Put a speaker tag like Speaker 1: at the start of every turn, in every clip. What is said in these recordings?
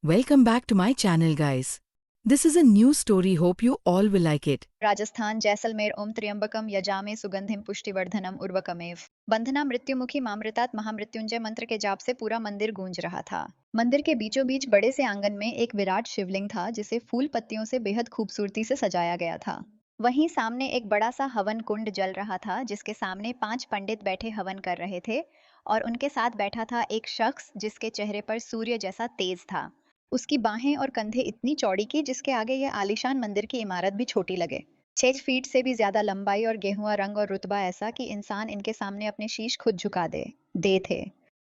Speaker 1: Welcome back to my channel, guys. This is a new story. Hope you all will like it.
Speaker 2: Rajasthan Jaisalmer ओम त्र्यंबकम यजामे सुगंधिम पुष्टिवर्धनम उर्वकमेव बंधना मृत्युमुखी मामृतात् महामृत्युंजय मंत्र के जाप से पूरा मंदिर गूंज रहा था। मंदिर के बीचों बीच बड़े से आंगन में एक विराट शिवलिंग था जिसे फूल पत्तियों से बेहद खूबसूरती से सजाया गया था। वहीं सामने एक बड़ा सा हवन कुंड जल रहा था जिसके सामने 5 पंडित बैठे हवन कर रहे थे और उनके साथ बैठा था एक शख्स जिसके चेहरे पर सूर्य जैसा तेज था। उसकी बाहें और कंधे इतनी चौड़ी की जिसके आगे ये आलीशान मंदिर की इमारत भी छोटी लगे। 6 फीट से भी ज्यादा लंबाई और गेहुआ रंग और रुतबा ऐसा कि इंसान इनके सामने अपने शीश खुद झुका दे थे।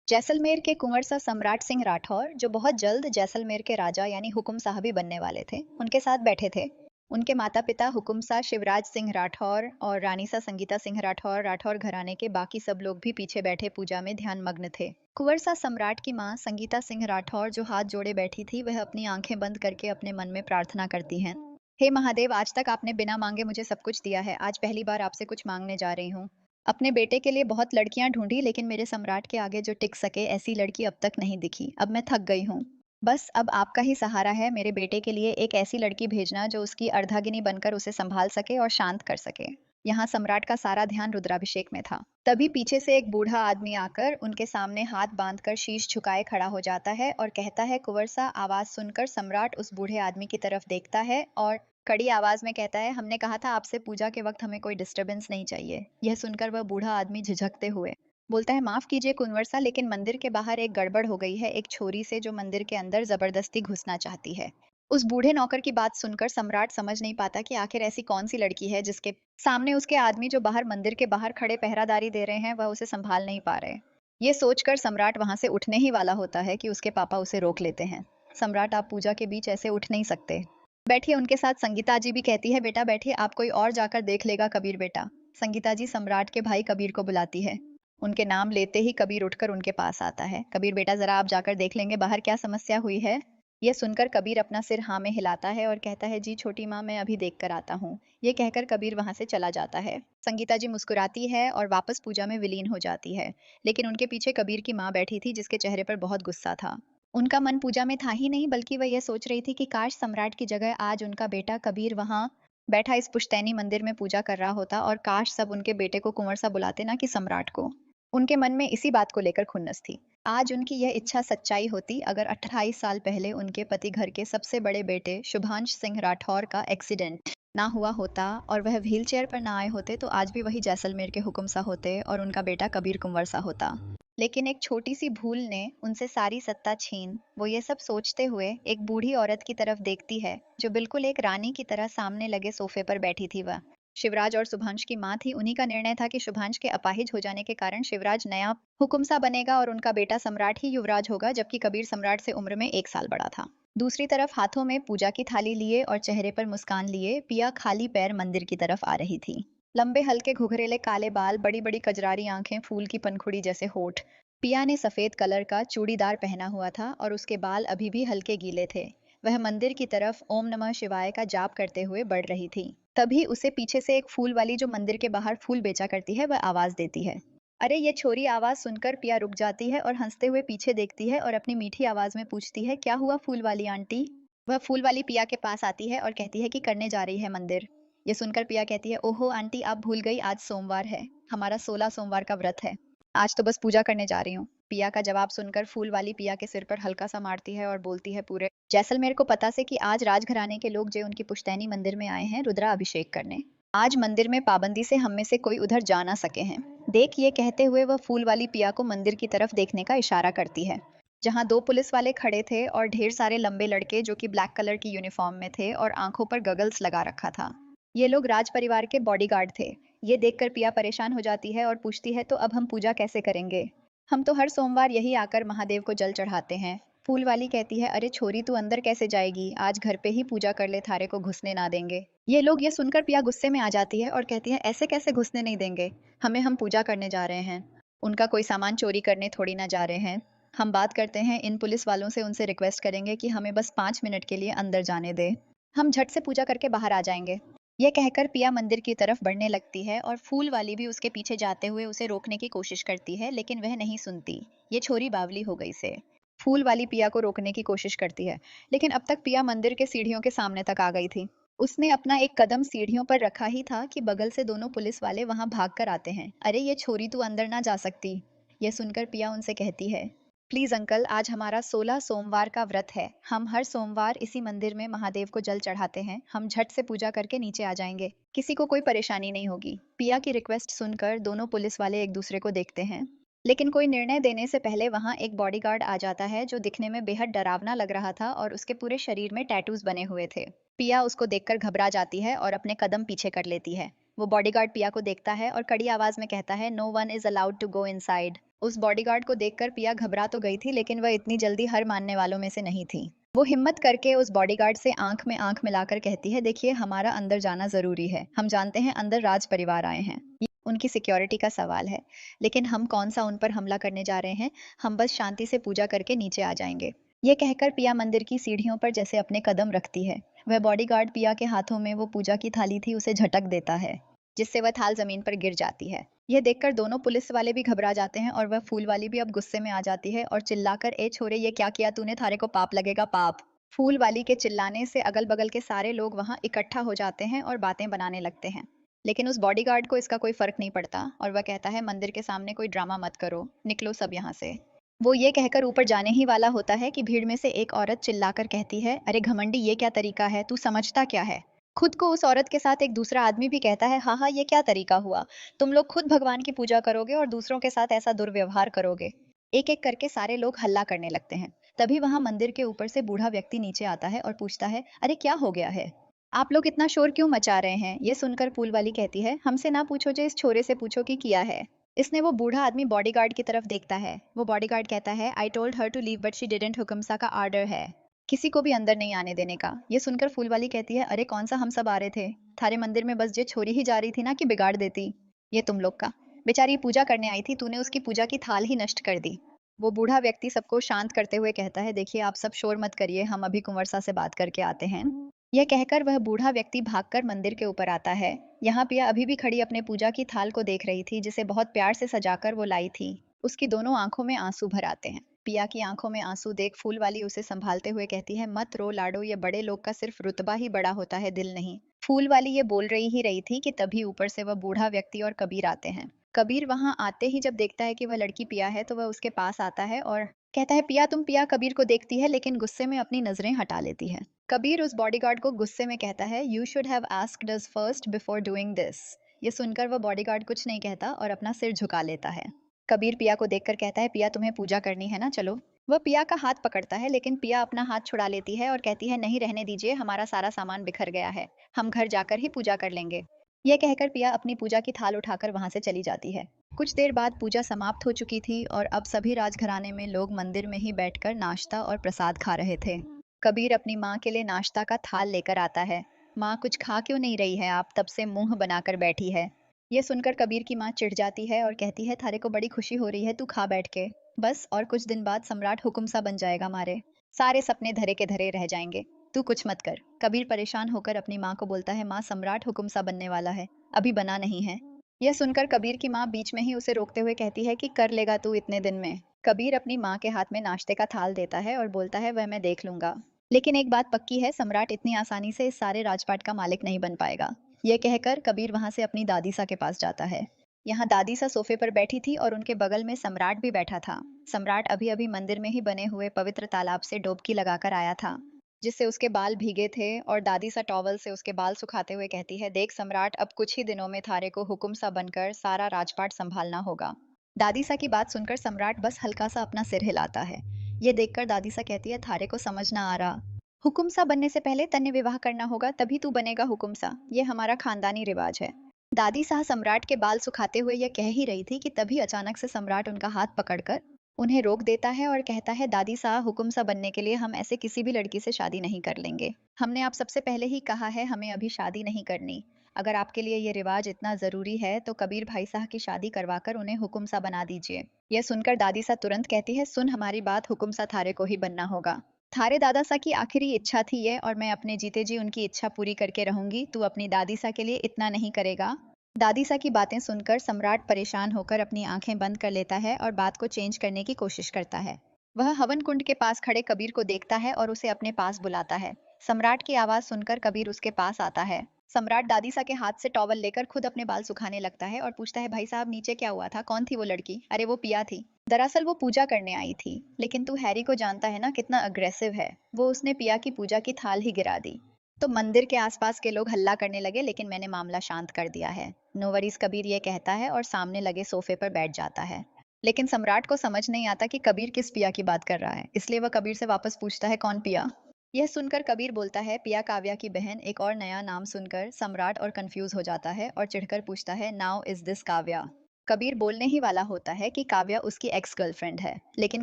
Speaker 2: जैसलमेर के कुंवर सा सम्राट सिंह राठौर जो बहुत जल्द जैसलमेर के राजा यानी हुकुम साहबी बनने वाले थे, उनके साथ बैठे थे। उनके माता पिता हुकुम सा शिवराज सिंह राठौर और रानी सा संगीता सिंह राठौर, राठौर घराने के बाकी सब लोग भी पीछे बैठे पूजा में ध्यान मग्न थे। कुंवर सा सम्राट की माँ संगीता सिंह राठौर जो हाथ जोड़े बैठी थी, वह अपनी आंखें बंद करके अपने मन में प्रार्थना करती हैं। हे महादेव, आज तक आपने बिना मांगे मुझे सब कुछ दिया है, आज पहली बार आपसे कुछ मांगने जा रही हूँ। अपने बेटे के लिए बहुत लड़कियां ढूंढी लेकिन मेरे सम्राट के आगे जो टिक सके ऐसी लड़की अब तक नहीं दिखी। अब मैं थक गई हूँ। बस अब आपका ही सहारा है, मेरे बेटे के लिए एक ऐसी लड़की भेजना जो उसकी अर्धांगिनी बनकर उसे संभाल सके और शांत कर सके। यहाँ सम्राट का सारा ध्यान रुद्राभिषेक में था। तभी पीछे से एक बूढ़ा आदमी आकर उनके सामने हाथ बांधकर शीश झुकाए खड़ा हो जाता है और कहता है, कुंवर सा। आवाज सुनकर सम्राट उस बूढ़े आदमी की तरफ देखता है और कड़ी आवाज में कहता है, हमने कहा था आपसे पूजा के वक्त हमें कोई डिस्टरबेंस नहीं चाहिए। यह सुनकर वह बूढ़ा आदमी झिझकते हुए बोलता है, माफ कीजिए कुंवर सा, लेकिन मंदिर के बाहर एक गड़बड़ हो गई है, एक छोरी से जो मंदिर के अंदर जबरदस्ती घुसना चाहती है। उस बूढ़े नौकर की बात सुनकर सम्राट समझ नहीं पाता कि आखिर ऐसी कौन सी लड़की है जिसके सामने उसके आदमी जो बाहर मंदिर के बाहर खड़े पहरादारी दे रहे हैं वह उसे संभाल नहीं पा रहे। ये सोचकर सम्राट वहां से उठने ही वाला होता है कि उसके पापा उसे रोक लेते हैं। सम्राट, आप पूजा के बीच ऐसे उठ नहीं सकते। बैठिए। उनके साथ संगीता जी भी कहती है, बेटा बैठिए, आप कोई और जाकर देख लेगा कबीर बेटा। संगीता जी सम्राट के भाई कबीर को बुलाती है। उनके नाम लेते ही कबीर उठकर उनके पास आता है। कबीर बेटा, जरा आप जाकर देख लेंगे बाहर क्या समस्या हुई है। यह सुनकर कबीर अपना सिर हाँ में हिलाता है और कहता है, जी छोटी माँ, मैं अभी देख कर आता हूँ। ये कहकर कबीर वहां से चला जाता है। संगीता जी मुस्कुराती है और वापस पूजा में विलीन हो जाती है। लेकिन उनके पीछे कबीर की माँ बैठी थी जिसके चेहरे पर बहुत गुस्सा था। उनका मन पूजा में था ही नहीं, बल्कि वह यह सोच रही थी कि काश सम्राट की जगह आज उनका बेटा कबीर वहां बैठा इस पुश्तैनी मंदिर में पूजा कर रहा होता और काश सब उनके बेटे को कुंवर सा बुलाते ना कि सम्राट को। उनके मन में इसी बात को लेकर खुन्नस थी। आज उनकी यह इच्छा सच्चाई होती अगर 28 साल पहले उनके पति घर के सबसे बड़े बेटे शुभांश सिंह राठौर का एक्सीडेंट ना हुआ होता और वह व्हीलचेयर पर ना आए होते तो आज भी वही जैसलमेर के हुक्म सा होते और उनका बेटा कबीर कुंवर सा होता। लेकिन एक छोटी सी भूल ने उनसे सारी सत्ता छीन। वो ये सब सोचते हुए एक बूढ़ी औरत की तरफ देखती है जो बिल्कुल एक रानी की तरह सामने लगे सोफे पर बैठी थी। वह शिवराज और शुभांश की माँ थी। उन्हीं का निर्णय था कि शुभांश के अपाहिज हो जाने के कारण शिवराज नया हुकुमसा बनेगा और उनका बेटा सम्राट ही युवराज होगा, जबकि कबीर सम्राट से उम्र में 1 साल बड़ा था। दूसरी तरफ हाथों में पूजा की थाली लिए और चेहरे पर मुस्कान लिए पिया खाली पैर मंदिर की तरफ आ रही थी। लंबे हल्के घुघरेले काले बाल, बड़ी बड़ी कजरारी आंखें, फूल की पनखुड़ी जैसे होठ। पिया ने सफेद कलर का चूड़ीदार पहना हुआ था और उसके बाल अभी भी हल्के गीले थे। वह मंदिर की तरफ ओम नमः शिवाय का जाप करते हुए बढ़ रही थी। तभी उसे पीछे से एक फूल वाली जो मंदिर के बाहर फूल बेचा करती है वह आवाज देती है। अरे ये छोरी! आवाज सुनकर पिया रुक जाती है और हंसते हुए पीछे देखती है और अपनी मीठी आवाज में पूछती है, क्या हुआ फूल वाली आंटी? वह फूल वाली पिया के पास आती है और कहती है कि करने जा रही है मंदिर। ये सुनकर पिया कहती है, ओहो आंटी, आप भूल गई, आज सोमवार है, हमारा 16 सोमवार का व्रत है। आज तो बस पूजा करने जा रही हूँ। पिया का जवाब सुनकर फूल वाली पिया के सिर पर हल्का सा मारती है और बोलती है, पूरे जैसलमेर को पता से कि आज राजघराने के लोग जो उनकी पुश्तैनी मंदिर में आए हैं रुद्रा अभिषेक करने। आज मंदिर में पाबंदी से हम में से कोई उधर जा ना सके हैं। देख, ये कहते हुए वह फूल वाली पिया को मंदिर की तरफ देखने का इशारा करती है, जहां 2 पुलिस वाले खड़े थे और ढेर सारे लंबे लड़के जो कि ब्लैक कलर की यूनिफॉर्म में थे और आंखों पर गगल्स लगा रखा था। ये लोग राज परिवार के बॉडीगार्ड थे। ये देखकर पिया परेशान हो जाती है और पूछती है, तो अब हम पूजा कैसे करेंगे? हम तो हर सोमवार यही आकर महादेव को जल चढ़ाते हैं। फूल वाली कहती है, अरे छोरी, तू अंदर कैसे जाएगी? आज घर पे ही पूजा कर ले, थारे को घुसने ना देंगे। ये लोग ये सुनकर पिया गुस्से में आ जाती है और कहती है, ऐसे कैसे घुसने नहीं देंगे? हम पूजा करने जा रहे हैं, उनका कोई सामान चोरी करने थोड़ी ना जा रहे हैं। हम बात करते हैं इन पुलिस वालों से, उनसे रिक्वेस्ट करेंगे कि हमें बस 5 मिनट के लिए अंदर जाने दे, हम झट से पूजा करके बाहर आ जाएंगे। यह कहकर पिया मंदिर की तरफ बढ़ने लगती है और फूल वाली भी उसके पीछे जाते हुए उसे रोकने की कोशिश करती है, लेकिन वह नहीं सुनती। ये छोरी बावली हो गई से फूल वाली पिया को रोकने की कोशिश करती है, लेकिन अब तक पिया मंदिर के सीढ़ियों के सामने तक आ गई थी। उसने अपना एक कदम सीढ़ियों पर रखा ही था कि बगल से दोनों पुलिस वाले वहां भाग कर आते हैं। अरे ये छोरी, तू अंदर ना जा सकती। यह सुनकर पिया उनसे कहती है, प्लीज अंकल, आज हमारा 16 सोमवार का व्रत है। हम हर सोमवार इसी मंदिर में महादेव को जल चढ़ाते हैं। हम झट से पूजा करके नीचे आ जाएंगे, किसी को कोई परेशानी नहीं होगी। पिया की रिक्वेस्ट सुनकर दोनों पुलिस वाले एक दूसरे को देखते हैं, लेकिन कोई निर्णय देने से पहले वहां एक बॉडीगार्ड आ जाता है जो दिखने में बेहद डरावना लग रहा था और उसके पूरे शरीर में टैटूज बने हुए थे। पिया उसको देखकर घबरा जाती है और अपने कदम पीछे कर लेती है। वो बॉडीगार्ड पिया को देखता है और कड़ी आवाज में कहता है, no one is allowed to go inside. उस बॉडीगार्ड को देखकर पिया घबरा तो गई थी, लेकिन वह इतनी जल्दी हार मानने वालों में से नहीं थी। वो हिम्मत करके उस बॉडीगार्ड से आंख में आंख मिलाकर कहती है, देखिए, हमारा अंदर जाना जरूरी है। हम जानते हैं अंदर राज परिवार आए हैं, ये उनकी सिक्योरिटी का सवाल है, लेकिन हम कौन सा उन पर हमला करने जा रहे हैं। हम बस शांति से पूजा करके नीचे आ जाएंगे। ये कहकर पिया मंदिर की सीढ़ियों पर जैसे अपने कदम रखती है, वह बॉडीगार्ड पिया के हाथों में वो पूजा की थाली थी उसे झटक देता है, जिससे वह थाल जमीन पर गिर जाती है। यह देखकर दोनों पुलिस वाले भी घबरा जाते हैं और वह फूल वाली भी अब गुस्से में आ जाती है और चिल्लाकर, ए छोरे, ये क्या किया तूने, थारे को पाप लगेगा, पाप। फूल वाली के चिल्लाने से अगल बगल के सारे लोग वहां इकट्ठा हो जाते हैं और बातें बनाने लगते हैं, लेकिन उस बॉडीगार्ड को इसका कोई फर्क नहीं पड़ता और वह कहता है, मंदिर के सामने कोई ड्रामा मत करो, निकलो सब यहाँ से। वो ये कहकर ऊपर जाने ही वाला होता है कि भीड़ में से एक औरत चिल्लाकर कहती है, अरे घमंडी, ये क्या तरीका है, तू समझता क्या है। खुद को उस औरत के साथ एक दूसरा आदमी भी कहता है, हाँ हाँ, ये क्या तरीका हुआ। तुम लोग खुद भगवान की पूजा करोगे और दूसरों के साथ ऐसा दुर्व्यवहार करोगे। एक एक करके सारे लोग हल्ला करने लगते हैं। तभी वहां मंदिर के ऊपर से बूढ़ा व्यक्ति नीचे आता है और पूछता है, अरे क्या हो गया है, आप लोग इतना शोर क्यों मचा रहे हैं। ये सुनकर फूल वाली कहती है, हमसे ना पूछो जे, इस छोरे से पूछो कि किया है इसने। वो बूढ़ा आदमी बॉडीगार्ड की तरफ देखता है। वो बॉडीगार्ड कहता है, I told her to leave but she didn't, हुकमसा का आर्डर है, किसी को भी अंदर नहीं आने देने का। ये सुनकर फूल वाली कहती है, अरे कौन सा हम सब आ रहे थे, थारे मंदिर में बस ये छोरी ही जा रही थी ना कि बिगाड़ देती। ये तुम लोग का, बेचारी पूजा करने आई थी, तूने उसकी पूजा की थाल ही नष्ट कर दी। वो बूढ़ा व्यक्ति सबको शांत करते हुए कहता है, देखिए आप सब शोर मत करिए, हम अभी कुंवरसा से बात करके आते हैं। यह कहकर वह बूढ़ा व्यक्ति भागकर मंदिर के ऊपर आता है। यहाँ पिया अभी भी खड़ी अपने पूजा की थाल को देख रही थी, जिसे बहुत प्यार से सजाकर वो लाई थी। उसकी दोनों आंखों में आंसू भर आते हैं। पिया की आंखों में आंसू देख फूल वाली उसे संभालते हुए कहती है, मत रो लाडो, ये बड़े लोग का सिर्फ रुतबा ही बड़ा होता है, दिल नहीं। फूल वाली ये बोल रही ही रही थी कि तभी ऊपर से वह बूढ़ा व्यक्ति और कबीर आते हैं। कबीर वहां आते ही जब देखता है कि वह लड़की पिया है, तो वह उसके पास आता है और कहता है, पिया तुम। पिया कबीर को देखती है, लेकिन गुस्से में अपनी नजरें हटा लेती है। कबीर उस बॉडीगार्ड को गुस्से में कहता है, you should have asked us first before doing this. ये सुनकर वह बॉडीगार्ड कुछ नहीं कहता और अपना सिर झुका लेता है। कबीर पिया को देखकर कहता है, पिया तुम्हें पूजा करनी है ना, चलो। वह पिया का हाथ पकड़ता है, लेकिन पिया अपना हाथ छुड़ा लेती है और कहती है, नहीं, रहने दीजिए, हमारा सारा सामान बिखर गया है, हम घर जाकर ही पूजा कर लेंगे। यह कहकर पिया अपनी पूजा की थाल उठाकर वहां से चली जाती है। कुछ देर बाद पूजा समाप्त हो चुकी थी और अब सभी राजघराने में लोग मंदिर में ही बैठकर नाश्ता और प्रसाद खा रहे थे। कबीर अपनी माँ के लिए नाश्ता का थाल लेकर आता है। माँ, कुछ खा क्यों नहीं रही है, आप तब से मुंह बनाकर बैठी है। यह सुनकर कबीर की माँ चिढ़ जाती है और कहती है, थारे को बड़ी खुशी हो रही है, तू खा बैठ के। बस और कुछ दिन बाद सम्राट हुकुम सा बन जाएगा, मारे सारे सपने धरे के धरे रह जाएंगे, तू कुछ मत कर। कबीर परेशान होकर अपनी माँ को बोलता है, माँ, सम्राट हुकुम सा बनने वाला है, अभी बना नहीं है। यह सुनकर कबीर की माँ बीच में ही उसे रोकते हुए कहती है कि कर लेगा तू इतने दिन में। कबीर अपनी माँ के हाथ में नाश्ते का थाल देता है और बोलता है, वह मैं देख लूंगा, लेकिन एक बात पक्की है, सम्राट इतनी आसानी से इस सारे राजपाट का मालिक नहीं बन पाएगा। यह कहकर कबीर वहां से अपनी दादी सा के पास जाता है। यहाँ दादी सा सोफे पर बैठी थी और उनके बगल में सम्राट भी बैठा था। सम्राट अभी अभी मंदिर में ही बने हुए पवित्र तालाब से डुबकी लगाकर आया था, जिससे उसके बाल भीगे थे, और दादी सा टॉवल से उसके बाल सुखाते हुए कहती है, देख सम्राट, अब कुछ ही दिनों में थारे को हुकुम सा बनकर सारा राजपाट संभालना होगा। दादी सा की बात सुनकर सम्राट बस हल्का सा अपना सिर हिलाता है। ये देखकर दादी सा कहती है, थारे को समझ ना आ रहा, हुकुम सा बनने से पहले तन्ने विवाह करना होगा, तभी तू बनेगा हुकुम सा, ये हमारा खानदानी रिवाज है। दादी साह सम्राट के बाल सुखाते हुए यह कह ही रही थी कि तभी अचानक से सम्राट उनका हाथ पकड़कर उन्हें रोक देता है और कहता है, दादी साह, हुकुम सा बनने के लिए हम ऐसे किसी भी लड़की से शादी नहीं कर लेंगे। हमने आप सबसे पहले ही कहा है, हमें अभी शादी नहीं करनी। अगर आपके लिए ये रिवाज इतना जरूरी है तो कबीर भाई साहब की शादी करवाकर उन्हें हुकुम सा बना दीजिए। यह सुनकर दादी सा तुरंत कहती है, सुन हमारी बात, हुकुम सा थारे को ही बनना होगा। थारे दादा सा की आखिरी इच्छा थी ये, और मैं अपने जीते जी उनकी इच्छा पूरी करके रहूंगी। तू अपनी दादी सा के लिए इतना नहीं करेगा? दादी सा की बातें सुनकर सम्राट परेशान होकर अपनी आंखें बंद कर लेता है और बात को चेंज करने की कोशिश करता है। वह हवन कुंड के पास खड़े कबीर को देखता है और उसे अपने पास बुलाता है। सम्राट की आवाज सुनकर कबीर उसके पास आता है। सम्राट दादीसा के हाथ से टॉवल लेकर खुद अपने बाल सुखाने लगता है और पूछता है, भाई साहब नीचे क्या हुआ था? कौन थी वो लड़की? अरे वो पिया थी। दरअसल वो पूजा करने आई थी। लेकिन तू हैरी को जानता है ना, कितना अग्रेसिव है वो। उसने पिया की पूजा की थाल ही गिरा दी। तो मंदिर के आसपास के लोग हल्ला करने लगे, लेकिन मैंने मामला शांत कर दिया है। नो वरीज कबीर ये कहता है और सामने लगे सोफे पर बैठ जाता है। लेकिन सम्राट को समझ नहीं आता कि कबीर किस पिया की बात कर रहा है, इसलिए वह कबीर से वापस पूछता है, कौन पिया? यह सुनकर कबीर बोलता है, पिया काव्या की बहन। एक और नया नाम सुनकर सम्राट और कंफ्यूज हो जाता है और चिढ़कर पूछता है, now is this Kavya? Kabir बोलने ही वाला होता है कि काव्या उसकी एक्स गर्लफ्रेंड है, लेकिन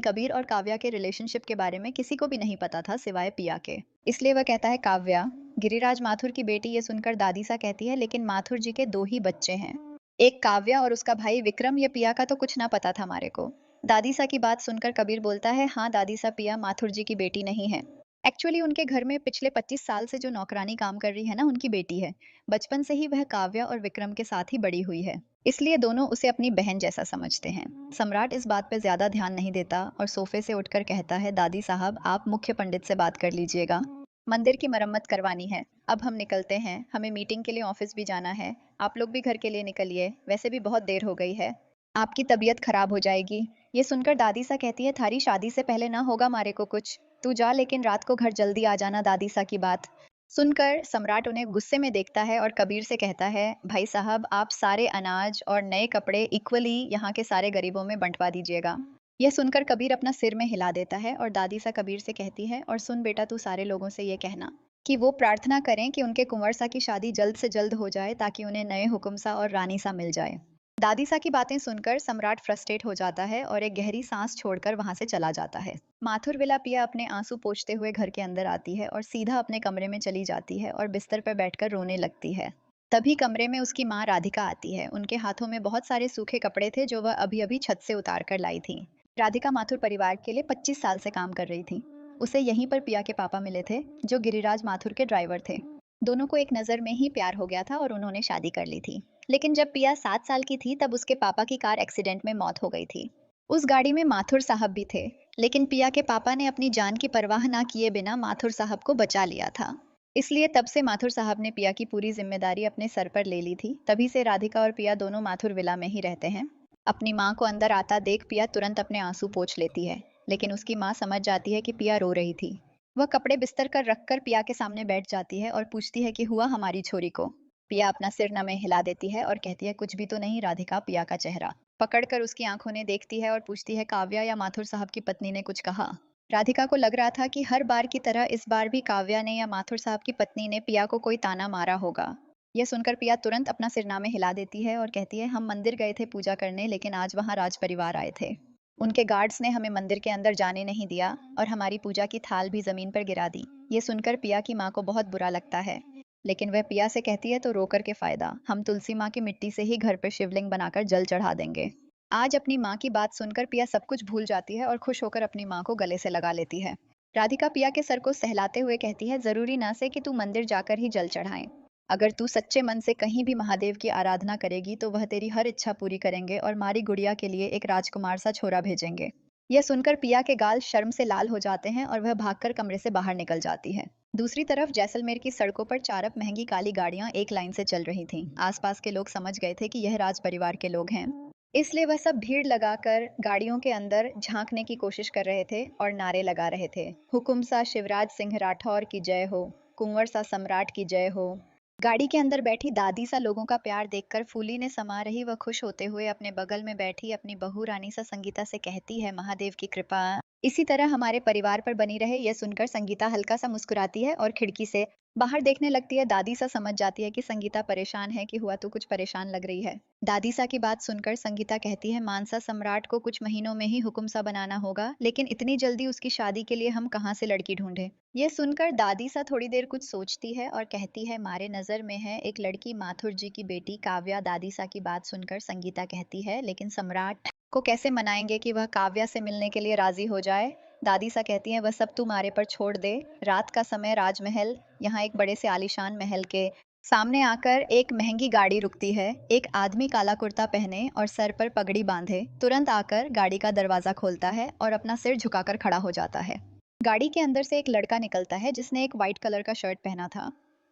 Speaker 2: कबीर और काव्या के रिलेशनशिप के बारे में किसी को भी नहीं पता था सिवाय पिया के। इसलिए वह कहता है, काव्या गिरिराज माथुर की बेटी। ये सुनकर दादीसा कहती है, लेकिन माथुर जी के दो ही बच्चे हैं, एक काव्या और उसका भाई विक्रम। ये पिया का तो कुछ ना पता था हमारे को। दादीसा की बात सुनकर कबीर बोलता है, हाँ दादीसा, पिया माथुर जी की बेटी नहीं है। एक्चुअली उनके घर में पिछले 25 साल से जो नौकरानी काम कर रही है ना, उनकी बेटी है। बचपन से ही वह काव्या और विक्रम के साथ ही बड़ी हुई है, इसलिए दोनों उसे अपनी बहन जैसा समझते हैं। सम्राट इस बात पे ज्यादा ध्यान नहीं देता और सोफे से उठकर कहता है, दादी साहब आप मुख्य पंडित से बात कर लीजिएगा। मंदिर की मरम्मत करवानी है। अब हम निकलते हैं, हमें मीटिंग के लिए ऑफिस भी जाना है। आप लोग भी घर के लिए निकलिए, वैसे भी बहुत देर हो गई है। आपकी तबीयत खराब हो जाएगी। ये सुनकर दादी सा कहती है, थारी शादी से पहले ना होगा मारे को कुछ। तू जा, लेकिन रात को घर जल्दी आ जाना। दादी सा की बात सुनकर सम्राट उन्हें गुस्से में देखता है और कबीर से कहता है, भाई साहब आप सारे अनाज और नए कपड़े इक्वली यहाँ के सारे गरीबों में बंटवा दीजिएगा। यह सुनकर कबीर अपना सिर में हिला देता है और दादी सा कबीर से कहती है, और सुन बेटा, तू सारे लोगों से ये कहना कि वो प्रार्थना करें कि उनके कुंवर सा की शादी जल्द से जल्द हो जाए, ताकि उन्हें नए हुक्म सा और रानी सा मिल जाए। दादी सा की बातें सुनकर सम्राट फ्रस्ट्रेट हो जाता है और एक गहरी सांस छोड़कर वहां से चला जाता है। माथुर विला पिया अपने आंसू पोंछते हुए घर के अंदर आती है और सीधा अपने कमरे में चली जाती है और बिस्तर पर बैठकर रोने लगती है। तभी कमरे में उसकी माँ राधिका आती है। उनके हाथों में बहुत सारे सूखे कपड़े थे जो वह अभी अभी छत से उतार कर लाई थी। राधिका माथुर परिवार के लिए 25 साल से काम कर रही थी। उसे यहीं पर पिया के पापा मिले थे, जो गिरिराज माथुर के ड्राइवर थे। दोनों को एक नज़र में ही प्यार हो गया था और उन्होंने शादी कर ली थी। लेकिन जब पिया 7 साल की थी तब उसके पापा की कार एक्सीडेंट में मौत हो गई थी। उस गाड़ी में माथुर साहब भी थे, लेकिन पिया के पापा ने अपनी जान की परवाह ना किए बिना माथुर साहब को बचा लिया था। इसलिए तब से माथुर साहब ने पिया की पूरी जिम्मेदारी अपने सर पर ले ली थी। तभी से राधिका और पिया दोनों माथुर विला में ही रहते हैं। अपनी माँ को अंदर आता देख पिया तुरंत अपने आंसू पोंछ लेती है, लेकिन उसकी माँ समझ जाती है कि पिया रो रही थी। वह कपड़े बिस्तर कर रखकर पिया के सामने बैठ जाती है और पूछती है कि हुआ हमारी छोरी को। पिया अपना सिर नमे हिला देती है और कहती है, कुछ भी तो नहीं राधिका। पिया का चेहरा पकड़कर उसकी आंखों ने देखती है और पूछती है, काव्या या माथुर साहब की पत्नी ने कुछ कहा? राधिका को लग रहा था कि हर बार की तरह इस बार भी काव्या ने या माथुर साहब की पत्नी ने पिया को कोई ताना मारा होगा। यह सुनकर पिया तुरंत अपना सिरनामे हिला देती है और कहती है, हम मंदिर गए थे पूजा करने, लेकिन आज वहां राज परिवार आए थे। उनके गार्ड्स ने हमें मंदिर के अंदर जाने नहीं दिया और हमारी पूजा की थाल भी जमीन पर गिरा दी। ये सुनकर पिया की माँ को बहुत बुरा लगता है, लेकिन वह पिया से कहती है, तो रोकर के फायदा, हम तुलसी माँ की मिट्टी से ही घर पर शिवलिंग बनाकर जल चढ़ा देंगे। आज अपनी माँ की बात सुनकर पिया सब कुछ भूल जाती है और खुश होकर अपनी माँ को गले से लगा लेती है। राधिका पिया के सर को सहलाते हुए कहती है, जरूरी ना से कि तू मंदिर जाकर ही जल चढ़ाए। अगर तू सच्चे मन से कहीं भी महादेव की आराधना करेगी तो वह तेरी हर इच्छा पूरी करेंगे और मारी गुड़िया के लिए एक राजकुमार सा छोरा भेजेंगे। यह सुनकर पिया के गाल शर्म से लाल हो जाते हैं और वह भागकर कमरे से बाहर निकल जाती है। दूसरी तरफ जैसलमेर की सड़कों पर चारप महंगी काली गाड़ियां एक लाइन से चल रही थीं। आसपास के लोग समझ गए थे कि यह राज परिवार के लोग हैं, इसलिए वह सब भीड़ लगाकर गाड़ियों के अंदर झांकने की कोशिश कर रहे थे और नारे लगा रहे थे, हुकुम सा शिवराज सिंह राठौर की जय हो, कुंवर सा सम्राट की जय हो। गाड़ी के अंदर बैठी दादी सा लोगों का प्यार देखकर फूली ने समा रही। वह खुश होते हुए अपने बगल में बैठी अपनी बहू रानी सा संगीता से कहती है, महादेव की कृपा इसी तरह हमारे परिवार पर बनी रहे। यह सुनकर संगीता हल्का सा मुस्कुराती है और खिड़की से बाहर देखने लगती है। दादी सा समझ जाती है कि संगीता परेशान है, कि हुआ तो कुछ परेशान लग रही है। दादी सा की बात सुनकर संगीता कहती है, मानसा सम्राट को कुछ महीनों में ही हुक्म सा बनाना होगा, लेकिन इतनी जल्दी उसकी शादी के लिए हम कहाँ से लड़की ढूंढे? यह सुनकर दादी सा थोड़ी देर कुछ सोचती है और कहती है, मारे नजर में है एक लड़की, माथुर जी की बेटी काव्या। दादी सा की बात सुनकर संगीता कहती है, लेकिन सम्राट को कैसे मनाएंगे कि वह काव्या से मिलने के लिए राजी हो जाए? दादी सा कहती हैं, वह सब तुम्हारे पर छोड़ दे। रात का समय, राजमहल, यहाँ एक बड़े से आलीशान महल के सामने आकर एक महंगी गाड़ी रुकती है। एक आदमी काला कुर्ता पहने और सर पर पगड़ी बांधे तुरंत आकर गाड़ी का दरवाजा खोलता है और अपना सिर झुकाकर खड़ा हो जाता है। गाड़ी के अंदर से एक लड़का निकलता है जिसने एक वाइट कलर का शर्ट पहना था।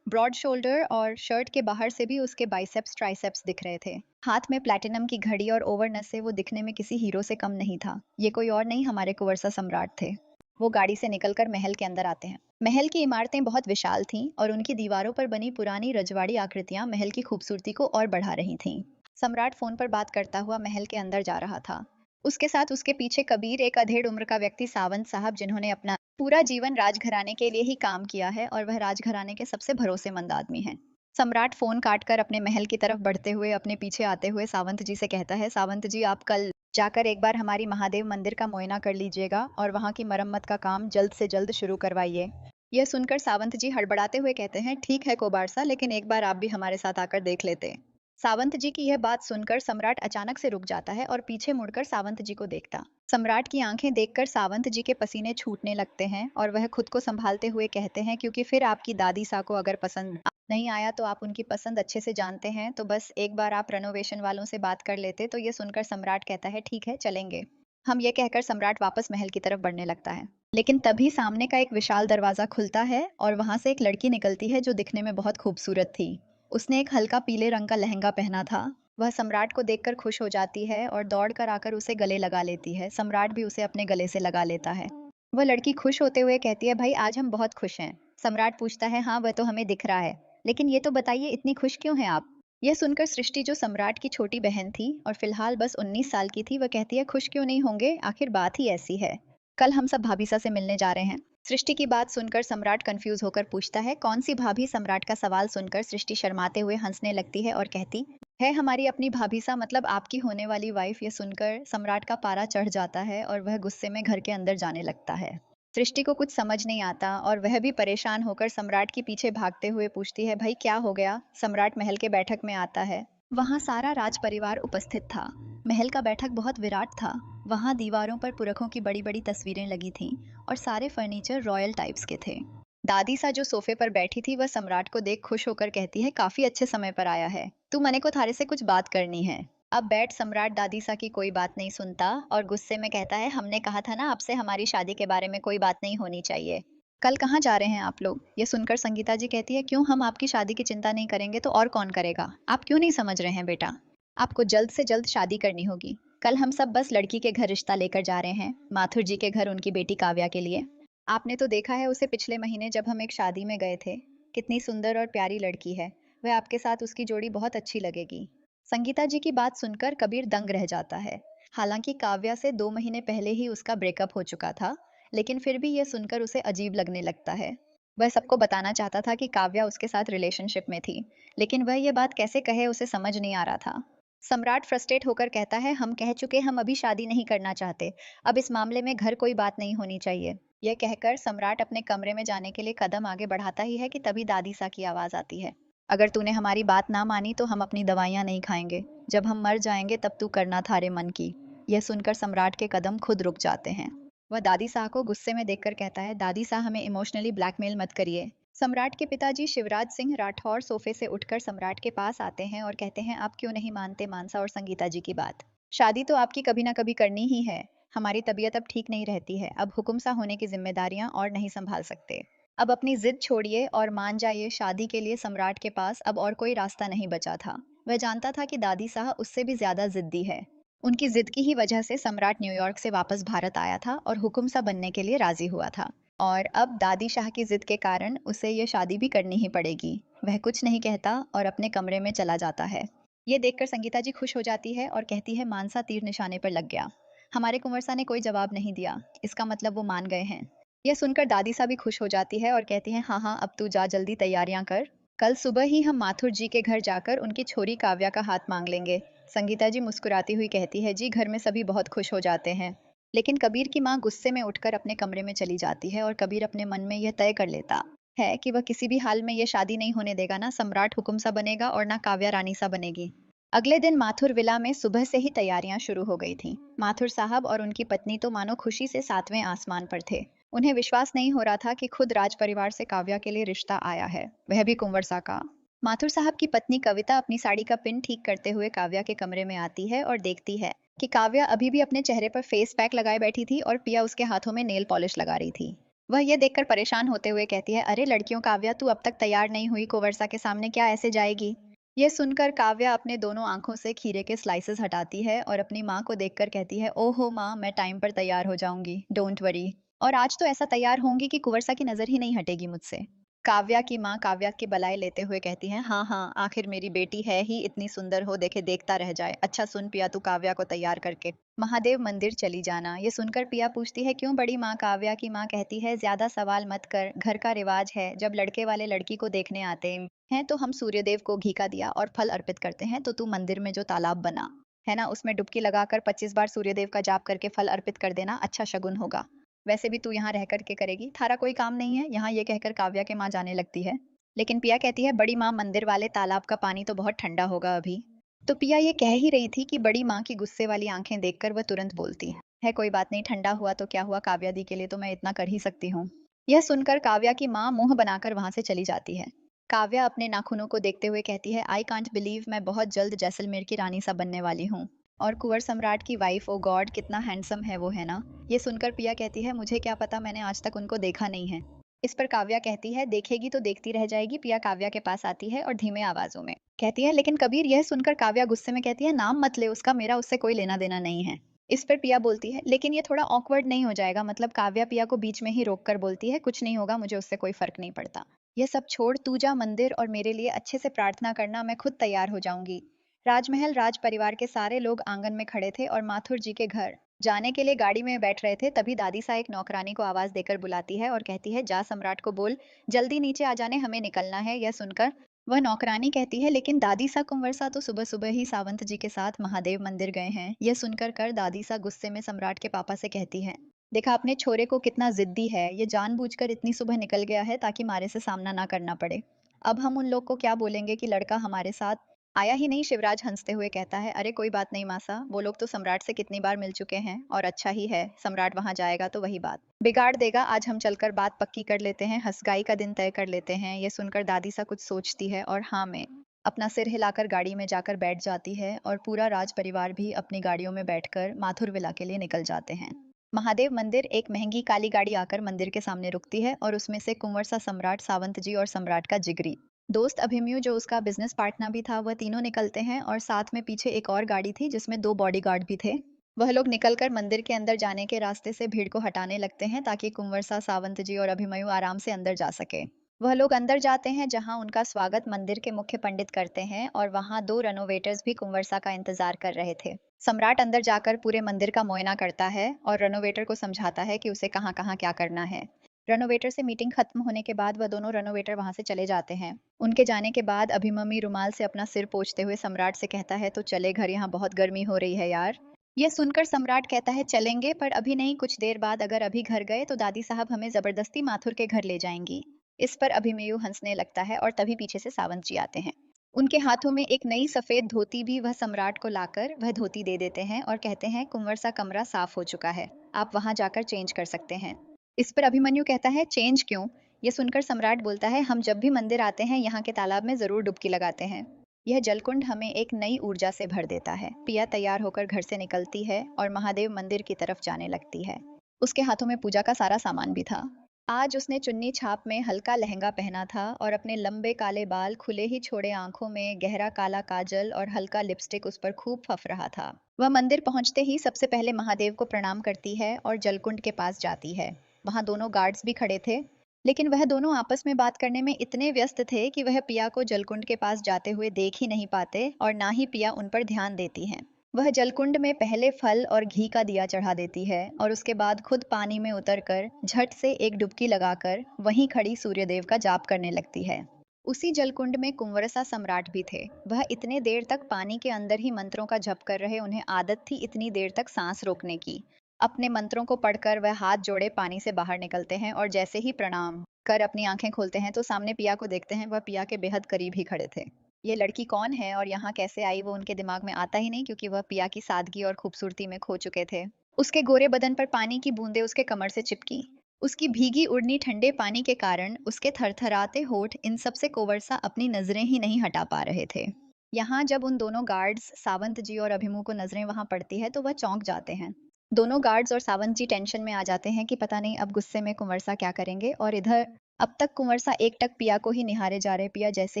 Speaker 2: ब्रॉड शोल्डर और शर्ट के बाहर से भी उसके बाइसेप्स ट्राइसेप्स दिख रहे थे। हाथ में प्लैटिनम की घड़ी और ओवरनस से वो दिखने में किसी हीरो से कम नहीं था। ये कोई और नहीं, हमारे कुंवरसा सम्राट थे। वो गाड़ी से निकलकर महल के अंदर आते हैं। महल की इमारतें बहुत विशाल थीं और उनकी दीवारों पर बनी पुरानी रजवाड़ी आकृतियां महल की खूबसूरती को और बढ़ा रही थीं। सम्राट फोन पर बात करता हुआ महल के अंदर जा रहा था। उसके साथ उसके पीछे कबीर, एक अधेड़ उम्र का व्यक्ति सावंत साहब, जिन्होंने अपना पूरा जीवन राजघराने के लिए ही काम किया है और वह राजघराने के सबसे भरोसेमंद आदमी हैं। सम्राट फोन काटकर अपने महल की तरफ बढ़ते हुए अपने पीछे आते हुए सावंत जी से कहता है, सावंत जी, आप कल जाकर एक बार हमारी महादेव मंदिर का मुआयना कर लीजिएगा और वहां की मरम्मत का काम जल्द से जल्द शुरू करवाइए। यह सुनकर सावंत जी हड़बड़ाते हुए कहते हैं, ठीक है कोबारसा, लेकिन एक बार आप भी हमारे साथ आकर देख लेते। सावंत जी की यह बात सुनकर सम्राट अचानक से रुक जाता है और पीछे मुड़कर सावंत जी को देखता। सम्राट की आंखें देखकर सावंत जी के पसीने छूटने लगते हैं और वह खुद को संभालते हुए कहते हैं, क्योंकि फिर आपकी दादी सा को अगर पसंद नहीं आया तो आप उनकी पसंद अच्छे से जानते हैं, तो बस एक बार आप रेनोवेशन वालों से बात कर लेते। तो ये सुनकर सम्राट कहता है, ठीक है, चलेंगे हम। ये कहकर सम्राट वापस महल की तरफ बढ़ने लगता है। लेकिन तभी सामने का एक विशाल दरवाजा खुलता है और वहां से एक लड़की निकलती है जो दिखने में बहुत खूबसूरत थी। उसने एक हल्का पीले रंग का लहंगा पहना था। वह सम्राट को देखकर खुश हो जाती है और दौड़कर आकर उसे गले लगा लेती है। सम्राट भी उसे अपने गले से लगा लेता है। वह लड़की खुश होते हुए कहती है, भाई आज हम बहुत खुश हैं। सम्राट पूछता है, हाँ वह तो हमें दिख रहा है, लेकिन ये तो बताइए इतनी खुश क्यों हैं आप? यह सुनकर सृष्टि, जो सम्राट की छोटी बहन थी और फिलहाल बस 19 साल की थी, वह कहती है, खुश क्यों नहीं होंगे, आखिर बात ही ऐसी है। कल हम सब भाभीसा से मिलने जा रहे हैं। सृष्टि की बात सुनकर सम्राट कंफ्यूज होकर पूछता है, कौन सी भाभी? सम्राट का सवाल सुनकर सृष्टि शर्माते हुए हंसने लगती है और कहती है, हमारी अपनी भाभीसा, मतलब आपकी होने वाली वाइफ। ये सुनकर सम्राट का पारा चढ़ जाता है और वह गुस्से में घर के अंदर जाने लगता है। सृष्टि को कुछ समझ नहीं आता और वह भी परेशान होकर सम्राट के पीछे भागते हुए पूछती है, भाई क्या हो गया? सम्राट महल के बैठक में आता है। वहां सारा राज परिवार उपस्थित था। महल का बैठक बहुत विराट था। वहां दीवारों पर पुरखों की बड़ी बड़ी तस्वीरें लगी थीं और सारे फर्नीचर रॉयल टाइप्स के थे। दादी सा जो सोफे पर बैठी थी, वह सम्राट को देख खुश होकर कहती है, काफी अच्छे समय पर आया है तू, मने को थारे से कुछ बात करनी है। अब बैठ। सम्राट दादी सा की कोई बात नहीं सुनता और गुस्से में कहता है, हमने कहा था ना आपसे हमारी शादी के बारे में कोई बात नहीं होनी चाहिए। कल कहाँ जा रहे हैं आप लोग? ये सुनकर संगीता जी कहती है, क्यों, हम आपकी शादी की चिंता नहीं करेंगे तो और कौन करेगा? आप क्यों नहीं समझ रहे हैं बेटा? आपको जल्द से जल्द शादी करनी होगी। कल हम सब बस लड़की के घर रिश्ता लेकर जा रहे हैं, माथुर जी के घर, उनकी बेटी काव्या के लिए। आपने तो देखा है उसे पिछले महीने जब हम एक शादी में गए थे। कितनी सुंदर और प्यारी लड़की है। वह आपके साथ उसकी जोड़ी बहुत अच्छी लगेगी। संगीता जी की बात सुनकर कबीर दंग रह जाता है। हालांकि काव्या से 2 महीने पहले ही उसका ब्रेकअप हो चुका था, लेकिन फिर भी यह सुनकर उसे अजीब लगने लगता है। वह सबको बताना चाहता था कि काव्या उसके साथ रिलेशनशिप में थी, लेकिन वह यह बात कैसे कहे उसे समझ नहीं आ रहा था। सम्राट फ्रस्ट्रेट होकर कहता है, हम कह चुके, हम अभी शादी नहीं करना चाहते। अब इस मामले में घर कोई बात नहीं होनी चाहिए। यह कहकर सम्राट अपने कमरे में जाने के लिए कदम आगे बढ़ाता ही है कि तभी दादी सा की आवाज आती है, अगर तूने हमारी बात ना मानी तो हम अपनी दवाइयाँ नहीं खाएंगे। जब हम मर जाएंगे तब तू करना थारे मन की। यह सुनकर सम्राट के कदम खुद रुक जाते हैं। वह दादी शाह को गुस्से में देखकर कहता है, दादी शाह हमें इमोशनली ब्लैकमेल मत करिए। सम्राट के पिताजी शिवराज सिंह राठौर सोफे से उठकर सम्राट के पास आते हैं और कहते हैं, आप क्यों नहीं मानते मानसा और संगीता जी की बात? शादी तो आपकी कभी ना कभी करनी ही है। हमारी तबीयत अब ठीक नहीं रहती है, अब हुक्म सा होने की जिम्मेदारियां और नहीं संभाल सकते। अब अपनी जिद छोड़िए और मान जाइए। शादी के लिए सम्राट के पास अब और कोई रास्ता नहीं बचा था। वह जानता था कि दादी साहब उससे भी ज्यादा जिद्दी है। उनकी जिद की ही वजह से सम्राट न्यूयॉर्क से वापस भारत आया था और हुक्म सा बनने के लिए राजी हुआ था। और अब दादी शाह की जिद के कारण उसे ये शादी भी करनी ही पड़ेगी। वह कुछ नहीं कहता और अपने कमरे में चला जाता है। ये देखकर संगीता जी खुश हो जाती है और कहती है, मानसा तीर निशाने पर लग गया। हमारे कुंवरसा ने कोई जवाब नहीं दिया, इसका मतलब वो मान गए हैं। यह सुनकर दादी सा भी खुश हो जाती है और कहती है, हाँ हाँ, अब तू जा, जल्दी तैयारियां कर। कल सुबह ही हम माथुर जी के घर जाकर उनकी छोरी काव्या का हाथ मांग लेंगे। संगीता जी मुस्कुराती हुई कहती है, जी घर में सभी बहुत खुश हो जाते हैं। लेकिन कबीर की माँ गुस्से में उठकर अपने कमरे में चली जाती है और कबीर अपने मन में यह तय कर लेता है कि वह किसी भी हाल में यह शादी नहीं होने देगा। ना सम्राट हुकुम सा बनेगा और ना काव्या रानी सा बनेगी। अगले दिन माथुर विला में सुबह से ही तैयारियां शुरू हो गई थीं। माथुर साहब और उनकी पत्नी तो मानो खुशी से 7वें आसमान पर थे। उन्हें विश्वास नहीं हो रहा था कि खुद राज परिवार से काव्या के लिए रिश्ता आया है, वह भी कुंवरसा का। माथुर साहब की पत्नी कविता अपनी साड़ी का पिन ठीक करते हुए काव्या के कमरे में आती है और देखती है कि काव्या अभी भी अपने चेहरे पर फेस पैक लगाए बैठी थी और पिया उसके हाथों में नेल पॉलिश लगा रही थी। वह यह देखकर परेशान होते हुए कहती है, अरे लड़कियों, काव्या तू अब तक तैयार नहीं हुई, कुंवरसा के सामने क्या ऐसे जाएगी? यह सुनकर काव्या अपने दोनों आंखों से खीरे के स्लाइसेस हटाती है और अपनी माँ को देखकर कहती है, ओहो माँ, मैं टाइम पर तैयार हो जाऊंगी, डोंट वरी। और आज तो ऐसा तैयार होंगी कि कुंवरसा की नजर ही नहीं हटेगी मुझसे। काव्या की माँ काव्या की बलाई लेते हुए कहती हैं, हाँ हाँ, आखिर मेरी बेटी है ही इतनी सुंदर, हो देखे देखता रह जाए। अच्छा सुन पिया, तू काव्या को तैयार करके महादेव मंदिर चली जाना। ये सुनकर पिया पूछती है, क्यों बड़ी माँ? काव्या की माँ कहती है, ज्यादा सवाल मत कर, घर का रिवाज है, जब लड़के वाले लड़की को देखने आते हैं तो हम सूर्यदेव को घी का दिया और फल अर्पित करते हैं, तो तू मंदिर में जो तालाब बना है ना, उसमें डुबकी लगाकर 25 बार सूर्यदेव का जाप करके फल अर्पित कर देना, अच्छा शगुन होगा। वैसे भी तू यहाँ रह कर के करेगी, थारा कोई काम नहीं है यहाँ। ये कहकर काव्या के माँ जाने लगती है, लेकिन पिया कहती है, बड़ी माँ, मंदिर वाले तालाब का पानी तो बहुत ठंडा होगा अभी। तो पिया ये कह ही रही थी कि बड़ी माँ की गुस्से वाली आंखें देखकर वह तुरंत बोलती है, कोई बात नहीं, ठंडा हुआ तो क्या हुआ, काव्या दी के लिए तो मैं इतना कर ही सकती हूँ। यह सुनकर काव्या की माँ मुंह बनाकर वहां से चली जाती है। काव्या अपने नाखूनों को देखते हुए कहती है, आई कांट बिलीव, मैं बहुत जल्द जैसलमेर की रानी सा बनने वाली हूँ। और कुंवर सम्राट की वाइफ, ओ गॉड, कितना हैंडसम है वो, है ना? ये सुनकर पिया कहती है, मुझे क्या पता, मैंने आज तक उनको देखा नहीं है। इस पर काव्या कहती है, देखेगी तो देखती रह जाएगी। पिया काव्या के पास आती है और धीमे आवाजों में कहती है, लेकिन कबीर। यह सुनकर काव्या गुस्से में कहती है, नाम मत ले उसका, मेरा उससे कोई लेना देना नहीं है। इस पर पिया बोलती है, लेकिन ये थोड़ा ऑकवर्ड नहीं हो जाएगा? मतलब काव्या पिया को बीच में ही रोक कर बोलती है, कुछ नहीं होगा, मुझे उससे कोई फर्क नहीं पड़ता। यह सब छोड़, तू जा मंदिर और मेरे लिए अच्छे से प्रार्थना करना, मैं खुद तैयार हो जाऊंगी। राजमहल राज परिवार के सारे लोग आंगन में खड़े थे और माथुर जी के घर जाने के लिए गाड़ी में बैठ रहे थे। तभी दादी सा एक नौकरानी को आवाज देकर बुलाती है और कहती है, जा सम्राट को बोल जल्दी नीचे आ जाने, हमें निकलना है। यह सुनकर वह नौकरानी कहती है, लेकिन दादी सा, कुंवरसा तो सुबह सुबह ही सावंत जी के साथ महादेव मंदिर गए हैं। यह सुनकर कर दादी सा गुस्से में सम्राट के पापा से कहती है, देखा अपने छोरे को, कितना जिद्दी है, ये जानबूझकर इतनी सुबह निकल गया है ताकि मारे से सामना ना करना पड़े। अब हम उन लोग को क्या बोलेंगे कि लड़का हमारे साथ आया ही नहीं? शिवराज हंसते हुए कहता है, अरे कोई बात नहीं मासा, वो लोग तो सम्राट से कितनी बार मिल चुके हैं, और अच्छा ही है, सम्राट वहां जाएगा तो वही बात बिगाड़ देगा। आज हम चलकर बात पक्की कर लेते हैं, हंसगाई का दिन तय कर लेते हैं। ये सुनकर दादी सा कुछ सोचती है और हाँ में अपना सिर हिलाकर गाड़ी में जाकर बैठ जाती है और पूरा राज परिवार भी अपनी गाड़ियों में बैठकर माथुर विला के लिए निकल जाते हैं। महादेव मंदिर एक महंगी काली गाड़ी आकर मंदिर के सामने रुकती है और उसमें से कुंवर सा, सम्राट, सावंत जी और सम्राट का जिगरी दोस्त अभिमन्यु, जो उसका बिजनेस पार्टनर भी था, वह तीनों निकलते हैं और साथ में पीछे एक और गाड़ी थी जिसमें 2 बॉडीगार्ड भी थे। वह लोग निकलकर मंदिर के अंदर जाने के रास्ते से भीड़ को हटाने लगते हैं ताकि कुंवरसा, सावंत जी और अभिमन्यु आराम से अंदर जा सके। वह लोग अंदर जाते हैं जहां उनका स्वागत मंदिर के मुख्य पंडित करते हैं और वहां 2 रेनोवेटर्स भी कुंवरसा का इंतजार कर रहे थे। सम्राट अंदर जाकर पूरे मंदिर का मुआयना करता है और रेनोवेटर को समझाता है कि उसे कहाँ कहाँ क्या करना है। रेनोवेटर से मीटिंग खत्म होने के बाद वह दोनों रेनोवेटर वहां से चले जाते हैं। उनके जाने के बाद अभिमन्यु रुमाल से अपना सिर पोंछते हुए सम्राट से कहता है, तो चले घर, यहाँ बहुत गर्मी हो रही है यार। यह सुनकर सम्राट कहता है, चलेंगे, पर अभी नहीं, कुछ देर बाद। अगर अभी घर गए तो दादी साहब हमें जबरदस्ती माथुर के घर ले जाएंगी। इस पर अभिमन्यु हंसने लगता है और तभी पीछे से सावंत जी आते हैं। उनके हाथों में एक नई सफेद धोती भी वह सम्राट को लाकर वह धोती दे देते हैं और कहते हैं, कुंवर सा कमरा साफ हो चुका है, आप वहां जाकर चेंज कर सकते हैं। इस पर अभिमन्यु कहता है, चेंज क्यों? ये सुनकर सम्राट बोलता है, हम जब भी मंदिर आते हैं यहाँ के तालाब में जरूर डुबकी लगाते हैं। यह जलकुंड हमें एक नई ऊर्जा से भर देता है। पिया तैयार होकर घर से निकलती है और महादेव मंदिर की तरफ जाने लगती है। उसके हाथों में पूजा का सारा सामान भी था। आज उसने चुन्नी छाप में हल्का लहंगा पहना था और अपने लंबे काले बाल खुले ही छोड़े, आंखों में गहरा काला काजल और हल्का लिपस्टिक उस पर खूब फफ रहा था। वह मंदिर पहुंचते ही सबसे पहले महादेव को प्रणाम करती है और जलकुंड के पास जाती है। वहां दोनों गार्ड्स भी खड़े थे, लेकिन वह दोनों आपस में बात करने में इतने व्यस्त थे कि वह पिया को जलकुंड के पास जाते हुए देख ही नहीं पाते और ना ही पिया उन पर ध्यान देती हैं। वह जलकुंड में पहले फल और घी का दिया चढ़ा देती है और उसके बाद खुद पानी में उतरकर झट से एक डुबकी लगाकर वहीं खड़ी सूर्यदेव का जाप करने लगती है। उसी जलकुंड में कुंवरसा सम्राट भी थे। वह इतने देर तक पानी के अंदर ही मंत्रों का जप कर रहे, उन्हें आदत थी इतनी देर तक सांस रोकने की। अपने मंत्रों को पढ़कर वह हाथ जोड़े पानी से बाहर निकलते हैं और जैसे ही प्रणाम कर अपनी आंखें खोलते हैं तो सामने पिया को देखते हैं। वह पिया के बेहद करीब ही खड़े थे। ये लड़की कौन है और यहाँ कैसे आई, वो उनके दिमाग में आता ही नहीं, क्योंकि वह पिया की सादगी और खूबसूरती में खो चुके थे। उसके गोरे बदन पर पानी की बूंदें उसके कमर से चिपकी उसकी भीगी उड़नी ठंडे पानी के कारण उसके थरथराते होठ इन सब से कोवर्सा अपनी नजरें ही नहीं हटा पा रहे थे। यहाँ जब उन दोनों गार्ड्स सावंत जी और अभिमू को नजरें वहां पड़ती है तो वह चौंक जाते हैं। दोनों गार्ड्स और सावंत जी टेंशन में आ जाते हैं कि पता नहीं अब गुस्से में कुंवरसा क्या करेंगे, और इधर अब तक कुंवरसा एकटक पिया को ही निहारे जा रहे। पिया जैसे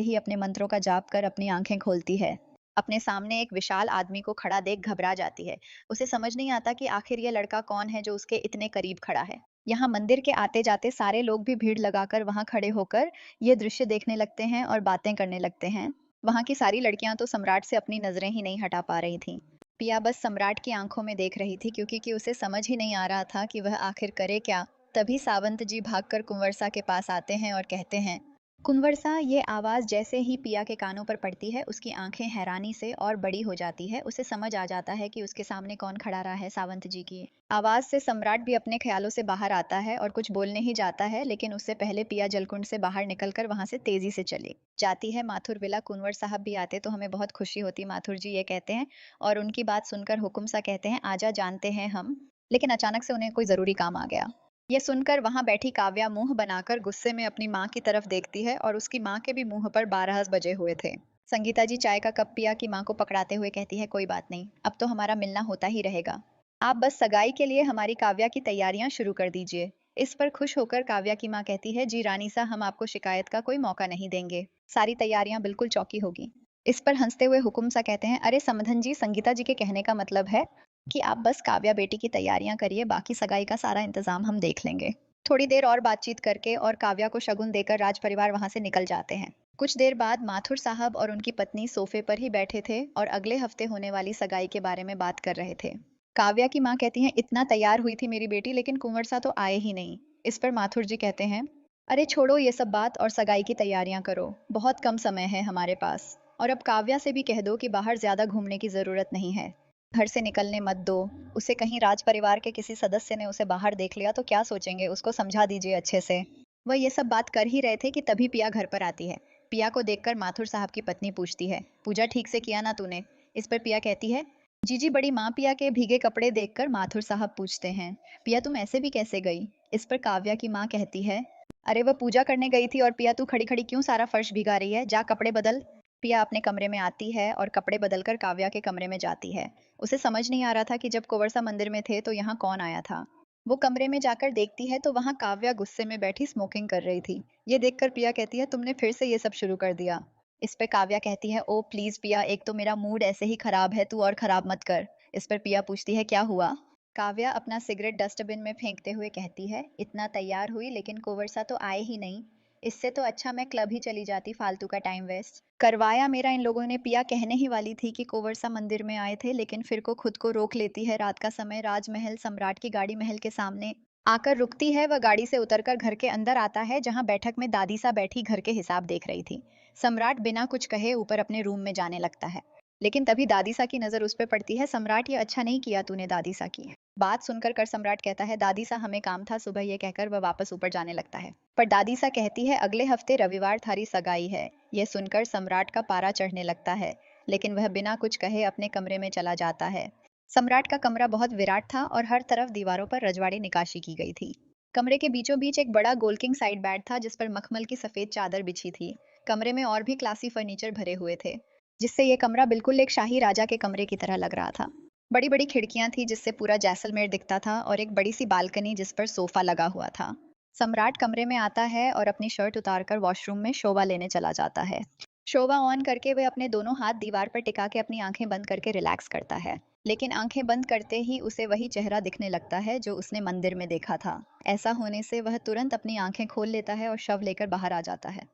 Speaker 2: ही अपने मंत्रों का जाप कर अपनी आंखें खोलती है, अपने सामने एक विशाल आदमी को खड़ा देख घबरा जाती है। उसे समझ नहीं आता कि आखिर ये लड़का कौन है जो उसके इतने करीब खड़ा है। यहाँ मंदिर के आते जाते सारे लोग भी भीड़ लगाकर वहां खड़े होकर ये दृश्य देखने लगते हैं और बातें करने लगते हैं। वहां की सारी लड़कियां तो सम्राट से अपनी नजरें ही नहीं हटा पा रही थीं। पिया बस सम्राट की आंखों में देख रही थी, क्योंकि उसे समझ ही नहीं आ रहा था कि वह आखिर करे क्या। तभी सावंत जी भागकर कुंवरसा के पास आते हैं और कहते हैं, कुंवरसा। ये आवाज जैसे ही पिया के कानों पर पड़ती है उसकी आंखें हैरानी से और बड़ी हो जाती है। उसे समझ आ जाता है कि उसके सामने कौन खड़ा रहा है, सावंत जी की आवाज से सम्राट भी अपने ख्यालों से बाहर आता है और कुछ बोलने ही जाता है, लेकिन उससे पहले पिया जलकुंड से बाहर निकलकर वहां से तेजी से चली जाती है। माथुर विला कुंवर साहब भी आते तो हमें बहुत खुशी होती, माथुर जी ये कहते हैं, और उनकी बात सुनकर हुकुम सा कहते हैं, आजा जानते हैं हम। लेकिन अचानक से उन्हें कोई जरूरी काम आ गया। ये सुनकर वहां बैठी काव्या मुंह बनाकर गुस्से में अपनी माँ की तरफ देखती है, और उसकी माँ के भी मुंह पर 12 बजे हुए थे। संगीता जी चाय का कप पिया की माँ को पकड़ाते हुए कहती है, कोई बात नहीं, अब तो हमारा मिलना होता ही रहेगा। आप बस सगाई के लिए हमारी काव्या की तैयारियां शुरू कर दीजिए। इस पर खुश होकर काव्या की माँ कहती है, जी रानी सा, हम आपको शिकायत का कोई मौका नहीं देंगे। सारी तैयारियां बिल्कुल चौकी होगी। इस पर हंसते हुए हुकुम सा कहते हैं, अरे समधन जी, संगीता जी के कहने का मतलब है कि आप बस काव्या बेटी की तैयारियां करिए, बाकी सगाई का सारा इंतजाम हम देख लेंगे। थोड़ी देर और बातचीत करके और काव्या को शगुन देकर राज परिवार वहां से निकल जाते हैं। कुछ देर बाद माथुर साहब और उनकी पत्नी सोफे पर ही बैठे थे और अगले हफ्ते होने वाली सगाई के बारे में बात कर रहे थे। काव्या की माँ कहती हैं, इतना तैयार हुई थी मेरी बेटी, लेकिन कुंवर सा तो आए ही नहीं। इस पर माथुर जी कहते हैं, अरे छोड़ो ये सब बात और सगाई की तैयारियां करो, बहुत कम समय है हमारे पास। और अब काव्या से भी कह दो कि बाहर ज्यादा घूमने की जरूरत नहीं है, घर से निकलने मत दो। उसे कहीं राज परिवार के किसी सदस्य ने उसे बाहर देख लिया तो क्या सोचेंगे, उसको समझा दीजिए अच्छे से। वह ये सब बात कर ही रहे थे कि तभी पिया घर पर आती है। पिया को देखकर माथुर साहब की पत्नी पूछती है, पूजा ठीक से किया ना तूने? इस पर पिया कहती है, जीजी बड़ी माँ। पिया के भीगे कपड़े देखकर माथुर साहब पूछते हैं, पिया तुम ऐसे भी कैसे गई? इस पर काव्या की माँ कहती है, अरे वह पूजा करने गई थी, और पिया तू खड़ी खड़ी क्यों सारा फर्श भिगा रही है, जा कपड़े बदल। पिया अपने कमरे में आती है और कपड़े बदलकर काव्या के कमरे में जाती है। उसे समझ नहीं आ रहा था कि जब कुंवरसा मंदिर में थे तो यहाँ कौन आया था। वो कमरे में जाकर देखती है तो वहां काव्या गुस्से में बैठी स्मोकिंग कर रही थी। ये देखकर पिया कहती है, तुमने फिर से ये सब शुरू कर दिया। इस पे काव्या कहती है, ओ प्लीज पिया, एक तो मेरा मूड ऐसे ही खराब है, तू और खराब मत कर। इस पर पिया पूछती है, क्या हुआ? काव्या अपना सिगरेट डस्टबिन में फेंकते हुए कहती है, इतना तैयार हुई लेकिन कुंवरसा तो आए ही नहीं। इससे तो अच्छा मैं क्लब ही चली जाती, फालतू का टाइम वेस्ट करवाया मेरा इन लोगों ने। पिया कहने ही वाली थी कि कुंवरसा मंदिर में आए थे, लेकिन फिर को खुद को रोक लेती है। रात का समय, राजमहल, सम्राट की गाड़ी महल के सामने आकर रुकती है। वह गाड़ी से उतरकर घर के अंदर आता है, जहां बैठक में दादी सा बैठी घर के हिसाब देख रही थी। सम्राट बिना कुछ कहे ऊपर अपने रूम में जाने लगता है, लेकिन तभी दादी सा की नजर उस पर पड़ती है। सम्राट, ये अच्छा नहीं किया तूने, दादी सा की बात सुनकर कर सम्राट कहता है, दादी सा हमें काम था सुबह। ये कहकर वह वापस ऊपर जाने लगता है, पर दादी सा कहती है, अगले हफ्ते रविवार थारी सगाई है। यह सुनकर सम्राट का पारा चढ़ने लगता है, लेकिन वह बिना कुछ कहे अपने कमरे में चला जाता है। सम्राट का कमरा बहुत विराट था और हर तरफ दीवारों पर रजवाड़ी निकाशी की गई थी। कमरे के बीचों बीच एक बड़ा गोल्किंग साइड बेड था, जिस पर मखमल की सफेद चादर बिछी थी। कमरे में और भी क्लासी फर्नीचर भरे हुए थे, जिससे ये कमरा बिल्कुल एक शाही राजा के कमरे की तरह लग रहा था। बड़ी बड़ी खिड़कियां थी जिससे पूरा जैसलमेर दिखता था, और एक बड़ी सी बालकनी जिस पर सोफा लगा हुआ था। सम्राट कमरे में आता है और अपनी शर्ट उतारकर वॉशरूम में शोभा लेने चला जाता है। शोभा ऑन करके वह अपने दोनों हाथ दीवार पर टिका के अपनी आंखें बंद करके रिलैक्स करता है, लेकिन आंखें बंद करते ही उसे वही चेहरा दिखने लगता है जो उसने मंदिर में देखा था। ऐसा होने से वह तुरंत अपनी आंखें खोल लेता है और शव लेकर बाहर आ जाता है।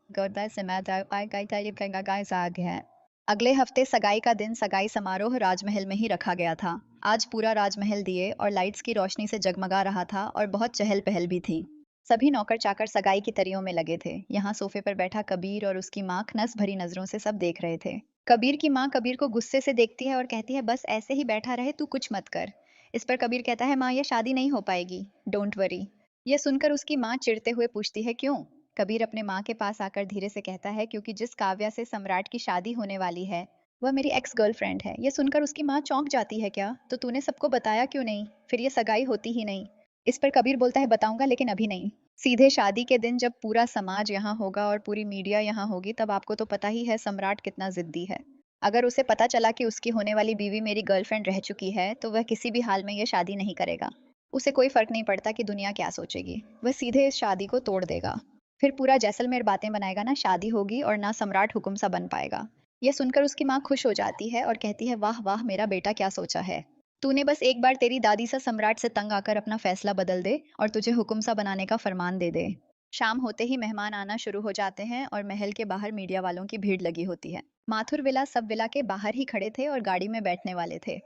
Speaker 2: अगले हफ्ते सगाई का दिन, सगाई समारोह राजमहल में ही रखा गया था। आज पूरा राजमहल दिए और लाइट्स की रोशनी से जगमगा रहा था और बहुत चहल पहल भी थी। सभी नौकर चाकर सगाई की तैयारियों में लगे थे। यहाँ सोफे पर बैठा कबीर और उसकी माँ खनस भरी नजरों से सब देख रहे थे। कबीर की माँ कबीर को गुस्से से देखती है और कहती है, बस ऐसे ही बैठा रहे, तू कुछ मत कर। इस पर कबीर कहता है, माँ ये शादी नहीं हो पाएगी, डोंट वरी। ये सुनकर उसकी माँ चिढ़ते हुए पूछती है, क्यों? कबीर अपने माँ के पास आकर धीरे से कहता है, क्योंकि जिस काव्या से सम्राट की शादी होने वाली है वह मेरी एक्स गर्लफ्रेंड है। ये सुनकर उसकी माँ चौंक जाती है, क्या? तो तूने सबको बताया क्यों नहीं? फिर ये सगाई होती ही नहीं। इस पर कबीर बोलता है बताऊंगा लेकिन अभी नहीं। सीधे शादी के दिन जब पूरा समाज यहाँ होगा और पूरी मीडिया यहाँ होगी तब आपको तो पता ही है सम्राट कितना जिद्दी है। अगर उसे पता चला कि उसकी होने वाली बीवी मेरी गर्लफ्रेंड रह चुकी है तो वह किसी भी हाल में यह शादी नहीं करेगा। उसे कोई फर्क नहीं पड़ता कि दुनिया क्या सोचेगी, वह सीधे इस शादी को तोड़ देगा। फिर पूरा जैसलमेर बातें बनाएगा, ना शादी होगी और ना सम्राट हुकुम सा बन पाएगा। यह सुनकर उसकी माँ खुश हो जाती है और कहती है वाह वाह मेरा बेटा क्या सोचा है। तूने बस एक बार तेरी दादी सा सम्राट से तंग आकर अपना फैसला बदल दे और तुझे हुक्म सा बनाने का फरमान दे दे। शाम होते ही मेहमान आना शुरू हो जाते हैं और महल के बाहर मीडिया वालों की भीड़ लगी होती है। माथुर विला सब विला के बाहर ही खड़े थे और गाड़ी में बैठने वाले थे।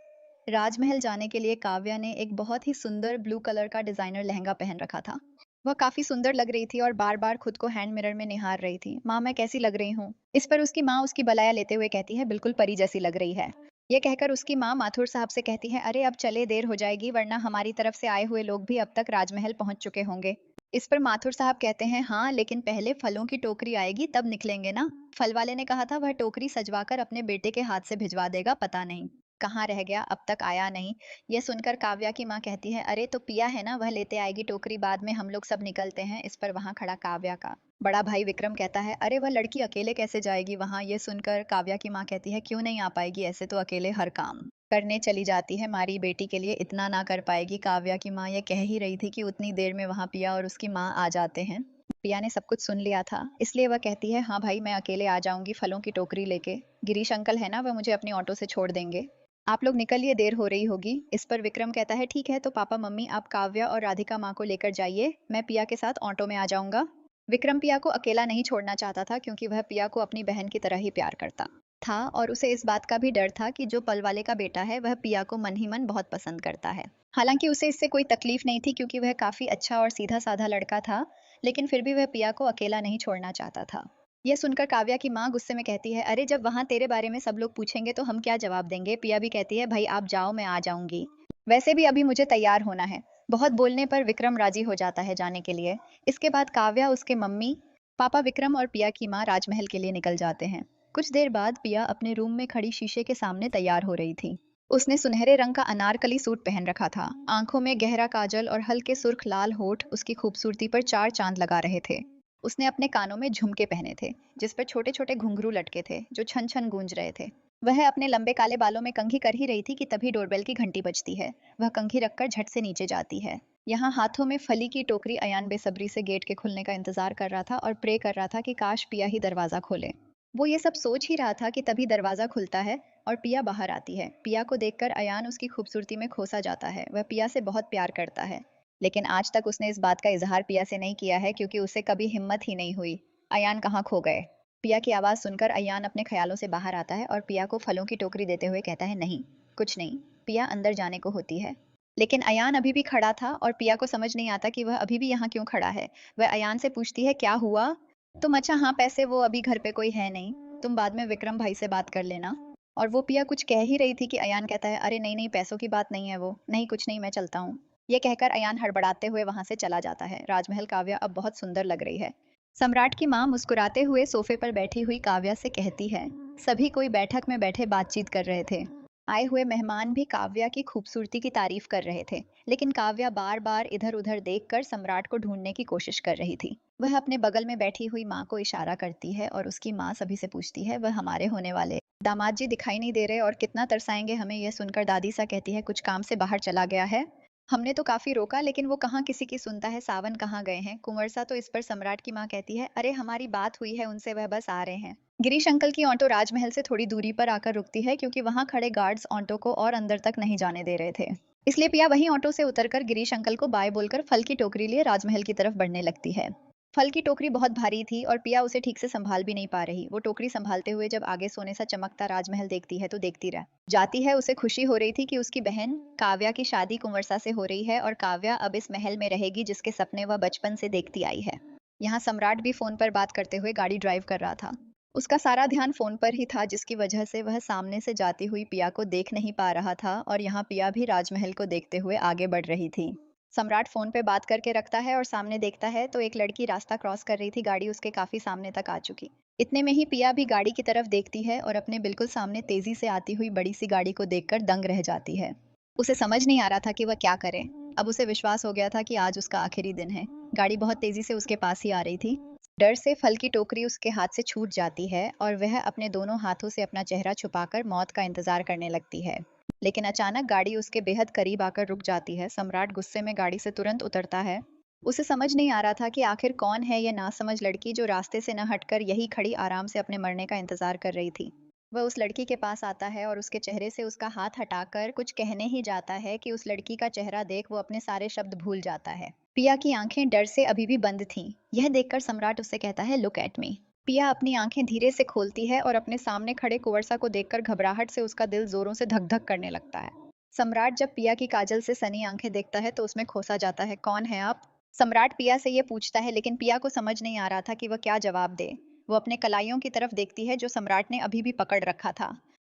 Speaker 2: राजमहल जाने के लिए काव्या ने एक बहुत ही सुंदर ब्लू कलर का डिजाइनर लहंगा पहन रखा था। वह काफी सुंदर लग रही थी और बार बार खुद को हैंड मिरर में निहार रही थी। माँ मैं कैसी लग रही हूँ? इस पर उसकी माँ उसकी बलाया लेते हुए कहती है बिल्कुल परी जैसी लग रही है। ये कहकर उसकी माँ माथुर साहब से कहती है अरे अब चले देर हो जाएगी वरना हमारी तरफ से आए हुए लोग भी अब तक राजमहल पहुंच चुके होंगे। इस पर माथुर साहब कहते हैं हाँ लेकिन पहले फलों की टोकरी आएगी तब निकलेंगे ना। फल वाले ने कहा था वह टोकरी सजवाकर अपने बेटे के हाथ से भिजवा देगा, पता नहीं कहाँ रह गया, अब तक आया नहीं। यह सुनकर काव्या की माँ कहती है अरे तो पिया है ना, वह लेते आएगी टोकरी, बाद में हम लोग सब निकलते हैं। इस पर वहां खड़ा काव्या का बड़ा भाई विक्रम कहता है अरे वह लड़की अकेले कैसे जाएगी वहां। ये सुनकर काव्या की माँ कहती है क्यों नहीं आ पाएगी, ऐसे तो अकेले हर काम करने चली जाती है, हमारी बेटी के लिए इतना ना कर पाएगी। काव्या की माँ ये कह ही रही थी कि उतनी देर में वहां पिया और उसकी माँ आ जाते हैं। पिया ने सब कुछ सुन लिया था इसलिए वह कहती है हाँ भाई मैं अकेले आ जाऊंगी फलों की टोकरी लेके। गिरीश अंकल है ना, वह मुझे अपनी ऑटो से छोड़ देंगे। आप लोग निकलिए, देर हो रही होगी। इस पर विक्रम कहता है ठीक है तो पापा मम्मी आप काव्या और राधिका माँ को लेकर जाइए, मैं पिया के साथ ऑटो में आ जाऊंगा। विक्रम पिया को अकेला नहीं छोड़ना चाहता था क्योंकि वह पिया को अपनी बहन की तरह ही प्यार करता था और उसे इस बात का भी डर था कि जो पल वाले का बेटा है वह पिया को मन ही मन बहुत पसंद करता है। हालांकि उसे इससे कोई तकलीफ नहीं थी क्योंकि वह काफी अच्छा और सीधा साधा लड़का था, लेकिन फिर भी वह पिया को अकेला नहीं छोड़ना चाहता था। यह सुनकर काव्या की माँ गुस्से में कहती है अरे जब वहां तेरे बारे में सब लोग पूछेंगे तो हम क्या जवाब देंगे। पिया भी कहती है भाई आप जाओ मैं आ जाऊंगी, वैसे भी अभी मुझे तैयार होना है। बहुत बोलने पर विक्रम राजी हो जाता है जाने के लिए। इसके बाद काव्या, उसके मम्मी पापा, विक्रम और पिया की माँ राजमहल के लिए निकल जाते हैं। कुछ देर बाद पिया अपने रूम में खड़ी शीशे के सामने तैयार हो रही थी। उसने सुनहरे रंग का अनारकली सूट पहन रखा था, आंखों में गहरा काजल और हल्के सुर्ख लाल होठ उसकी खूबसूरती पर चार चांद लगा रहे थे। उसने अपने कानों में झुमके पहने थे जिस पर छोटे छोटे घुंघरू लटके थे जो छन छन गूंज रहे थे। वह अपने लंबे काले बालों में कंघी कर ही रही थी कि तभी डोरबेल की घंटी बजती है। वह कंघी रखकर झट से नीचे जाती है। यहाँ हाथों में फली की टोकरी अयान बेसब्री से गेट के खुलने का इंतजार कर रहा था और प्रे कर रहा था कि काश पिया ही दरवाजा खोले। वो ये सब सोच ही रहा था कि तभी दरवाजा खुलता है और पिया बाहर आती है। पिया को देखकर अयान उसकी खूबसूरती में खोसा जाता है। वह पिया से बहुत प्यार करता है, लेकिन आज तक उसने इस बात का इजहार पिया से नहीं किया है क्योंकि उसे कभी हिम्मत ही नहीं हुई। अयान कहाँ खो गए? पिया की आवाज सुनकर अयान अपने ख्यालों से बाहर आता है और पिया को फलों की टोकरी देते हुए कहता है नहीं, कुछ नहीं। पिया अंदर जाने को होती है, लेकिन अयान अभी भी खड़ा था और पिया को समझ नहीं आता कि वह अभी भी यहाँ क्यों खड़ा है। वह अयान से पूछती है क्या हुआ? तुम अच्छा हाँ पैसे वो अभी घर पे कोई है नहीं, तुम बाद में विक्रम भाई से बात कर लेना। और वो पिया कुछ कह ही रही थी कि अयान कहता है अरे नहीं नहीं पैसों की बात नहीं है, वो नहीं कुछ नहीं मैं चलता हूँ। ये कहकर अयान हड़बड़ाते हुए वहां से चला जाता है। राजमहल काव्या अब बहुत सुंदर लग रही है। सम्राट की माँ मुस्कुराते हुए सोफे पर बैठी हुई काव्या से कहती है सभी कोई बैठक में बैठे बातचीत कर रहे थे। आए हुए मेहमान भी काव्या की खूबसूरती की तारीफ कर रहे थे, लेकिन काव्या बार बार इधर उधर देखकर सम्राट को ढूंढने की कोशिश कर रही थी। वह अपने बगल में बैठी हुई माँ को इशारा करती है और उसकी माँ सभी से पूछती है वह हमारे होने वाले दामाद जी दिखाई नहीं दे रहे और कितना तरसाएंगे हमें। यह सुनकर दादी सा कहती है कुछ काम से बाहर चला गया है, हमने तो काफी रोका लेकिन वो कहाँ किसी की सुनता है। सावन कहाँ गए हैं कुंवर सा? तो इस पर सम्राट की माँ कहती है अरे हमारी बात हुई है उनसे, वह बस आ रहे हैं। गिरीश अंकल की ऑटो राजमहल से थोड़ी दूरी पर आकर रुकती है क्योंकि वहां खड़े गार्ड्स ऑटो को और अंदर तक नहीं जाने दे रहे थे। इसलिए पिया वहीं ऑटो से उतरकर गिरीश अंकल को बाय बोलकर फल की टोकरी लिए राजमहल की तरफ बढ़ने लगती है। फल की टोकरी बहुत भारी थी और पिया उसे ठीक से संभाल भी नहीं पा रही। वो टोकरी संभालते हुए जब आगे सोने सा चमकता राजमहल देखती है तो देखती रह जाती है। उसे खुशी हो रही थी कि उसकी बहन काव्या की शादी कुंवरसा से हो रही है और काव्या अब इस महल में रहेगी जिसके सपने वह बचपन से देखती आई है। यहाँ सम्राट भी फोन पर बात करते हुए गाड़ी ड्राइव कर रहा था। उसका सारा ध्यान फोन पर ही था जिसकी वजह से वह सामने से जाती हुई पिया को देख नहीं पा रहा था और यहाँ पिया भी राजमहल को देखते हुए आगे बढ़ रही थी। सम्राट फोन पे बात करके रखता है और सामने देखता है तो एक लड़की रास्ता क्रॉस कर रही थी, गाड़ी उसके काफी सामने तक आ चुकी। इतने में ही पिया भी गाड़ी की तरफ देखती है और अपने बिल्कुल सामने तेजी से आती हुई बड़ी सी गाड़ी को देखकर दंग रह जाती है। उसे समझ नहीं आ रहा था कि वह क्या करे। अब उसे विश्वास हो गया था कि आज उसका आखिरी दिन है। गाड़ी बहुत तेजी से उसके पास ही आ रही थी। डर से फल की टोकरी उसके हाथ से छूट जाती है और वह अपने दोनों हाथों से अपना चेहरा छुपाकर मौत का इंतजार करने लगती है। लेकिन अचानक गाड़ी उसके बेहद करीब आकर रुक जाती है। सम्राट गुस्से में गाड़ी से तुरंत उतरता है। उसे समझ नहीं आ रहा था कि आखिर कौन है ये नासमझ लड़की जो रास्ते से न हटकर यही खड़ी आराम से अपने मरने का इंतजार कर रही थी। वह उस लड़की के पास आता है और उसके चेहरे से उसका हाथ हटाकर कुछ कहने ही जाता है कि उस लड़की का चेहरा देख वो अपने सारे शब्द भूल जाता है। पिया की आंखें डर से अभी भी बंद थीं। यह देखकर सम्राट उससे कहता है, लुक एट मी। पिया अपनी आंखें धीरे से खोलती है और अपने सामने खड़े कुंवरसा को देखकर घबराहट से उसका दिल जोरों से धक धक करने लगता है। सम्राट जब पिया की काजल से सनी आंखें देखता है तो उसमें खोसा जाता है, कौन है आप? सम्राट पिया से ये पूछता है, लेकिन पिया को समझ नहीं आ रहा था कि वह क्या जवाब दे। वो अपने कलाइयों की तरफ देखती है जो सम्राट ने अभी भी पकड़ रखा था।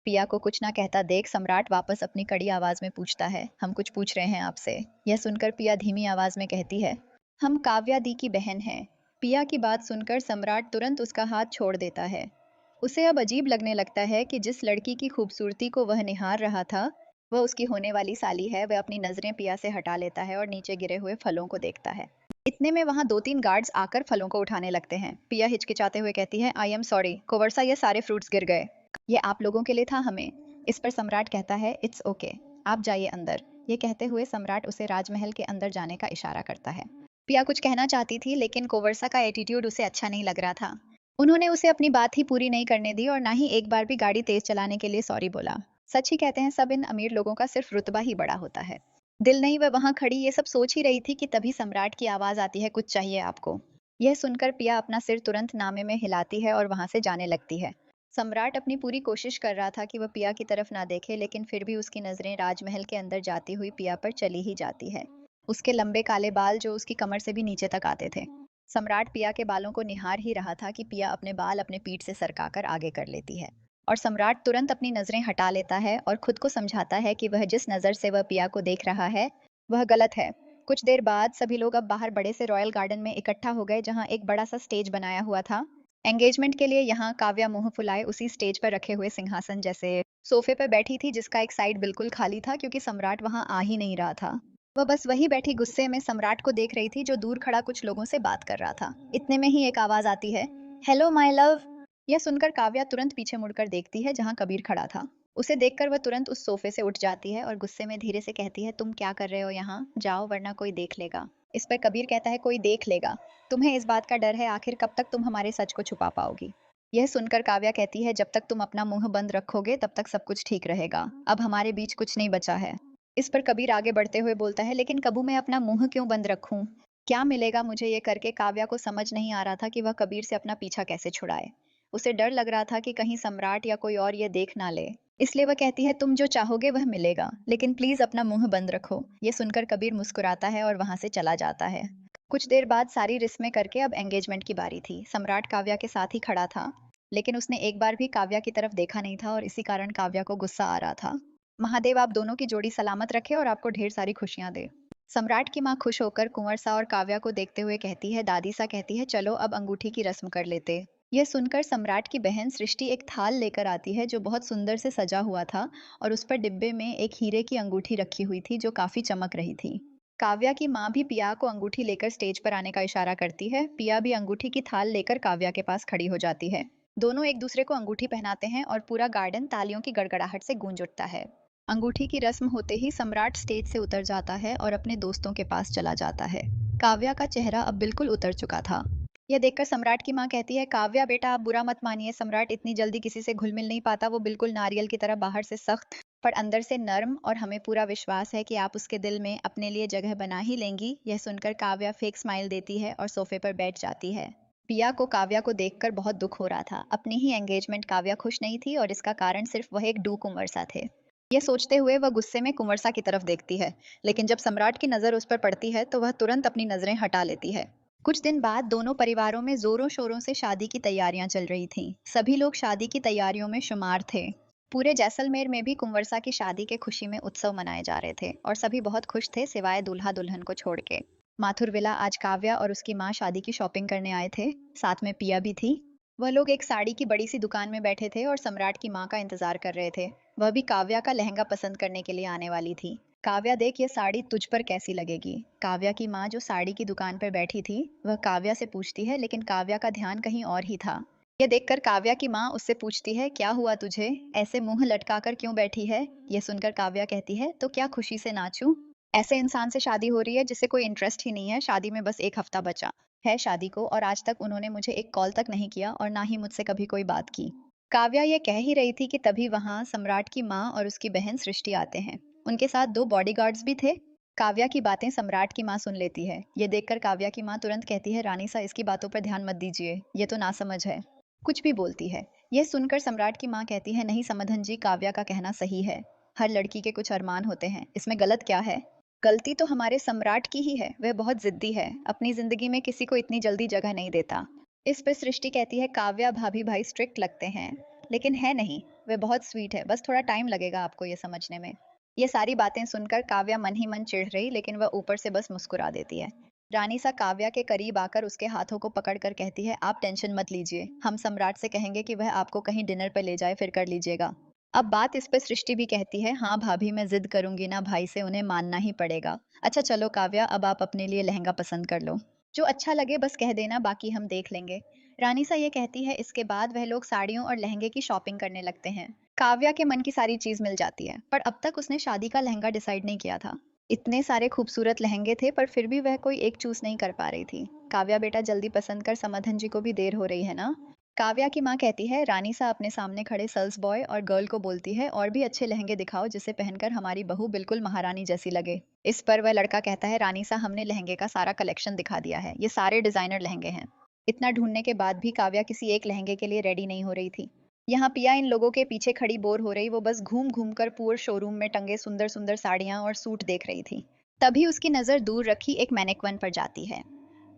Speaker 2: पिया को कुछ ना कहता देख सम्राट वापस अपनी कड़ी आवाज में पूछता है, हम कुछ पूछ रहे हैं आपसे। यह सुनकर पिया धीमी आवाज में कहती है, हम काव्या दी की बहन हैं। पिया की बात सुनकर सम्राट तुरंत उसका हाथ छोड़ देता है। उसे अब अजीब लगने लगता है कि जिस लड़की की खूबसूरती को वह निहार रहा था वह उसकी होने वाली साली है। वह अपनी नजरें पिया से हटा लेता है और नीचे गिरे हुए फलों को देखता है। इतने में वहां 2-3 गार्ड्स आकर फलों को उठाने लगते हैं। पिया हिचकिचाते हुए कहती है, आई एम सॉरी कुंवरसा, ये सारे फ्रूट्स गिर गए। ये आप लोगों के लिए था हमें। इस पर सम्राट कहता है, इट्स ओके, आप जाइए अंदर। ये कहते हुए सम्राट उसे राजमहल के अंदर जाने का इशारा करता है। पिया कुछ कहना चाहती थी लेकिन कुंवरसा का एटीट्यूड उसे अच्छा नहीं लग रहा था। उन्होंने उसे अपनी बात ही पूरी नहीं करने दी और ना ही एक बार भी गाड़ी तेज चलाने के लिए सॉरी बोला। सच ही कहते हैं सब इन अमीर लोगों का सिर्फ रुतबा ही बड़ा होता है, दिल नहीं। वह वहां खड़ी ये सब सोच ही रही थी कि तभी सम्राट की आवाज आती है, कुछ चाहिए आपको? यह सुनकर पिया अपना सिर तुरंत नामे में हिलाती है और वहां से जाने लगती है। सम्राट अपनी पूरी कोशिश कर रहा था कि वह पिया की तरफ ना देखे, लेकिन फिर भी उसकी नजरें राजमहल के अंदर जाती हुई पिया पर चली ही जाती है। उसके लंबे काले बाल जो उसकी कमर से भी नीचे तक आते थे। सम्राट पिया के बालों को निहार ही रहा था कि पिया अपने बाल अपने पीठ से सरकाकर आगे कर लेती है और सम्राट तुरंत अपनी नजरें हटा लेता है और खुद को समझाता है कि वह जिस नजर से वह पिया को देख रहा है वह गलत है। कुछ देर बाद सभी लोग अब बाहर बड़े से रॉयल गार्डन में इकट्ठा हो गए जहां एक बड़ा सा स्टेज बनाया हुआ था एंगेजमेंट के लिए। यहाँ काव्या मुंह फुलाए उसी स्टेज पर रखे हुए सिंहासन जैसे सोफे पर बैठी थी जिसका एक साइड बिल्कुल खाली था क्योंकि सम्राट वहां आ ही नहीं रहा था। वह बस वही बैठी गुस्से में सम्राट को देख रही थी जो दूर खड़ा कुछ लोगों से बात कर रहा था। इतने में ही एक आवाज आती है, हेलो माय लव। यह सुनकर काव्या तुरंत पीछे मुड़कर देखती है जहां कबीर खड़ा था। उसे देखकर वह तुरंत उस सोफे से उठ जाती है और गुस्से में धीरे से कहती है, तुम क्या कर रहे हो यहाँ? जाओ वरना कोई देख लेगा। इस पर कबीर कहता है, कोई देख लेगा? तुम्हें इस बात का डर है? आखिर कब तक तुम हमारे सच को छुपा पाओगी? यह सुनकर काव्या कहती है, जब तक तुम अपना मुंह बंद रखोगे तब तक सब कुछ ठीक रहेगा। अब हमारे बीच कुछ नहीं बचा है। इस पर कबीर आगे बढ़ते हुए बोलता है, लेकिन कबू मैं अपना मुंह क्यों बंद रखूं? क्या मिलेगा मुझे ये करके? काव्या को समझ नहीं आ रहा था कि वह कबीर से अपना पीछा कैसे छुड़ाए। उसे डर लग रहा था कि कहीं सम्राट या कोई और ये देख ना ले। इसलिए वह कहती है, तुम जो चाहोगे वह मिलेगा, लेकिन प्लीज अपना मुंह बंद रखो। ये सुनकर कबीर मुस्कुराता है और वहां से चला जाता है। कुछ देर बाद सारी रिस्में करके अब एंगेजमेंट की बारी थी। सम्राट काव्या के साथ ही खड़ा था, लेकिन उसने एक बार भी काव्या की तरफ देखा नहीं था और इसी कारण काव्या को गुस्सा आ रहा था। महादेव आप दोनों की जोड़ी सलामत रखे और आपको ढेर सारी खुशियां दे। सम्राट की माँ खुश होकर कुंवर सा और काव्या को देखते हुए कहती है, दादी सा कहती है, चलो अब अंगूठी की रस्म कर लेते। यह सुनकर सम्राट की बहन सृष्टि एक थाल लेकर आती है जो बहुत सुंदर से सजा हुआ था और उस पर डिब्बे में एक हीरे की अंगूठी रखी हुई थी जो काफी चमक रही थी। काव्या की माँ भी पिया को अंगूठी लेकर स्टेज पर आने का इशारा करती है। पिया भी अंगूठी की थाल लेकर काव्या के पास खड़ी हो जाती है। दोनों एक दूसरे को अंगूठी पहनाते हैं और पूरा गार्डन तालियों की गड़गड़ाहट से गूंज उठता है। अंगूठी की रस्म होते ही सम्राट स्टेज से उतर जाता है और अपने दोस्तों के पास चला जाता है। काव्या का चेहरा अब बिल्कुल उतर चुका था। यह देखकर सम्राट की माँ कहती है, काव्या बेटा आप बुरा मत मानिए, सम्राट इतनी जल्दी किसी से घुल मिल नहीं पाता। वो बिल्कुल नारियल की तरह बाहर से सख्त पर अंदर से नर्म, और हमें पूरा विश्वास है कि आप उसके दिल में अपने लिए जगह बना ही लेंगी। यह सुनकर काव्या फेक स्माइल देती है और सोफे पर बैठ जाती है। पिया को काव्या को देखकर बहुत दुख हो रहा था। अपनी ही एंगेजमेंट काव्या खुश नहीं थी और इसका कारण सिर्फ वह एक डू कुंवरसा थे। यह सोचते हुए वह गुस्से में कुंवरसा की तरफ देखती है, लेकिन जब सम्राट की नजर उस पर पड़ती है तो वह तुरंत अपनी नजरें हटा लेती है। कुछ दिन बाद दोनों परिवारों में जोरों शोरों से शादी की तैयारियां चल रही थीं। सभी लोग शादी की तैयारियों में शुमार थे। पूरे जैसलमेर में भी कुंवरसा की शादी के खुशी में उत्सव मनाए जा रहे थे और सभी बहुत खुश थे सिवाय दूल्हा दुल्हन को छोड़ के। माथुर विला आज काव्या और उसकी माँ शादी की शॉपिंग करने आए थे। साथ में पिया भी थी। वह लोग एक साड़ी की बड़ी सी दुकान में बैठे थे और सम्राट की माँ का इंतजार कर रहे थे। वह भी काव्या का लहंगा पसंद करने के लिए आने वाली थी। काव्या देख ये साड़ी तुझ पर कैसी लगेगी। काव्या की माँ जो साड़ी की दुकान पर बैठी थी वह काव्या से पूछती है, लेकिन काव्या का ध्यान कहीं और ही था। ये देखकर काव्या की माँ उससे पूछती है, क्या हुआ तुझे, ऐसे मुंह लटकाकर क्यों बैठी है। ये सुनकर काव्या कहती है, तो क्या खुशी से नाचूं। ऐसे इंसान से शादी हो रही है जिससे कोई इंटरेस्ट ही नहीं है, शादी में बस एक हफ्ता बचा है शादी को, और आज तक उन्होंने मुझे एक कॉल तक नहीं किया और ना ही मुझसे कभी कोई बात की। काव्या ये कह ही रही थी कि तभी वहां सम्राट की माँ और उसकी बहन सृष्टि आते हैं। उनके साथ दो बॉडीगार्ड्स भी थे। काव्या की बातें सम्राट की माँ सुन लेती है। ये देखकर काव्या की माँ तुरंत कहती है, रानी सा इसकी बातों पर ध्यान मत दीजिए, ये तो नासमझ है, कुछ भी बोलती है। यह सुनकर सम्राट की माँ कहती है, नहीं समधन जी, काव्या का कहना सही है। हर लड़की के कुछ अरमान होते हैं, इसमें गलत क्या है। गलती तो हमारे सम्राट की ही है, वह बहुत जिद्दी है, अपनी जिंदगी में किसी को इतनी जल्दी जगह नहीं देता। इस पर सृष्टि कहती है, काव्या भाभी भाई स्ट्रिक्ट लगते हैं, लेकिन है नहीं, वह बहुत स्वीट है, बस थोड़ा टाइम लगेगा आपको ये समझने में। ये सारी बातें सुनकर काव्या मन ही मन चिढ़ रही, लेकिन वह ऊपर से बस मुस्कुरा देती है। रानी सा काव्या के करीब आकर उसके हाथों को पकड़कर कहती है, आप टेंशन मत लीजिए, हम सम्राट से कहेंगे कि वह आपको कहीं डिनर पर ले जाए, फिर कर लीजिएगा। अब बात इस पर सृष्टि भी कहती है, हाँ भाभी मैं जिद करूंगी ना भाई से, उन्हें मानना ही पड़ेगा। अच्छा चलो काव्या, अब आप अपने लिए लहंगा पसंद कर लो, जो अच्छा लगे बस कह देना, बाकी हम देख लेंगे। रानी सा ये कहती है। इसके बाद वह लोग साड़ियों और लहंगे की शॉपिंग करने लगते हैं। काव्या के मन की सारी चीज मिल जाती है, पर अब तक उसने शादी का लहंगा डिसाइड नहीं किया था। इतने सारे खूबसूरत लहंगे थे, पर फिर भी वह कोई एक चूज नहीं कर पा रही थी। काव्या बेटा जल्दी पसंद कर, समाधन जी को भी देर हो रही है ना। काव्या की माँ कहती है। रानी सा अपने सामने खड़े सेल्स बॉय और गर्ल को बोलती है, और भी अच्छे लहंगे दिखाओ जिसे पहनकर हमारी बहू बिल्कुल महारानी जैसी लगे। इस पर वह लड़का कहता है, रानी सा हमने लहंगे का सारा कलेक्शन दिखा दिया है, ये सारे डिजाइनर लहंगे हैं। इतना ढूंढने के बाद भी काव्या किसी एक लहंगे के लिए रेडी नहीं हो रही थी। यहाँ पिया इन लोगों के पीछे खड़ी बोर हो रही, वो बस घूम घूम कर पूरे शोरूम में टंगे सुंदर सुंदर साड़ियां और सूट देख रही थी। तभी उसकी नजर दूर रखी एक मैनेक्विन पर जाती है।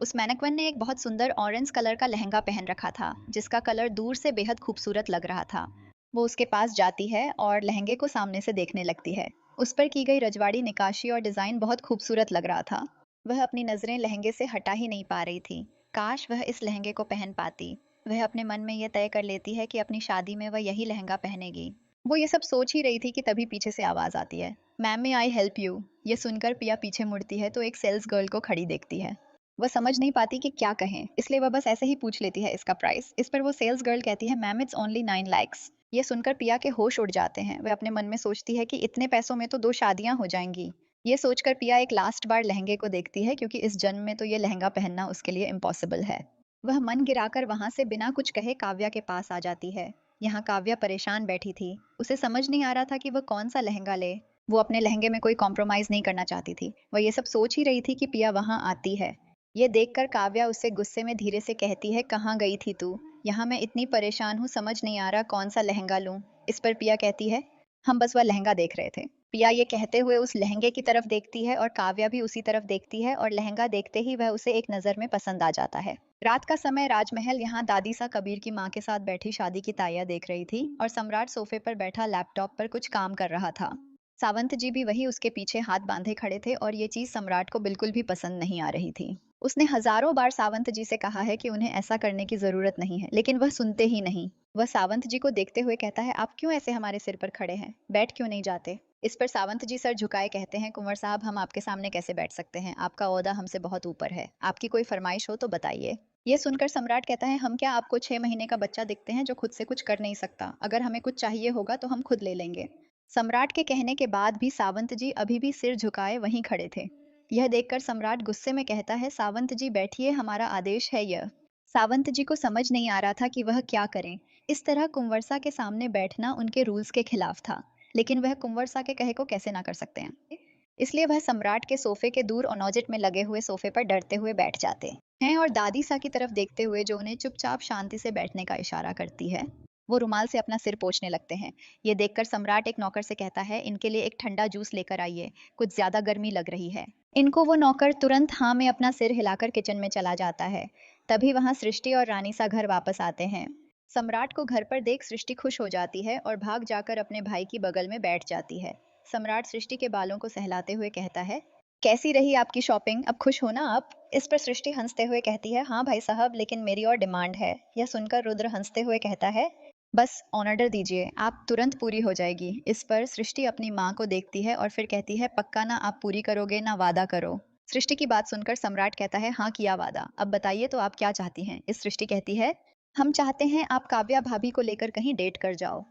Speaker 2: उस मैनेक्विन ने एक बहुत सुंदर ऑरेंज कलर का लहंगा पहन रखा था, जिसका कलर दूर से बेहद खूबसूरत लग रहा था। वो उसके पास जाती है और लहंगे को सामने से देखने लगती है। उस पर की गई रजवाड़ी निकाशी और डिजाइन बहुत खूबसूरत लग रहा था। वह अपनी नजरें लहंगे से हटा ही नहीं पा रही थी। काश वह इस लहंगे को पहन पाती। वह अपने मन में यह तय कर लेती है कि अपनी शादी में वह यही लहंगा पहनेगी। वो ये सब सोच ही रही थी कि तभी पीछे से आवाज आती है, ma'am may I help you. ये सुनकर पिया पीछे मुड़ती है तो एक सेल्स गर्ल को खड़ी देखती है। वह समझ नहीं पाती कि क्या कहें, इसलिए वह बस ऐसे ही पूछ लेती है इसका प्राइस। इस पर वो सेल्स गर्ल कहती है, मैम इट्स ओनली 9 lakhs। ये सुनकर पिया के होश उड़ जाते हैं। वह अपने मन में सोचती है कि इतने पैसों में तो दो शादियां हो जाएंगी। ये सोचकर पिया एक लास्ट बार लहंगे को देखती है, क्योंकि इस जन्म में तो ये लहंगा पहनना उसके लिए इम्पॉसिबल है। वह मन गिराकर वहां से बिना कुछ कहे काव्या के पास आ जाती है। यहाँ काव्या परेशान बैठी थी। उसे समझ नहीं आ रहा था कि वह कौन सा लहंगा ले। वो अपने लहंगे में कोई कॉम्प्रोमाइज नहीं करना चाहती थी। वह ये सब सोच ही रही थी कि पिया वहां आती है। ये देखकर काव्या उससे गुस्से में धीरे से कहती है, कहाँ गई थी तू। यहाँ मैं इतनी परेशान हूँ, समझ नहीं आ रहा कौन सा लहंगा लूं। इस पर पिया कहती है, हम बस वह लहंगा देख रहे थे। पिया ये कहते हुए उस लहंगे की तरफ देखती है और काव्या भी उसी तरफ देखती है, और लहंगा देखते ही वह उसे एक नजर में पसंद आ जाता है। रात का समय राजमहल। यहाँ दादी सा कबीर की माँ के साथ बैठी शादी की तैयारियां देख रही थी, और सम्राट सोफे पर बैठा लैपटॉप पर कुछ काम कर रहा था। सावंत जी भी वही उसके पीछे हाथ बांधे खड़े थे, और ये चीज सम्राट को बिल्कुल भी पसंद नहीं आ रही थी। उसने हजारों बार सावंत जी से कहा है कि उन्हें ऐसा करने की जरूरत नहीं है, लेकिन वह सुनते ही नहीं। वह सावंत जी को देखते हुए कहता है, आप क्यों ऐसे हमारे सिर पर खड़े हैं, बैठ क्यों नहीं जाते। इस पर सावंत जी सर झुकाए कहते हैं, कुंवर साहब हम आपके सामने कैसे बैठ सकते हैं, आपका ओहदा हमसे बहुत ऊपर है, आपकी कोई फरमाइश हो तो बताइए। ये सुनकर सम्राट कहता है, हम क्या आपको 6 महीने का बच्चा दिखते हैं जो खुद से कुछ कर नहीं सकता, अगर हमें कुछ चाहिए होगा तो हम खुद ले लेंगे। सम्राट के कहने के बाद भी सावंत जी अभी भी सिर झुकाए वहीं खड़े थे। यह देखकर सम्राट गुस्से में कहता है, सावंत जी बैठिए, हमारा आदेश है यह। सावंत जी को समझ नहीं आ रहा था कि वह क्या करें। इस तरह कुंवरसा के सामने बैठना उनके रूल्स के खिलाफ था, लेकिन वह कुंवरसा के कहे को कैसे ना कर सकते हैं। इसलिए वह सम्राट के सोफे के दूर ऑपोजिट में लगे हुए सोफे पर डरते हुए बैठ जाते हैं, और दादी सा की तरफ देखते हुए जो उन्हें चुपचाप शांति से बैठने का इशारा करती है, वो रुमाल से अपना सिर पोंछने लगते हैं। ये देखकर सम्राट एक नौकर से कहता है, इनके लिए एक ठंडा जूस लेकर आइए, कुछ ज्यादा गर्मी लग रही है इनको। वो नौकर तुरंत हाँ में अपना सिर हिलाकर किचन में चला जाता है। तभी वहां सृष्टि और रानी सा घर वापस आते हैं। सम्राट को घर पर देख सृष्टि खुश हो जाती है और भाग जाकर अपने भाई की बगल में बैठ जाती है। सम्राट सृष्टि के बालों को सहलाते हुए कहता है, कैसी रही आपकी शॉपिंग, अब खुश हो ना आप। इस पर सृष्टि हंसते हुए कहती है, हाँ भाई साहब, लेकिन मेरी और डिमांड है। यह सुनकर रुद्र हंसते हुए कहता है, बस ऑर्डर दीजिए, आप तुरंत पूरी हो जाएगी। इस पर सृष्टि अपनी माँ को देखती है और फिर कहती है, पक्का ना आप पूरी करोगे ना वादा करो। सृष्टि की बात सुनकर सम्राट कहता है, हाँ किया वादा। अब बताइए तो आप क्या चाहती हैं? इस सृष्टि कहती है, हम चाहते हैं आप काव्या भाभी को लेकर कहीं डेट कर जाओ।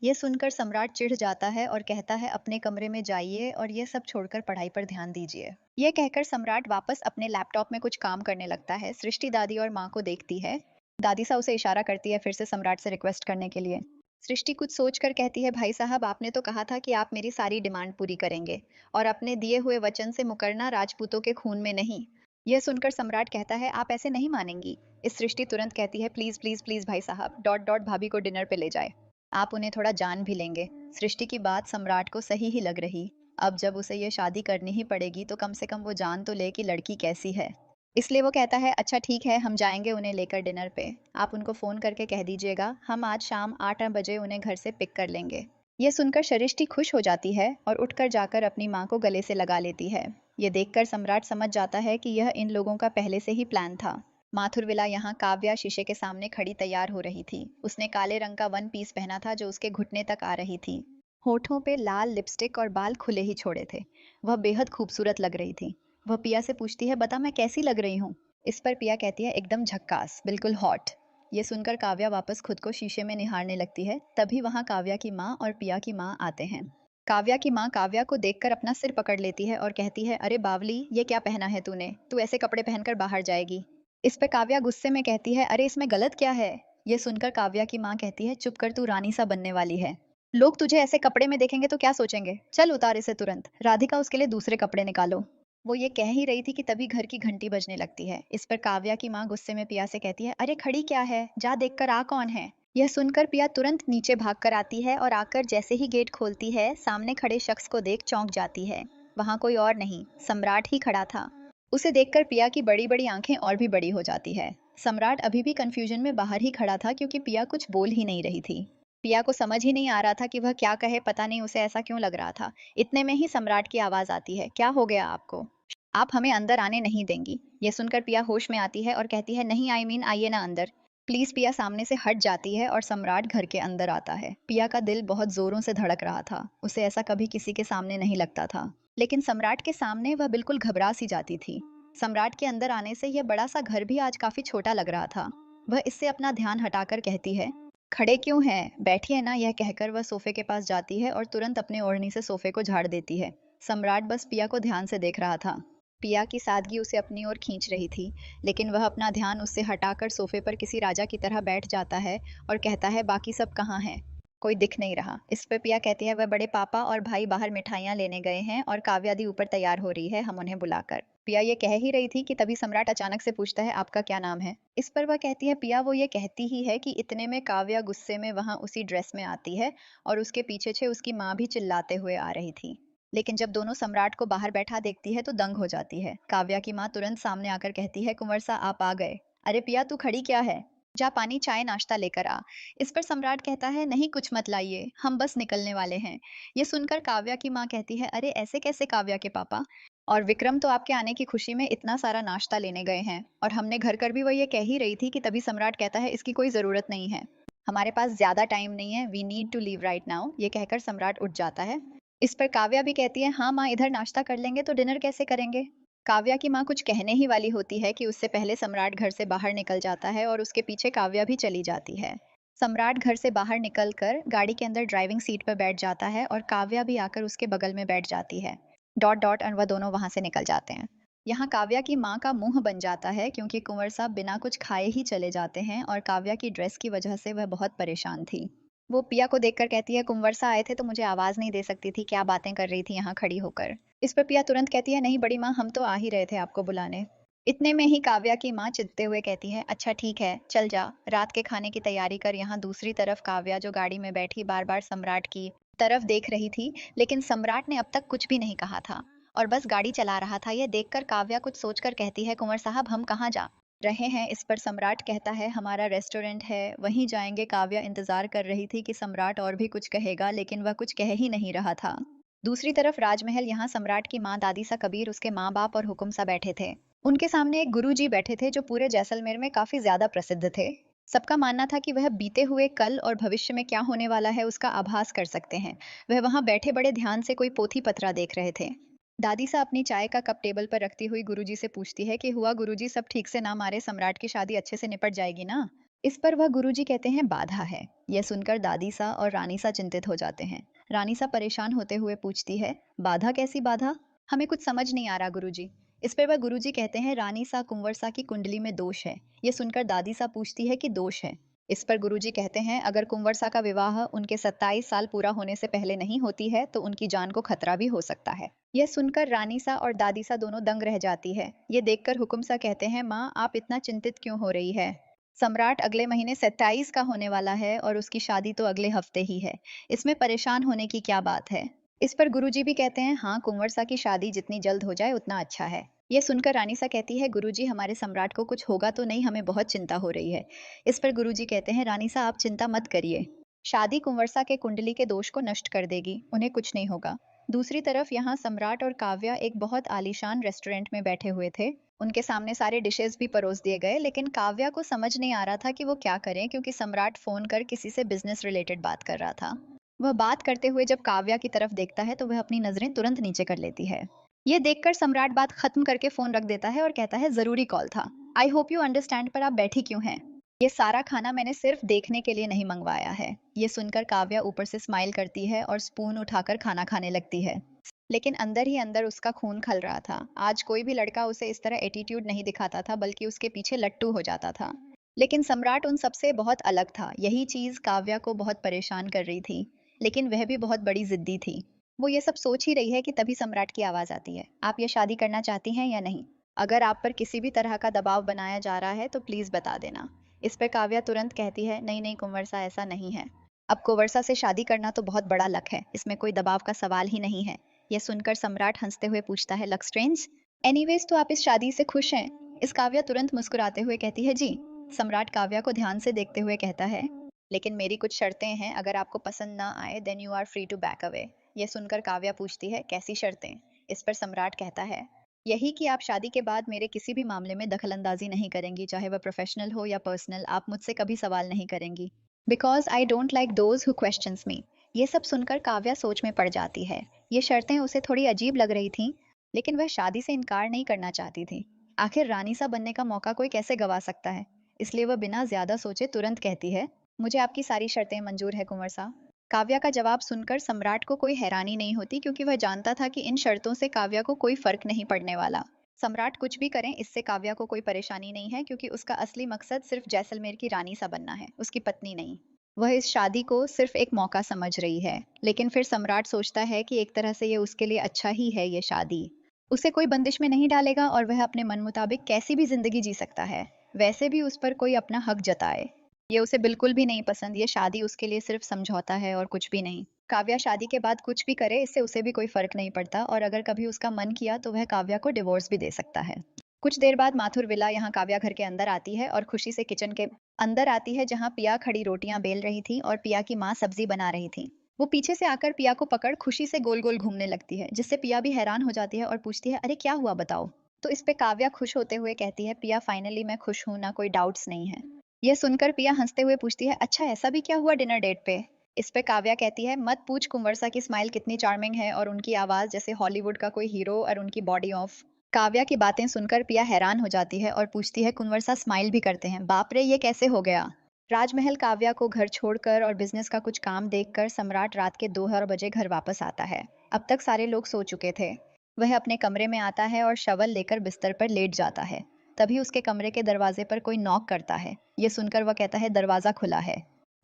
Speaker 2: ये सुनकर सम्राट चिढ़ जाता है और कहता है, अपने कमरे में जाइए और ये सब छोड़कर पढ़ाई पर ध्यान दीजिए। ये कहकर सम्राट वापस अपने लैपटॉप में कुछ काम करने लगता है। सृष्टि दादी और माँ को देखती है। दादी सा उसे इशारा करती है फिर से सम्राट से रिक्वेस्ट करने के लिए। सृष्टि कुछ सोचकर कहती है, भाई साहब आपने तो कहा था कि आप मेरी सारी डिमांड पूरी करेंगे और अपने दिए हुए वचन से मुकरना राजपूतों के खून में नहीं। यह सुनकर सम्राट कहता है, आप ऐसे नहीं मानेंगी। इस सृष्टि तुरंत कहती है, प्लीज प्लीज प्लीज भाई साहब, डॉट डॉट भाभी को डिनर पे ले जाए, आप उन्हें थोड़ा जान भी लेंगे। सृष्टि की बात सम्राट को सही ही लग रही। अब जब उसे ये शादी करनी ही पड़ेगी तो कम से कम वो जान तो ले कि लड़की कैसी है। इसलिए वो कहता है, अच्छा ठीक है, हम जाएंगे उन्हें लेकर डिनर पे। आप उनको फोन करके कह दीजिएगा हम आज शाम 8 बजे उन्हें घर से पिक कर लेंगे। ये सुनकर सृष्टि खुश हो जाती है और उठकर जाकर अपनी माँ को गले से लगा लेती है। ये देखकर सम्राट समझ जाता है कि यह इन लोगों का पहले से ही प्लान था। माथुरविला यहाँ काव्या शीशे के सामने खड़ी तैयार हो रही थी। उसने काले रंग का वन पीस पहना था जो उसके घुटने तक आ रही थी। होठों पे लाल लिपस्टिक और बाल खुले ही छोड़े थे। वह बेहद खूबसूरत लग रही थी। वह पिया से पूछती है, बता मैं कैसी लग रही हूँ? इस पर पिया कहती है, एकदम झक्कास, बिल्कुल हॉट। ये सुनकर काव्या वापस खुद को शीशे में निहारने लगती है। तभी वहां काव्या की माँ और पिया की माँ आते हैं। काव्या की माँ काव्या को देखकर अपना सिर पकड़ लेती है और कहती है, अरे बावली, ये क्या पहना है तूने? तू ऐसे कपड़े पहनकर बाहर जाएगी? इस पे काव्या गुस्से में कहती है, अरे इसमें गलत क्या है? ये सुनकर काव्या की माँ कहती है, चुप कर, तू रानी सा बनने वाली है। लोग तुझे ऐसे कपड़े में देखेंगे तो क्या सोचेंगे? चल उतार इसे तुरंत। राधिका, उसके लिए दूसरे कपड़े निकालो। वो ये कह ही रही थी कि तभी घर की घंटी बजने लगती है। इस पर काव्या की माँ गुस्से में पिया से कहती है, अरे खड़ी क्या है, जा देखकर आ कौन है। यह सुनकर पिया तुरंत नीचे भागकर आती है और आकर जैसे ही गेट खोलती है, सामने खड़े शख्स को देख चौंक जाती है। वहां कोई और नहीं, सम्राट ही खड़ा था। उसे देखकर पिया की बड़ी बड़ी आंखें और भी बड़ी हो जाती है। सम्राट अभी भी कंफ्यूजन में बाहर ही खड़ा था क्योंकि पिया कुछ बोल ही नहीं रही थी। पिया को समझ ही नहीं आ रहा था कि वह क्या कहे, पता नहीं उसे ऐसा क्यों लग रहा था। इतने में ही सम्राट की आवाज आती है, क्या हो गया आपको? आप हमें अंदर आने नहीं देंगी। ये सुनकर पिया होश में आती है और कहती है, नहीं आइए ना अंदर प्लीज। पिया सामने से हट जाती है और सम्राट घर के अंदर आता है। पिया का दिल बहुत जोरों से धड़क रहा था। उसे ऐसा कभी किसी के सामने नहीं लगता था, लेकिन सम्राट के सामने वह बिल्कुल घबरा सी जाती थी। सम्राट के अंदर आने से यह बड़ा सा घर भी आज काफी छोटा लग रहा था। वह इससे अपना ध्यान हटाकर कहती है, खड़े क्यों हैं, बैठिए ना। यह कहकर वह सोफे के पास जाती है और तुरंत अपने ओढ़नी से सोफे को झाड़ देती है। सम्राट बस पिया को ध्यान से देख रहा था। पिया की सादगी उसे अपनी ओर खींच रही थी, लेकिन वह अपना ध्यान उससे हटाकर सोफे पर किसी राजा की तरह बैठ जाता है और कहता है, बाकी सब कहाँ हैं? कोई दिख नहीं रहा। इस पर पिया कहती है, वह बड़े पापा और भाई बाहर मिठाइयाँ लेने गए हैं और काव्या दी ऊपर तैयार हो रही है, हम उन्हें बुलाकर। पिया ये कह ही रही थी कि तभी सम्राट अचानक से पूछता है, आपका क्या नाम है? इस पर वह कहती है, पिया वो ये कहती ही है कि इतने में काव्या गुस्से में वहां उसी ड्रेस में आती है और उसके पीछे से उसकी माँ भी चिल्लाते हुए आ रही थी। लेकिन जब दोनों सम्राट को बाहर बैठा देखती है तो दंग हो जाती है। काव्या की माँ तुरंत सामने आकर कहती है, कुंवर सा आप आ गए। अरे पिया, तू खड़ी क्या है? जा पानी चाय नाश्ता लेकर आ। इस पर सम्राट कहता है, नहीं कुछ मत लाइए, हम बस निकलने वाले हैं। ये सुनकर काव्या की माँ कहती है, अरे ऐसे कैसे काव्या के पापा? और विक्रम तो आपके आने की खुशी में इतना सारा नाश्ता लेने गए हैं और हमने घर कर भी वो ये कह ही रही थी कि तभी सम्राट कहता है, इसकी कोई जरूरत नहीं है, हमारे पास ज्यादा टाइम नहीं है, we need to leave right now. ये कहकर सम्राट उठ जाता है। इस पर काव्या भी कहती है, हाँ माँ, इधर नाश्ता कर लेंगे तो डिनर कैसे करेंगे? काव्या की माँ कुछ कहने ही वाली होती है कि उससे पहले सम्राट घर से बाहर निकल जाता है और उसके पीछे काव्या भी चली जाती है। सम्राट घर से बाहर निकलकर गाड़ी के अंदर ड्राइविंग सीट पर बैठ जाता है और काव्या भी आकर उसके बगल में बैठ जाती है। डॉट डॉट और वह दोनों वहां से निकल जाते हैं। यहाँ काव्या की माँ का मुंह बन जाता है क्योंकि कुंवर साहब बिना कुछ खाए ही चले जाते हैं और काव्या की ड्रेस की वजह से वह बहुत परेशान थी। वो पिया को देखकर कहती है, कुंवर सा आए थे तो मुझे आवाज नहीं दे सकती थी, क्या बातें कर रही थी यहाँ खड़ी होकर? इस पर पिया तुरंत कहती है, नहीं बड़ी माँ, हम तो आ ही रहे थे आपको बुलाने। इतने में ही काव्या की माँ चिढ़ते हुए कहती है, अच्छा ठीक है, चल जा, रात के खाने की तैयारी कर। यहाँ दूसरी तरफ काव्या जो गाड़ी में बैठी बार बार सम्राट की तरफ देख रही थी, लेकिन सम्राट ने अब तक कुछ भी नहीं कहा था और बस गाड़ी चला रहा था। यह देखकर काव्या कुछ सोचकर कहती है, कुंवर साहब हम कहाँ जा रहे हैं? इस पर सम्राट कहता है, हमारा रेस्टोरेंट है, वहीं जाएंगे। काव्या इंतजार कर रही थी कि सम्राट और भी कुछ कहेगा, लेकिन वह कुछ कह ही नहीं रहा था। दूसरी तरफ राजमहल, यहाँ सम्राट की माँ दादी सा कबीर, उसके माँ बाप और हुकुम सा बैठे थे। उनके सामने एक गुरुजी बैठे थे जो पूरे जैसलमेर में काफी ज्यादा प्रसिद्ध थे। सबका मानना था कि वह बीते हुए कल और भविष्य में क्या होने वाला है उसका आभास कर सकते हैं। वह वहां बैठे बड़े ध्यान से कोई पोथी पत्रा देख रहे थे। दादी सा अपनी चाय का कप टेबल पर रखती हुई गुरुजी से पूछती है कि हुआ गुरुजी, सब ठीक से ना मारे सम्राट की शादी अच्छे से निपट जाएगी ना? इस पर वह गुरुजी कहते हैं बाधा है। यह सुनकर दादी सा और रानी सा चिंतित हो जाते हैं। रानी सा परेशान होते हुए पूछती है, बाधा कैसी बाधा? हमें कुछ समझ नहीं आ रहा गुरुजी। इस पर वह गुरुजी कहते हैं, रानी सा कुंवर सा की कुंडली में दोष है। ये सुनकर दादी सा पूछती है कि दोष है। इस पर गुरुजी कहते हैं, अगर कुंवर सा का विवाह उनके 27 साल पूरा होने से पहले नहीं होती है तो उनकी जान को खतरा भी हो सकता है। यह सुनकर रानी सा और दादी सा दोनों दंग रह जाती है। ये देखकर हुकुम सा कहते हैं, माँ आप इतना चिंतित क्यों हो रही है? सम्राट अगले महीने 27 का होने वाला है और उसकी शादी तो अगले हफ्ते ही है। इसमें परेशान होने की क्या बात है? इस पर गुरुजी भी कहते हैं, हाँ कुंवर सा की शादी जितनी जल्द हो जाए उतना अच्छा है। ये सुनकर रानी सा कहती है, गुरुजी हमारे सम्राट को कुछ होगा तो नहीं, हमें बहुत चिंता हो रही है। इस पर गुरुजी कहते हैं, रानी सा आप चिंता मत करिए। शादी कुंवरसा के कुंडली के दोष को नष्ट कर देगी, उन्हें कुछ नहीं होगा। दूसरी तरफ यहाँ सम्राट और काव्या एक बहुत आलीशान रेस्टोरेंट में बैठे हुए थे। उनके सामने सारे डिशेस भी परोस दिए गए, लेकिन काव्या को समझ नहीं आ रहा था कि वो क्या करें, क्योंकि सम्राट फोन कर किसी से बिजनेस रिलेटेड बात कर रहा था। वह बात करते हुए जब काव्या की तरफ देखता है तो वह अपनी नजरें तुरंत नीचे कर लेती है। ये देखकर सम्राट बात खत्म करके फोन रख देता है और कहता है, जरूरी कॉल था। आई होप यू अंडरस्टैंड, पर आप बैठी क्यों हैं? ये सारा खाना मैंने सिर्फ देखने के लिए नहीं मंगवाया है। ये सुनकर काव्या ऊपर से स्माइल करती है और स्पून उठाकर खाना खाने लगती है। लेकिन अंदर ही अंदर उसका खून खल रहा था। आज कोई भी लड़का उसे इस तरह एटीट्यूड नहीं दिखाता था, बल्कि उसके पीछे लट्टू हो जाता था। लेकिन सम्राट उन सबसे बहुत अलग था। यही चीज काव्या को बहुत परेशान कर रही थी। लेकिन वह भी बहुत बड़ी जिद्दी थी। वो ये सब सोच ही रही है कि तभी सम्राट की आवाज आती है, आप ये शादी करना चाहती हैं या नहीं? अगर आप पर किसी भी तरह का दबाव बनाया जा रहा है तो प्लीज बता देना। इस पर काव्या तुरंत कहती है, नहीं नहीं कुंवरसा, ऐसा नहीं है। अब कुंवरसा से शादी करना तो बहुत बड़ा लक है, इसमें कोई दबाव का सवाल ही नहीं है। यह सुनकर सम्राट हंसते हुए पूछता है, लक स्ट्रेंज? एनीवेज, तो आप इस शादी से खुश हैं? इस काव्या तुरंत मुस्कुराते हुए कहती है, जी। सम्राट काव्या को ध्यान से देखते हुए कहता है, लेकिन मेरी कुछ शर्तें हैं, अगर आपको पसंद ना आए then you are free to back away. यह सुनकर काव्या पूछती है, कैसी शर्तें? इस पर सम्राट कहता है, यही कि आप शादी के बाद मेरे किसी भी मामले में दखलंदाजी नहीं करेंगी, चाहे वह प्रोफेशनल हो या पर्सनल। आप मुझसे कभी सवाल नहीं करेंगी, because I don't like those who questions me. ये सब सुनकर काव्या सोच में पड़ जाती है। ये शर्तें उसे थोड़ी अजीब लग रही थीं, लेकिन वह शादी से इनकार नहीं करना चाहती थी। आखिर रानी सा बनने का मौका कोई कैसे गवा सकता है? इसलिए वह बिना ज्यादा सोचे तुरंत कहती है, मुझे आपकी सारी शर्तें मंजूर है कुंवर साहब। काव्या का जवाब सुनकर सम्राट को कोई हैरानी नहीं होती, क्योंकि वह जानता था कि इन शर्तों से काव्या को कोई फर्क नहीं पड़ने वाला। सम्राट कुछ भी करें, इससे काव्या को कोई परेशानी नहीं है, क्योंकि उसका असली मकसद सिर्फ जैसलमेर की रानी सा बनना है, उसकी पत्नी नहीं। वह इस शादी को सिर्फ एक मौका समझ रही है। लेकिन फिर सम्राट सोचता है कि एक तरह से ये उसके लिए अच्छा ही है, ये शादी उसे कोई बंदिश में नहीं डालेगा और वह अपने मन मुताबिक कैसी भी जिंदगी जी सकता है। वैसे भी उस पर कोई अपना हक जताए, ये उसे बिल्कुल भी नहीं पसंद। ये शादी उसके लिए सिर्फ समझौता है और कुछ भी नहीं। काव्या शादी के बाद कुछ भी करे, इससे उसे भी कोई फर्क नहीं पड़ता, और अगर कभी उसका मन किया तो वह काव्या को डिवोर्स भी दे सकता है। कुछ देर बाद माथुर विला यहाँ काव्या घर के अंदर आती है और खुशी से किचन के अंदर आती है, जहाँ पिया खड़ी रोटियां बेल रही थी और पिया की माँ सब्जी बना रही थी। वो पीछे से आकर पिया को पकड़ खुशी से गोल गोल घूमने लगती है, जिससे पिया भी हैरान हो जाती है और पूछती है, अरे क्या हुआ बताओ? तो इस पे काव्या खुश होते हुए कहती है, पिया फाइनली मैं खुश हूँ ना, कोई डाउट्स नहीं है। यह सुनकर पिया हंसते हुए पूछती है, अच्छा ऐसा भी क्या हुआ डिनर डेट पे? इस पे काव्या कहती है, मत पूछ, कुंवरसा की स्माइल कितनी चार्मिंग है और उनकी आवाज जैसे हॉलीवुड का कोई हीरो और उनकी बॉडी ऑफ। काव्या की बातें सुनकर पिया हैरान हो जाती है और पूछती है, कुंवरसा स्माइल भी करते हैं? बाप रे, ये कैसे हो गया? राजमहल काव्या को घर छोड़कर और बिजनेस का कुछ काम देखकर सम्राट रात के 2 बजे घर वापस आता है। अब तक सारे लोग सो चुके थे। वह अपने कमरे में आता है और शवल लेकर बिस्तर पर लेट जाता है। तभी उसके कमरे के दरवाजे पर कोई नॉक करता है। ये सुनकर वह कहता है, दरवाजा खुला है।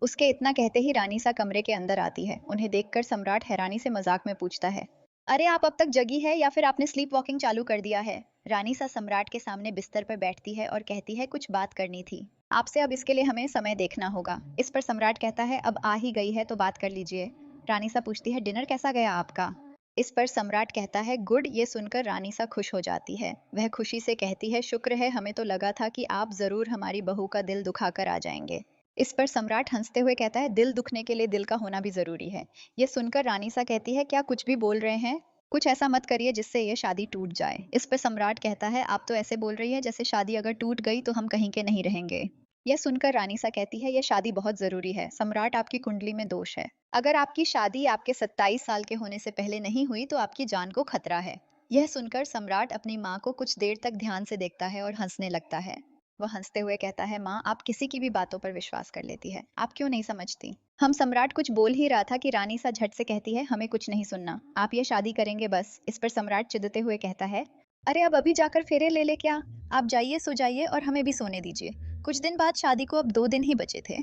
Speaker 2: उसके इतना कहते ही रानी सा कमरे के अंदर आती है। उन्हें देखकर सम्राट हैरानी से मजाक में पूछता है, अरे आप अब तक जगी है या फिर आपने स्लीप वॉकिंग चालू कर दिया है? रानी सा सम्राट के सामने बिस्तर पर बैठती है और कहती है, कुछ बात करनी थी आपसे, अब इसके लिए हमें समय देखना होगा। इस पर सम्राट कहता है, अब आ ही गई है तो बात कर लीजिए। रानी सा पूछती है, डिनर कैसा गया आपका? इस पर सम्राट कहता है, गुड। ये सुनकर रानी सा खुश हो जाती है। वह खुशी से कहती है, शुक्र है, हमें तो लगा था कि आप जरूर हमारी बहू का दिल दुखाकर आ जाएंगे। इस पर सम्राट हंसते हुए कहता है, दिल दुखने के लिए दिल का होना भी जरूरी है। ये सुनकर रानी सा कहती है, क्या कुछ भी बोल रहे हैं? कुछ ऐसा मत करिए जिससे ये शादी टूट जाए। इस पर सम्राट कहता है, आप तो ऐसे बोल रही है जैसे शादी अगर टूट गई तो हम कहीं के नहीं रहेंगे। यह सुनकर रानीसा कहती है, यह शादी बहुत जरूरी है। सम्राट, आपकी कुंडली में दोष है। अगर आपकी शादी आपके 27 साल के होने से पहले नहीं हुई तो आपकी जान को खतरा है। यह सुनकर सम्राट अपनी माँ को कुछ देर तक ध्यान से देखता है और हंसने लगता है। वह हंसते हुए कहता है, माँ, आप किसी की भी बातों पर विश्वास कर लेती है। आप क्यों नहीं समझती? हम सम्राट कुछ बोल ही रहा था कि रानीसा झट से कहती है, हमें कुछ नहीं सुनना। आप ये शादी करेंगे बस। इस पर सम्राट चिढ़ते हुए कहता है, अरे अब अभी जाकर फेरे ले ले क्या? आप जाइए, सो जाइए और हमें भी सोने दीजिए। कुछ दिन बाद शादी को अब 2 दिन ही बचे थे।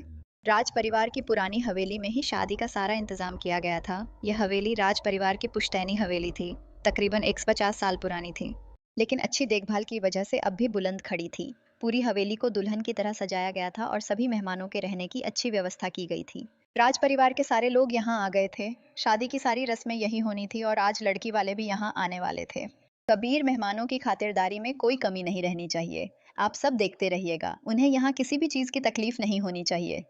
Speaker 2: राज परिवार की पुरानी हवेली में ही शादी का सारा इंतजाम किया गया था। यह हवेली राज परिवार की पुश्तैनी हवेली थी। तकरीबन 150 साल पुरानी थी, लेकिन अच्छी देखभाल की वजह से अब भी बुलंद खड़ी थी। पूरी हवेली को दुल्हन की तरह सजाया गया था और सभी मेहमानों के रहने की अच्छी व्यवस्था की गई थी। राज परिवार के सारे लोग यहाँ आ गए थे। शादी की सारी रस्में यही होनी थी और आज लड़की वाले भी यहाँ आने वाले थे। कबीर, मेहमानों की खातिरदारी में कोई कमी नहीं रहनी चाहिए। आप सब देखते रहिएगा, उन्हें यहाँ किसी भी चीज की तकलीफ नहीं होनी चाहिए।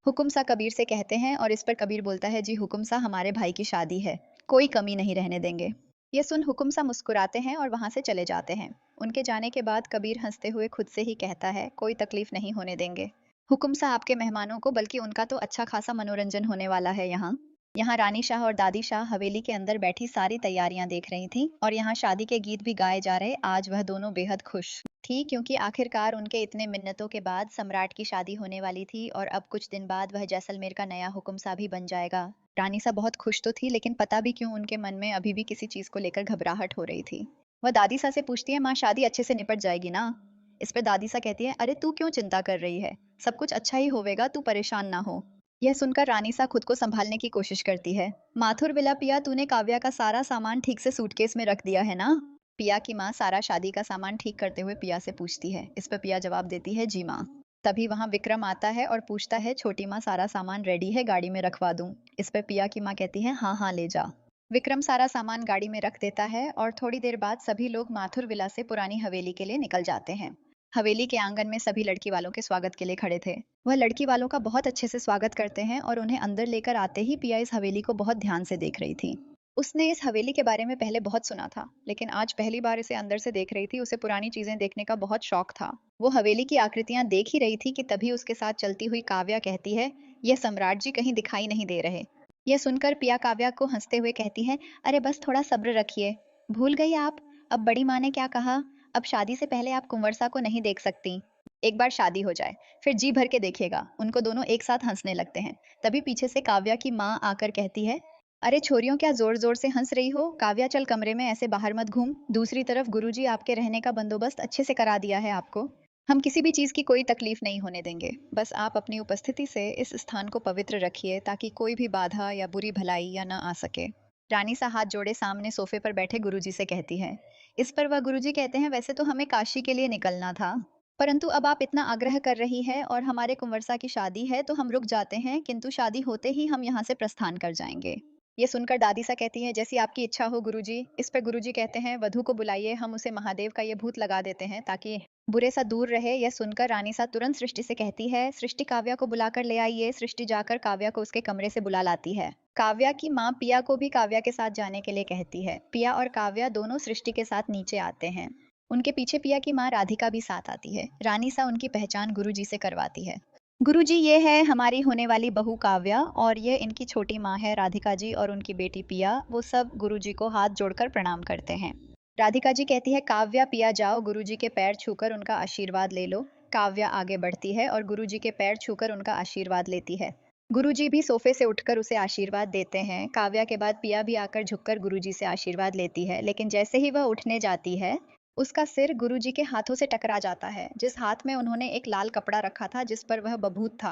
Speaker 2: हुकुम सा कबीर से कहते हैं और इस पर कबीर बोलता है, जी हुकुम सा, हमारे भाई की शादी है, कोई कमी नहीं रहने देंगे। ये सुन हुकुम सा मुस्कुराते हैं और वहां से चले जाते हैं। उनके जाने के बाद कबीर हंसते हुए खुद से ही कहता है, कोई तकलीफ नहीं होने देंगे। हुकुम सा, आपके मेहमानों को, बल्कि उनका तो अच्छा खासा मनोरंजन होने वाला है यहाँ। यहाँ रानी शाह और दादी शाह हवेली के अंदर बैठी सारी तैयारियां देख रही थीं और यहाँ शादी के गीत भी गाए जा रहे। आज वह दोनों बेहद खुश थी, क्योंकि आखिरकार उनके इतने मिन्नतों के बाद सम्राट की शादी होने वाली थी और अब कुछ दिन बाद वह जैसलमेर का नया हुक्म सा भी बन जाएगा। रानी सा बहुत खुश तो थी, लेकिन पता भी क्यों उनके मन में अभी भी किसी चीज को लेकर घबराहट हो रही थी। वह दादी सा से पूछती है, माँ, शादी अच्छे से निपट जाएगी ना? इस पर दादी सा कहती है, अरे तू क्यों चिंता कर रही है, सब कुछ अच्छा ही होवेगा, तू परेशान ना हो। यह सुनकर रानीसा खुद को संभालने की कोशिश करती है। माथुर विला पिया, तूने काव्या का सारा सामान ठीक से सूटकेस में रख दिया है ना? पिया की माँ सारा शादी का सामान ठीक करते हुए पिया से पूछती है। इस पर पिया जवाब देती है, जी माँ। तभी वहां विक्रम आता है और पूछता है, छोटी माँ, सारा सामान रेडी है, गाड़ी में रखवा दूं? इस पर पिया की माँ कहती है, हाँ हाँ, ले जा। विक्रम सारा सामान गाड़ी में रख देता है और थोड़ी देर बाद सभी लोग माथुर विला से पुरानी हवेली के लिए निकल जाते हैं। हवेली के आंगन में सभी लड़की वालों के स्वागत के लिए खड़े थे। वह लड़की वालों का बहुत अच्छे से स्वागत करते हैं और उन्हें अंदर लेकर आते ही पिया इस हवेली को बहुत ध्यान से देख रही थी। उसने इस हवेली के बारे में पहले बहुत सुना था, लेकिन आज पहली बार इसे अंदर से देख रही थी। उसे पुरानी चीजें देखने का बहुत शौक था। वो हवेली की आकृतियां देख ही रही थी कि तभी उसके साथ चलती हुई काव्या कहती है, यह सम्राट जी कहीं दिखाई नहीं दे रहे। यह सुनकर पिया काव्या को हंसते हुए कहती है, अरे बस थोड़ा सब्र रखिए। भूल गई आप? अब बड़ी माँ ने क्या कहा? अब शादी से पहले आप कुंवरसा को नहीं देख सकती। एक बार शादी हो जाए, फिर जी भर के देखिएगा। उनको दोनों एक साथ हंसने लगते हैं। तभी पीछे से काव्या की माँ आकर कहती है, अरे छोरियों, क्या जोर जोर से हंस रही हो? काव्या, चल कमरे में, ऐसे बाहर मत घूम। दूसरी तरफ गुरुजी आपके रहने का बंदोबस्त अच्छे से करा दिया है आपको। हम किसी भी चीज की कोई तकलीफ नहीं होने देंगे। बस आप अपनी उपस्थिति से इस स्थान को पवित्र रखिए, ताकि कोई भी बाधा या बुरी भलाई या न आ सके। रानी सा हाथ जोड़े सामने सोफे पर बैठे गुरुजी से कहती है। इस पर वह गुरुजी कहते हैं, वैसे तो हमें काशी के लिए निकलना था, परंतु अब आप इतना आग्रह कर रही है और हमारे कुंवरसा की शादी है तो हम रुक जाते हैं, किंतु शादी होते ही हम यहाँ से प्रस्थान कर जाएंगे। ये सुनकर दादी सा कहती है, जैसी आपकी इच्छा हो गुरुजी। इस पर गुरुजी कहते हैं, वधु को बुलाइए, हम उसे महादेव का ये भूत लगा देते हैं ताकि बुरे सा दूर रहे। यह सुनकर रानी सा तुरंत सृष्टि से कहती है, सृष्टि, काव्या को बुलाकर ले आइए। सृष्टि जाकर काव्या को उसके कमरे से बुला लाती है। काव्या की माँ पिया को भी काव्या के साथ जाने के लिए कहती है। पिया और काव्या दोनों सृष्टि के साथ नीचे आते हैं। उनके पीछे पिया की माँ राधिका भी साथ आती है। रानी सा उनकी पहचान गुरुजी से करवाती है। गुरुजी, ये है हमारी होने वाली बहू काव्या और ये इनकी छोटी माँ है राधिका जी और उनकी बेटी पिया। वो सब गुरुजी को हाथ जोड़कर प्रणाम करते हैं। राधिका जी कहती है, काव्या, पिया, जाओ, गुरुजी के पैर छूकर उनका आशीर्वाद ले लो। काव्या आगे बढ़ती है और गुरुजी के पैर छूकर उनका आशीर्वाद लेती है। गुरुजी भी सोफे से उठकर उसे आशीर्वाद देते हैं। काव्या के बाद पिया भी आकर झुककर गुरुजी से आशीर्वाद लेती है, लेकिन जैसे ही वह उठने जाती है, उसका सिर गुरुजी के हाथों से टकरा जाता है, जिस हाथ में उन्होंने एक लाल कपड़ा रखा था जिस पर वह बभूत था।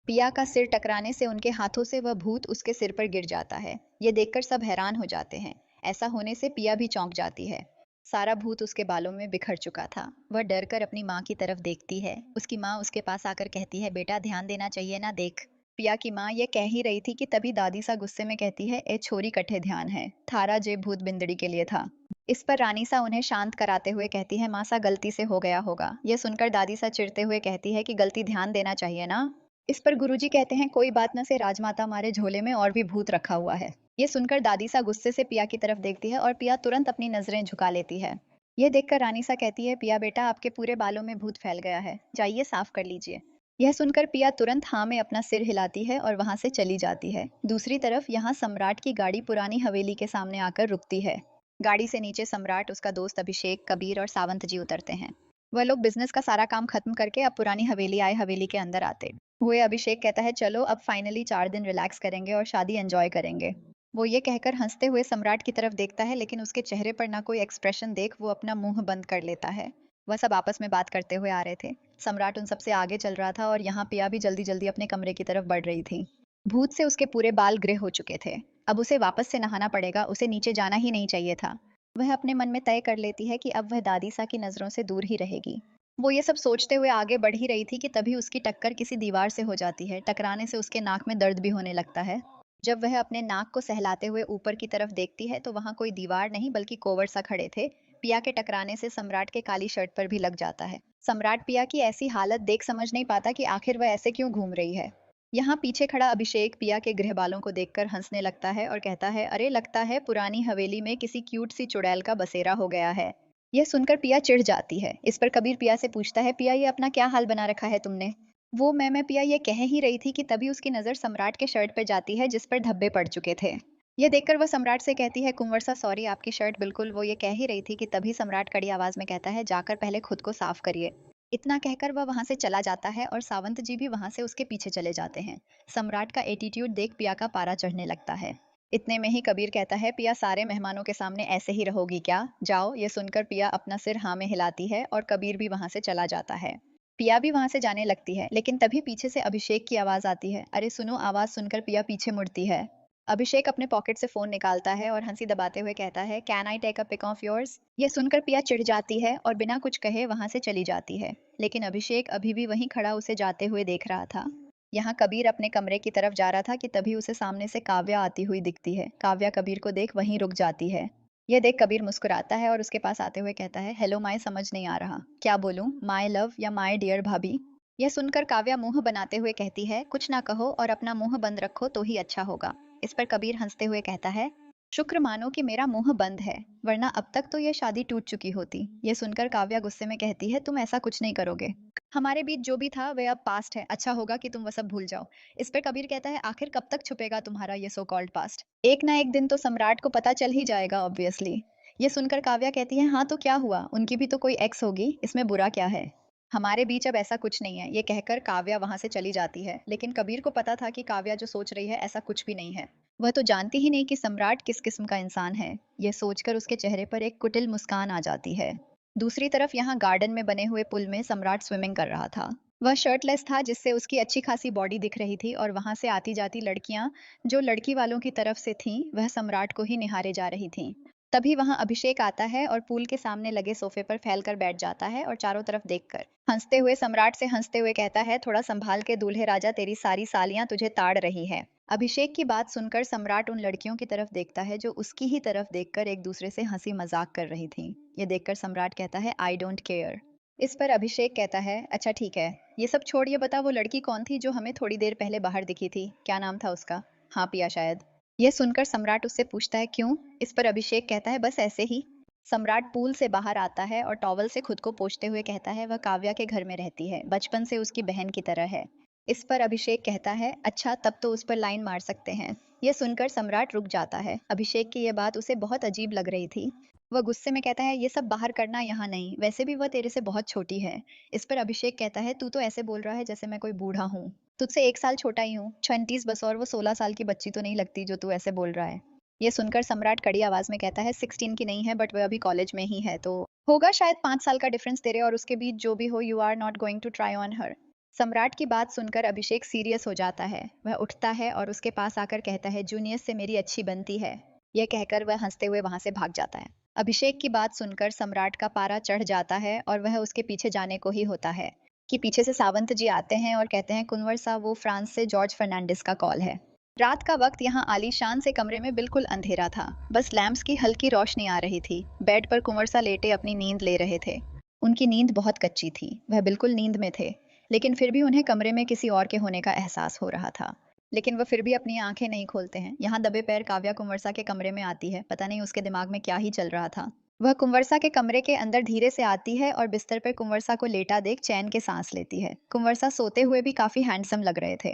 Speaker 2: पिया का सिर टकराने से उनके हाथों से वह भूत उसके सिर पर गिर जाता है। ये देखकर सब हैरान हो जाते हैं। ऐसा होने से पिया भी चौंक जाती है। सारा भूत उसके बालों में बिखर चुका था। वह डर कर अपनी माँ की तरफ देखती है। उसकी माँ उसके पास आकर कहती है, बेटा, ध्यान देना चाहिए ना, देख। पिया की माँ ये कह ही रही थी कि तभी दादी सा गुस्से में कहती है, ए छोरी, कठे ध्यान है, थारा जे भूत बिंदड़ी के लिए था। इस पर रानी सा उन्हें शांत कराते हुए कहती है, माँ सा, गलती से हो गया होगा। यह सुनकर दादी सा चिढ़ते हुए कहती है कि गलती ध्यान देना चाहिए ना। इस पर गुरुजी कहते हैं, कोई बात न से, राजमाता, हमारे झोले में और भी भूत रखा हुआ है। ये सुनकर दादी सा गुस्से से पिया की तरफ देखती है और पिया तुरंत अपनी नजरें झुका लेती है। यह देखकर रानी सा कहती है, पिया बेटा, आपके पूरे बालों में भूत फैल गया है, जाइए साफ कर लीजिए। यह सुनकर पिया तुरंत हाँ में अपना सिर हिलाती है और वहां से चली जाती है। दूसरी तरफ यहाँ सम्राट की गाड़ी पुरानी हवेली के सामने आकर रुकती है। गाड़ी से नीचे सम्राट, उसका दोस्त अभिषेक, कबीर और सावंत जी उतरते हैं। वह लोग बिजनेस का सारा काम खत्म करके अब पुरानी हवेली आए हवेली के अंदर आते हुए अभिषेक कहता है, चलो अब फाइनली 4 दिन रिलैक्स करेंगे और शादी एंजॉय करेंगे। वो ये कहकर हंसते हुए सम्राट की तरफ देखता है, लेकिन उसके चेहरे पर ना कोई एक्सप्रेशन देख वो अपना मुंह बंद कर लेता है। वह सब आपस में बात करते हुए आ रहे थे। सम्राट उन सबसे आगे चल रहा था और यहाँ पिया भी जल्दी जल्दी अपने कमरे की तरफ बढ़ रही थी। भूत से उसके पूरे बाल ग्रे हो चुके थे। अब उसे वापस से नहाना पड़ेगा, उसे नीचे जाना ही नहीं चाहिए था। वह अपने मन में तय कर लेती है कि अब वह दादी सा की नजरों से दूर ही रहेगी। वो ये सब सोचते हुए आगे बढ़ ही रही थी कि तभी उसकी टक्कर किसी दीवार से हो जाती है। टकराने से उसके नाक में दर्द भी होने लगता है। जब वह अपने नाक को सहलाते हुए ऊपर की तरफ देखती है तो वहां कोई दीवार नहीं बल्कि कोवर सा खड़े थे। पिया के टकराने से सम्राट के काली शर्ट पर भी लग जाता है। सम्राट पिया की ऐसी हालत देख समझ नहीं पाता कि आखिर वह ऐसे क्यों घूम रही है। यहाँ पीछे खड़ा अभिषेक पिया के गृह बालों को देखकर हंसने लगता है और कहता है, अरे लगता है पुरानी हवेली में किसी क्यूट सी चुड़ैल का बसेरा हो गया है। यह सुनकर पिया चिढ़ जाती है। इस पर कबीर पिया से पूछता है, पिया ये अपना क्या हाल बना रखा है तुमने? वो मैं पिया ये कह ही रही थी कि तभी उसकी नजर सम्राट के शर्ट पर जाती है जिस पर धब्बे पड़ चुके थे। ये देखकर वह सम्राट से कहती है, कुंवर सा सॉरी आपकी शर्ट बिल्कुल। वो ये कह ही रही थी कि तभी सम्राट कड़ी आवाज में कहता है, जाकर पहले खुद को साफ करिए। इतना कहकर वह वहां से चला जाता है और सावंत जी भी वहां से उसके पीछे चले जाते हैं। सम्राट का एटीट्यूड देख पिया का पारा चढ़ने लगता है। इतने में ही कबीर कहता है, पिया सारे मेहमानों के सामने ऐसे ही रहोगी क्या? जाओ। ये सुनकर पिया अपना सिर हाँ में हिलाती है और कबीर भी वहां से चला जाता है। पिया भी वहां से जाने लगती है, लेकिन तभी पीछे से अभिषेक की आवाज आती है। अरे सुनो! आवाज सुनकर पिया पीछे मुड़ती है। अभिषेक अपने पॉकेट से फोन निकालता है और हंसी दबाते हुए कहता है, can I take a pic of yours? यह सुनकर पिया चिढ़ जाती है और बिना कुछ कहे वहां से चली जाती है। लेकिन अभिषेक अभी भी वहीं खड़ा उसे जाते हुए देख रहा था। यहाँ कबीर अपने कमरे की तरफ जा रहा था कि तभी उसे सामने से काव्या आती हुई दिखती है। काव्या कबीर को देख वहीं रुक जाती है। यह देख कबीर मुस्कुराता है और उसके पास आते हुए कहता है, हेलो माय, समझ नहीं आ रहा क्या बोलूं, माय लव या माय डियर भाभी? यह सुनकर काव्या मुंह बनाते हुए कहती है, कुछ ना कहो और अपना मुंह बंद रखो तो ही अच्छा होगा। इस पर कबीर हंसते हुए कहता है, शुक्र मानो कि मेरा मुंह बंद है, वरना अब तक तो यह शादी टूट चुकी होती। यह सुनकर काव्या गुस्से में कहती है, तुम ऐसा कुछ नहीं करोगे। हमारे बीच जो भी था वह अब पास्ट है, अच्छा होगा कि तुम वह सब भूल जाओ। इस पर कबीर कहता है, आखिर कब तक छुपेगा तुम्हारा ये सो कॉल्ड पास्ट? एक ना एक दिन तो सम्राट को पता चल ही जाएगा ऑब्वियसली। ये सुनकर काव्या कहती है, हाँ तो क्या हुआ, उनकी भी तो कोई एक्स होगी, इसमें बुरा क्या है? हमारे बीच अब ऐसा कुछ नहीं है। ये कहकर काव्या वहां से चली जाती है, लेकिन कबीर को पता था कि काव्या जो सोच रही है ऐसा कुछ भी नहीं है। वह तो जानती ही नहीं कि सम्राट किस किस्म का इंसान है। यह सोचकर उसके चेहरे पर एक कुटिल मुस्कान आ जाती है। दूसरी तरफ यहाँ गार्डन में बने हुए पुल में सम्राट स्विमिंग कर रहा था। वह शर्टलेस था जिससे उसकी अच्छी खासी बॉडी दिख रही थी और वहां से आती जाती लड़कियां जो लड़की वालों की तरफ से थीं, वह सम्राट को ही निहारे जा रही थीं। तभी वहां अभिषेक आता है और पूल के सामने लगे सोफे पर फैलकर बैठ जाता है और चारों तरफ देखकर हंसते हुए सम्राट से हंसते हुए कहता है, थोड़ा संभाल के दूल्हे राजा, तेरी सारी सालियां तुझे ताड़ रही है। अभिषेक की बात सुनकर सम्राट उन लड़कियों की तरफ देखता है जो उसकी ही तरफ देखकर एक दूसरे से हंसी मजाक कर रही थीं। ये देखकर सम्राट कहता है, आई डोंट केयर। इस पर अभिषेक कहता है, अच्छा ठीक है, ये सब छोड़, ये बता वो लड़की कौन थी जो हमें थोड़ी देर पहले बाहर दिखी थी, क्या नाम था उसका? हाँ पिया शायद। यह सुनकर सम्राट उससे पूछता है, क्यों? इस पर अभिषेक कहता है, बस ऐसे ही। सम्राट पूल से बाहर आता है और टॉवल से खुद को पोंछते हुए कहता है, वह काव्या के घर में रहती है, बचपन से उसकी बहन की तरह है। इस पर अभिषेक कहता है, अच्छा तब तो उस पर लाइन मार सकते हैं। यह सुनकर सम्राट रुक जाता है। अभिषेक की यह बात उसे बहुत अजीब लग रही थी। वह गुस्से में कहता है, ये सब बाहर करना यहाँ नहीं, वैसे भी वह तेरे से बहुत छोटी है। इस पर अभिषेक कहता है, तू तो ऐसे बोल रहा है जैसे मैं कोई बूढ़ा हूँ। तुझसे 1 साल छोटा ही हूँ, 26 बस, और वो 16 साल की बच्ची तो नहीं लगती जो तू ऐसे बोल रहा है। ये सुनकर सम्राट कड़ी आवाज में कहता है, 16 की नहीं है बट वह अभी कॉलेज में ही है, तो होगा शायद 5 साल का डिफरेंस तेरे और उसके बीच, जो भी हो, you are not going to try on her. Samrat की बात सुनकर अभिषेक सीरियस हो जाता है। वह उठता है और उसके पास आकर कहता है, जूनियर से मेरी अच्छी बनती है। यह कहकर वह हंसते हुए वहां से भाग जाता है। अभिषेक की बात सुनकर सम्राट का पारा चढ़ जाता है और वह उसके पीछे जाने को ही होता है कि पीछे से सावंत जी आते हैं और कहते हैं, कुंवर साहब, वो फ्रांस से जॉर्ज फर्नांडिस का कॉल है। रात का वक्त यहाँ आलीशान से कमरे में बिल्कुल अंधेरा था, बस लैंप्स की हल्की रोशनी आ रही थी। बेड पर कुंवर सा लेटे अपनी नींद ले रहे थे। उनकी नींद बहुत कच्ची थी, वह बिल्कुल नींद में थे, लेकिन फिर भी उन्हें कमरे में किसी और के होने का एहसास हो रहा था। लेकिन वह फिर भी अपनी आंखें नहीं खोलते हैं। यहाँ दबे पैर काव्या कुंवरसा के कमरे में आती है। पता नहीं उसके दिमाग में क्या ही चल रहा था। वह कुंवरसा के कमरे के अंदर धीरे से आती है और बिस्तर पर कुंवरसा को लेटा देख चैन के सांस लेती है। कुंवरसा सोते हुए भी काफी हैंडसम लग रहे थे।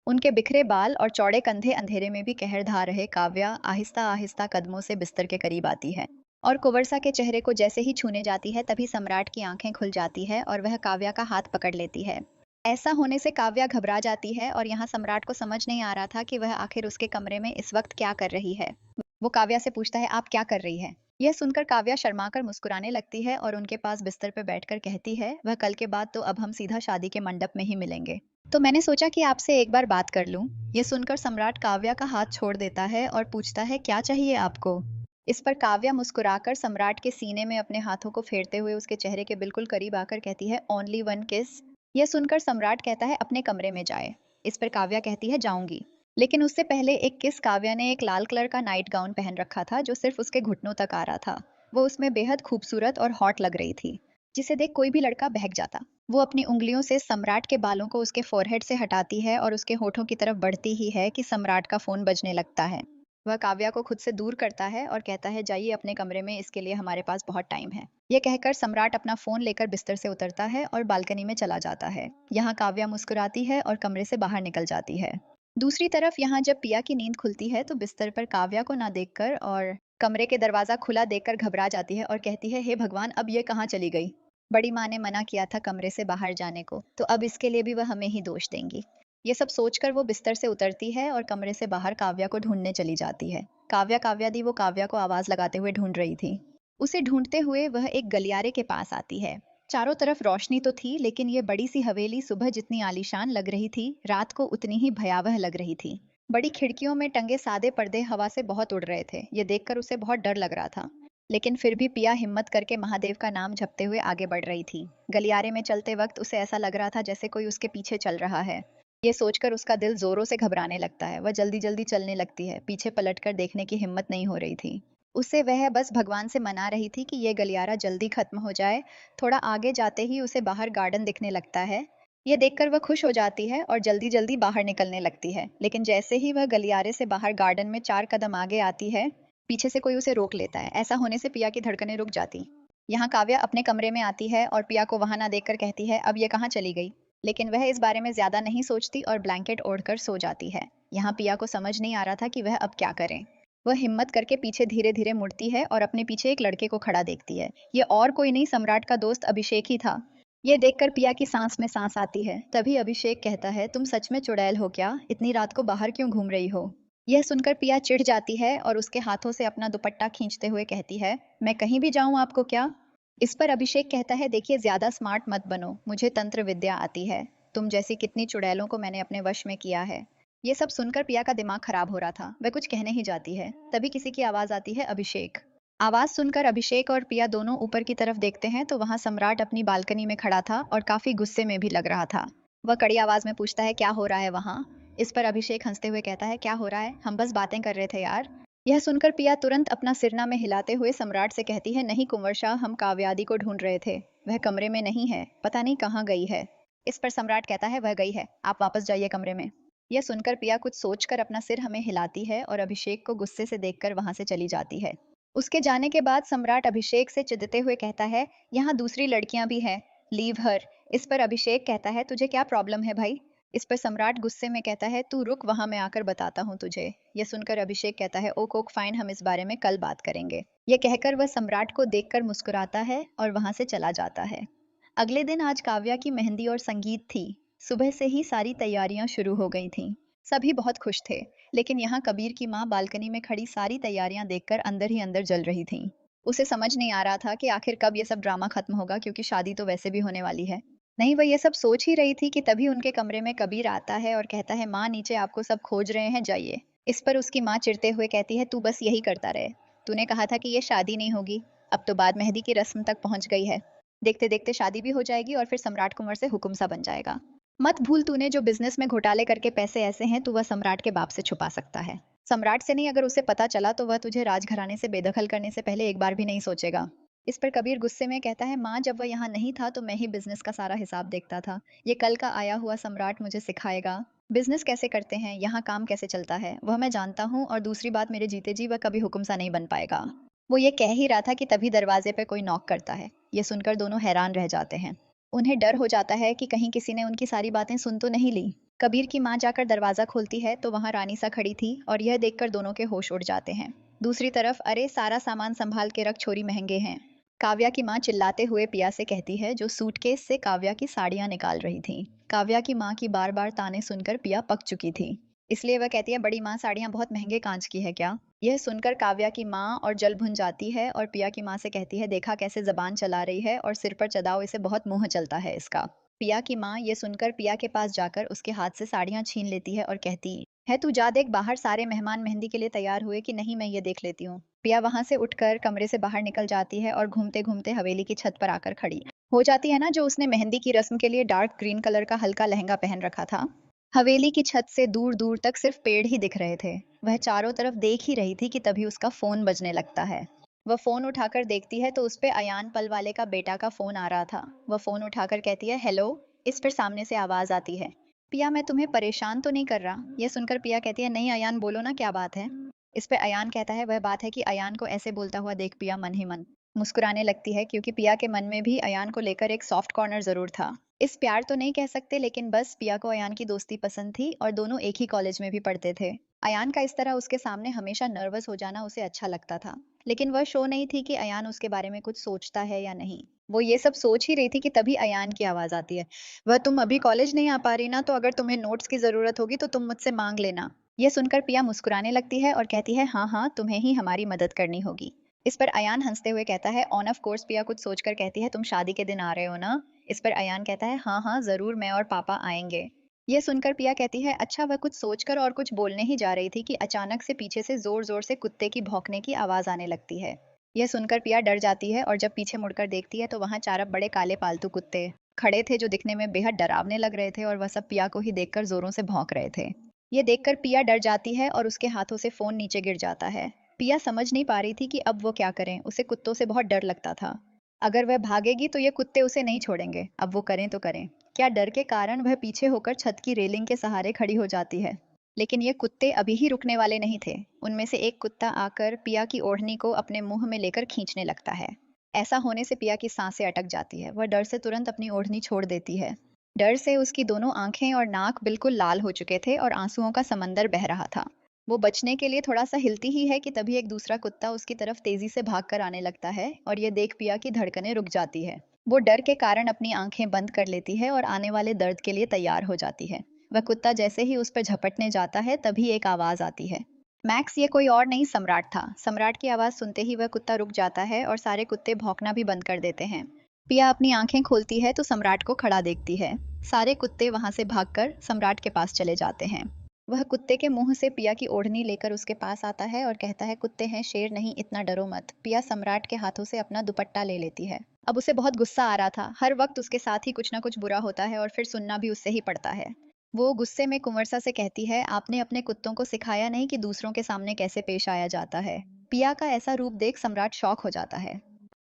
Speaker 2: उनके बिखरे बाल और चौड़े कंधे अंधेरे में भी कहर ढा रहे काव्या आहिस्ता आहिस्ता कदमों से बिस्तर के करीब आती है और कुंवरसा के चेहरे को जैसे ही छूने जाती है तभी सम्राट की आंखें खुल जाती है और वह काव्या का हाथ पकड़ लेती है। ऐसा होने से काव्या घबरा जाती है और यहाँ सम्राट को समझ नहीं आ रहा था कि वह आखिर उसके कमरे में इस वक्त क्या कर रही है। वो काव्या से पूछता है, आप क्या कर रही है? यह सुनकर काव्या शर्माकर मुस्कुराने लगती है और उनके पास बिस्तर पर बैठकर कहती है, वह कल के बाद तो अब हम सीधा शादी के मंडप में ही मिलेंगे। तो मैंने सोचा कि आपसे एक बार बात कर लूं। यह सुनकर सम्राट काव्या का हाथ छोड़ देता है और पूछता है, क्या चाहिए आपको? इस पर काव्या मुस्कुराकर सम्राट के सीने में अपने हाथों को फेरते हुए उसके चेहरे के बिल्कुल करीब आकर कहती है, ओनली वन किस। यह सुनकर सम्राट कहता है, अपने कमरे में जाए। इस पर काव्या कहती है, जाऊंगी। लेकिन उससे पहले एक किस। काव्या ने एक लाल कलर का नाइट गाउन पहन रखा था जो सिर्फ उसके घुटनों तक आ रहा था। वो उसमें बेहद खूबसूरत और हॉट लग रही थी, जिसे देख कोई भी लड़का बहक जाता। वो अपनी उंगलियों से सम्राट के बालों को उसके फोरहेड से हटाती है और उसके होठों की तरफ बढ़ती ही है कि सम्राट का फोन बजने लगता है। वह काव्या को खुद से दूर करता है और कहता है, जाइए अपने कमरे में, इसके लिए हमारे पास बहुत टाइम है। यह कहकर सम्राट अपना फोन लेकर बिस्तर से उतरता है और बालकनी में चला जाता है। यहाँ काव्या मुस्कुराती है और कमरे से बाहर निकल जाती है। दूसरी तरफ यहाँ जब पिया की नींद खुलती है तो बिस्तर पर काव्या को ना देखकर और कमरे के दरवाजा खुला देखकर घबरा जाती है और कहती है, हे भगवान, अब ये कहाँ चली गई? बड़ी माँ ने मना किया था कमरे से बाहर जाने को, तो अब इसके लिए भी वह हमें ही दोष देंगी। ये सब सोचकर वो बिस्तर से उतरती है और कमरे से बाहर काव्या को ढूंढने चली जाती है। काव्या काव्या दी, वो काव्या को आवाज लगाते हुए ढूंढ रही थी। उसे ढूंढते हुए वह एक गलियारे के पास आती है। चारों तरफ रोशनी तो थी, लेकिन ये बड़ी सी हवेली सुबह जितनी आलीशान लग रही थी, रात को उतनी ही भयावह लग रही थी। बड़ी खिड़कियों में टंगे सादे पर्दे हवा से बहुत उड़ रहे थे। ये देखकर उसे बहुत डर लग रहा था, लेकिन फिर भी पिया हिम्मत करके महादेव का नाम जपते हुए आगे बढ़ रही थी। गलियारे में चलते वक्त उसे ऐसा लग रहा था जैसे कोई उसके पीछे चल रहा है। ये सोचकर उसका दिल जोरों से घबराने लगता है। वह जल्दी जल्दी चलने लगती है, पीछे पलटकर देखने की हिम्मत नहीं हो रही थी। उसे वह बस भगवान से मना रही थी कि यह गलियारा जल्दी खत्म हो जाए। थोड़ा आगे जाते ही उसे बाहर गार्डन दिखने लगता है। ये देखकर वह खुश हो जाती है और जल्दी जल्दी बाहर निकलने लगती है। लेकिन जैसे ही वह गलियारे से बाहर गार्डन में 4 कदम आगे आती है, पीछे से कोई उसे रोक लेता है। ऐसा होने से पिया की धड़कनें रुक जाती। यहाँ काव्या अपने कमरे में आती है और पिया को वहां ना देखकर कहती है, अब ये कहाँ चली गई? लेकिन वह इस बारे में ज्यादा नहीं सोचती और ब्लैंकेट ओढ़कर सो जाती है। यहाँ पिया को समझ नहीं आ रहा था कि वह अब क्या करे। वह हिम्मत करके पीछे धीरे धीरे मुड़ती है और अपने पीछे एक लड़के को खड़ा देखती है। ये और कोई नहीं, सम्राट का दोस्त अभिषेक ही था। ये देखकर पिया की सांस में सांस आती है। तभी अभिषेक कहता है, तुम सच में चुड़ैल हो क्या? इतनी रात को बाहर क्यों घूम रही हो? यह सुनकर पिया चिढ़ जाती है और उसके हाथों से अपना दुपट्टा खींचते हुए कहती है, मैं कहीं भी जाऊं आपको क्या? इस पर अभिषेक कहता है, देखिए ज्यादा स्मार्ट मत बनो, मुझे तंत्र विद्या आती है। तुम जैसी कितनी चुड़ैलों को मैंने अपने वश में किया है। ये सब सुनकर पिया का दिमाग खराब हो रहा था। वह कुछ कहने ही जाती है, तभी किसी की आवाज आती है, अभिषेक। आवाज सुनकर अभिषेक और पिया दोनों ऊपर की तरफ देखते हैं तो वहां सम्राट अपनी बालकनी में खड़ा था और काफी गुस्से में भी लग रहा था। वह कड़ी आवाज में पूछता है, क्या हो रहा है वहां? इस पर अभिषेक हंसते हुए कहता है, क्या हो रहा है, हम बस बातें कर रहे थे यार। यह सुनकर पिया तुरंत अपना सिरना में हिलाते हुए सम्राट से कहती है, नहीं कुंवर शाह, हम काव्यादि को ढूंढ रहे थे। वह कमरे में नहीं है, पता नहीं कहाँ गई है। इस पर सम्राट कहता है, वह गई है, आप वापस जाइए कमरे में। यह सुनकर पिया कुछ सोचकर अपना सिर हमें हिलाती है और अभिषेक को गुस्से से देखकर वहां से चली जाती है। उसके जाने के बाद सम्राट अभिषेक से चिढ़ते हुए कहता है, यहाँ दूसरी लड़कियां भी हैं, लीव हर। इस पर अभिषेक कहता है, तुझे क्या प्रॉब्लम है भाई? इस पर सम्राट गुस्से में कहता है, तू रुक, वहां मैं आकर बताता हूँ तुझे। यह सुनकर अभिषेक कहता है, ओक ओक फाइन, हम इस बारे में कल बात करेंगे। यह कहकर वह सम्राट को देखकर मुस्कुराता है और वहां से चला जाता है। अगले दिन आज काव्या की मेहंदी और संगीत थी। सुबह से ही सारी तैयारियां शुरू हो गई थीं। सभी बहुत खुश थे, लेकिन यहाँ कबीर की माँ बालकनी में खड़ी सारी तैयारियां देखकर अंदर ही अंदर जल रही थीं। उसे समझ नहीं आ रहा था कि आखिर कब यह सब ड्रामा खत्म होगा, क्योंकि शादी तो वैसे भी होने वाली है। नहीं, वह ये सब सोच ही रही थी कि तभी उनके कमरे में कबीर आता है और कहता है, माँ नीचे आपको सब खोज रहे हैं, जाइए। इस पर उसकी माँ चिढ़ते हुए कहती है, तू बस यही करता रहे। तूने कहा था कि ये शादी नहीं होगी, अब तो बाद मेहंदी की रस्म तक पहुंच गई है। देखते देखते शादी भी हो जाएगी और फिर सम्राट कुंवर से हुक्म सा बन जाएगा। मत भूल, तूने जो बिजनेस में घोटाले करके पैसे ऐसे हैं, तू वह सम्राट के बाप से छुपा सकता है। सम्राट से नहीं, अगर उसे पता चला तो वह तुझे राजघराने से बेदखल करने से पहले एक बार भी नहीं सोचेगा। इस पर कबीर गुस्से में कहता है, माँ जब वह यहाँ नहीं था तो मैं ही बिजनेस का सारा हिसाब देखता था। ये कल का आया हुआ सम्राट मुझे सिखाएगा बिजनेस कैसे करते हैं, यहाँ काम कैसे चलता है, वह मैं जानता हूँ। और दूसरी बात, मेरे जीते जी वह कभी हुक्म सा नहीं बन पाएगा। वो ये कह ही रहा था कि तभी दरवाजे पे कोई नॉक करता है। ये सुनकर दोनों हैरान रह जाते हैं। उन्हें डर हो जाता है कि कहीं किसी ने उनकी सारी बातें सुन तो नहीं ली। कबीर की माँ जाकर दरवाजा खोलती है तो वहां रानीसा खड़ी थी और यह देखकर दोनों के होश उड़ जाते हैं। दूसरी तरफ, अरे सारा सामान संभाल के रख, छोरी महंगे हैं। काव्या की माँ चिल्लाते हुए पिया से कहती है, जो सूटकेस से काव्या की साड़ियां निकाल रही थी। काव्या की माँ की बार बार ताने सुनकर पिया पक चुकी थी, इसलिए वह कहती है, बड़ी माँ साड़ियां बहुत महंगे कांच की है क्या? यह सुनकर काव्या की माँ और जल भुन जाती है और पिया की माँ से कहती है, देखा कैसे जबान चला रही है और सिर पर चढ़ाओ, इसे बहुत मुंह चलता है इसका। पिया की माँ ये सुनकर पिया के पास जाकर उसके हाथ से साड़ियां छीन लेती है और कहती है, तू जा देख बाहर सारे मेहमान मेहंदी के लिए तैयार हुए कि नहीं, मैं ये देख लेती हूँ। पिया वहां से उठकर कमरे से बाहर निकल जाती है और घूमते घूमते हवेली की छत पर आकर खड़ी हो जाती है ना, जो उसने मेहंदी की रस्म के लिए डार्क ग्रीन कलर का हल्का लहंगा पहन रखा था। हवेली की छत से दूर दूर तक सिर्फ पेड़ ही दिख रहे थे। वह चारों तरफ देख ही रही थी कि तभी उसका फोन बजने लगता है। वह फोन उठाकर देखती है तो उस पे अयान पल वाले का बेटा का फोन आ रहा था। वह फोन उठाकर कहती है, हेलो। इस पर सामने से आवाज आती है, पिया मैं तुम्हें परेशान तो नहीं कर रहा? यह सुनकर पिया कहती है, नहीं अयान, बोलो ना, क्या बात है? इस पे अयान कहता है, वह बात है कि अयान को ऐसे बोलता हुआ देख पिया मन ही मन मुस्कुराने लगती है, क्योंकि पिया के मन में भी अयान को लेकर एक सॉफ्ट कॉर्नर जरूर था। इस प्यार तो नहीं कह सकते, लेकिन बस पिया को अयान की दोस्ती पसंद थी और दोनों एक ही कॉलेज में भी पढ़ते थे। अयान का इस तरह उसके सामने हमेशा नर्वस हो जाना उसे अच्छा लगता था, लेकिन वह शो नहीं थी कि अयान उसके बारे में कुछ सोचता है या नहीं। वो ये सब सोच ही रही थी कि तभी अयान की आवाज आती है, वह तुम अभी कॉलेज नहीं आ पा रही ना, तो अगर तुम्हें नोट्स की जरूरत होगी तो तुम मुझसे मांग लेना। ये सुनकर पिया मुस्कुराने लगती है और कहती है, हाँ हाँ, तुम्हें ही हमारी मदद करनी होगी। इस पर अयान हंसते हुए कहता है, ऑन ऑफ कोर्स। पिया कुछ सोचकर कहती है, तुम शादी के दिन आ रहे हो ना? इस पर अयान कहता है, हाँ हाँ जरूर, मैं और पापा आएंगे। यह सुनकर पिया कहती है, अच्छा। वह कुछ सोचकर और कुछ बोलने ही जा रही थी कि अचानक से पीछे से जोर जोर से कुत्ते की भौंकने की आवाज आने लगती है। यह सुनकर पिया डर जाती है और जब पीछे मुड़कर देखती है तो वहां 4 बड़े काले पालतू कुत्ते खड़े थे, जो दिखने में बेहद डरावने लग रहे थे और वह सब पिया को ही देखकर जोरों से भौंक रहे थे। ये देखकर पिया डर जाती है और उसके हाथों से फोन नीचे गिर जाता है। पिया समझ नहीं पा रही थी कि अब वो क्या करें, उसे कुत्तों से बहुत डर लगता था। अगर वह भागेगी तो ये कुत्ते उसे नहीं छोड़ेंगे, अब वो करें तो करें क्या? डर के कारण वह पीछे होकर छत की रेलिंग के सहारे खड़ी हो जाती है, लेकिन ये कुत्ते अभी ही रुकने वाले नहीं थे। उनमें से एक कुत्ता आकर पिया की ओढ़नी को अपने मुंह में लेकर खींचने लगता है। ऐसा होने से पिया की सांसें अटक जाती है, वह डर से तुरंत अपनी ओढ़नी छोड़ देती है। डर से उसकी दोनों आंखें और नाक बिल्कुल लाल हो चुके थे और आंसुओं का समंदर बह रहा था। वो बचने के लिए थोड़ा सा हिलती ही है कि तभी एक दूसरा कुत्ता उसकी तरफ तेजी से भागकर आने लगता है और ये देख पिया की धड़कनें रुक जाती है। वो डर के कारण अपनी आंखें बंद कर लेती है और आने वाले दर्द के लिए तैयार हो जाती है। वह कुत्ता जैसे ही उस पर झपटने जाता है तभी एक आवाज आती है, मैक्स। ये कोई और नहीं, सम्राट था। सम्राट की आवाज सुनते ही वह कुत्ता रुक जाता है और सारे कुत्ते भौंकना भी बंद कर देते हैं। पिया अपनी आंखें खोलती है तो सम्राट को खड़ा देखती है। सारे कुत्ते वहां से भागकर सम्राट के पास चले जाते हैं। वह कुत्ते के मुंह से पिया की ओढ़नी लेकर उसके पास आता है और कहता है, कुत्ते हैं, शेर नहीं, इतना डरो मत। पिया सम्राट के हाथों से अपना दुपट्टा ले लेती है। अब उसे बहुत गुस्सा आ रहा था, हर वक्त उसके साथ ही कुछ ना कुछ बुरा होता है और फिर सुनना भी उससे ही पड़ता है। वो गुस्से में कुंवरसा से कहती है, आपने अपने कुत्तों को सिखाया नहीं कि दूसरों के सामने कैसे पेश आया जाता है? पिया का ऐसा रूप देख सम्राट शॉक हो जाता है।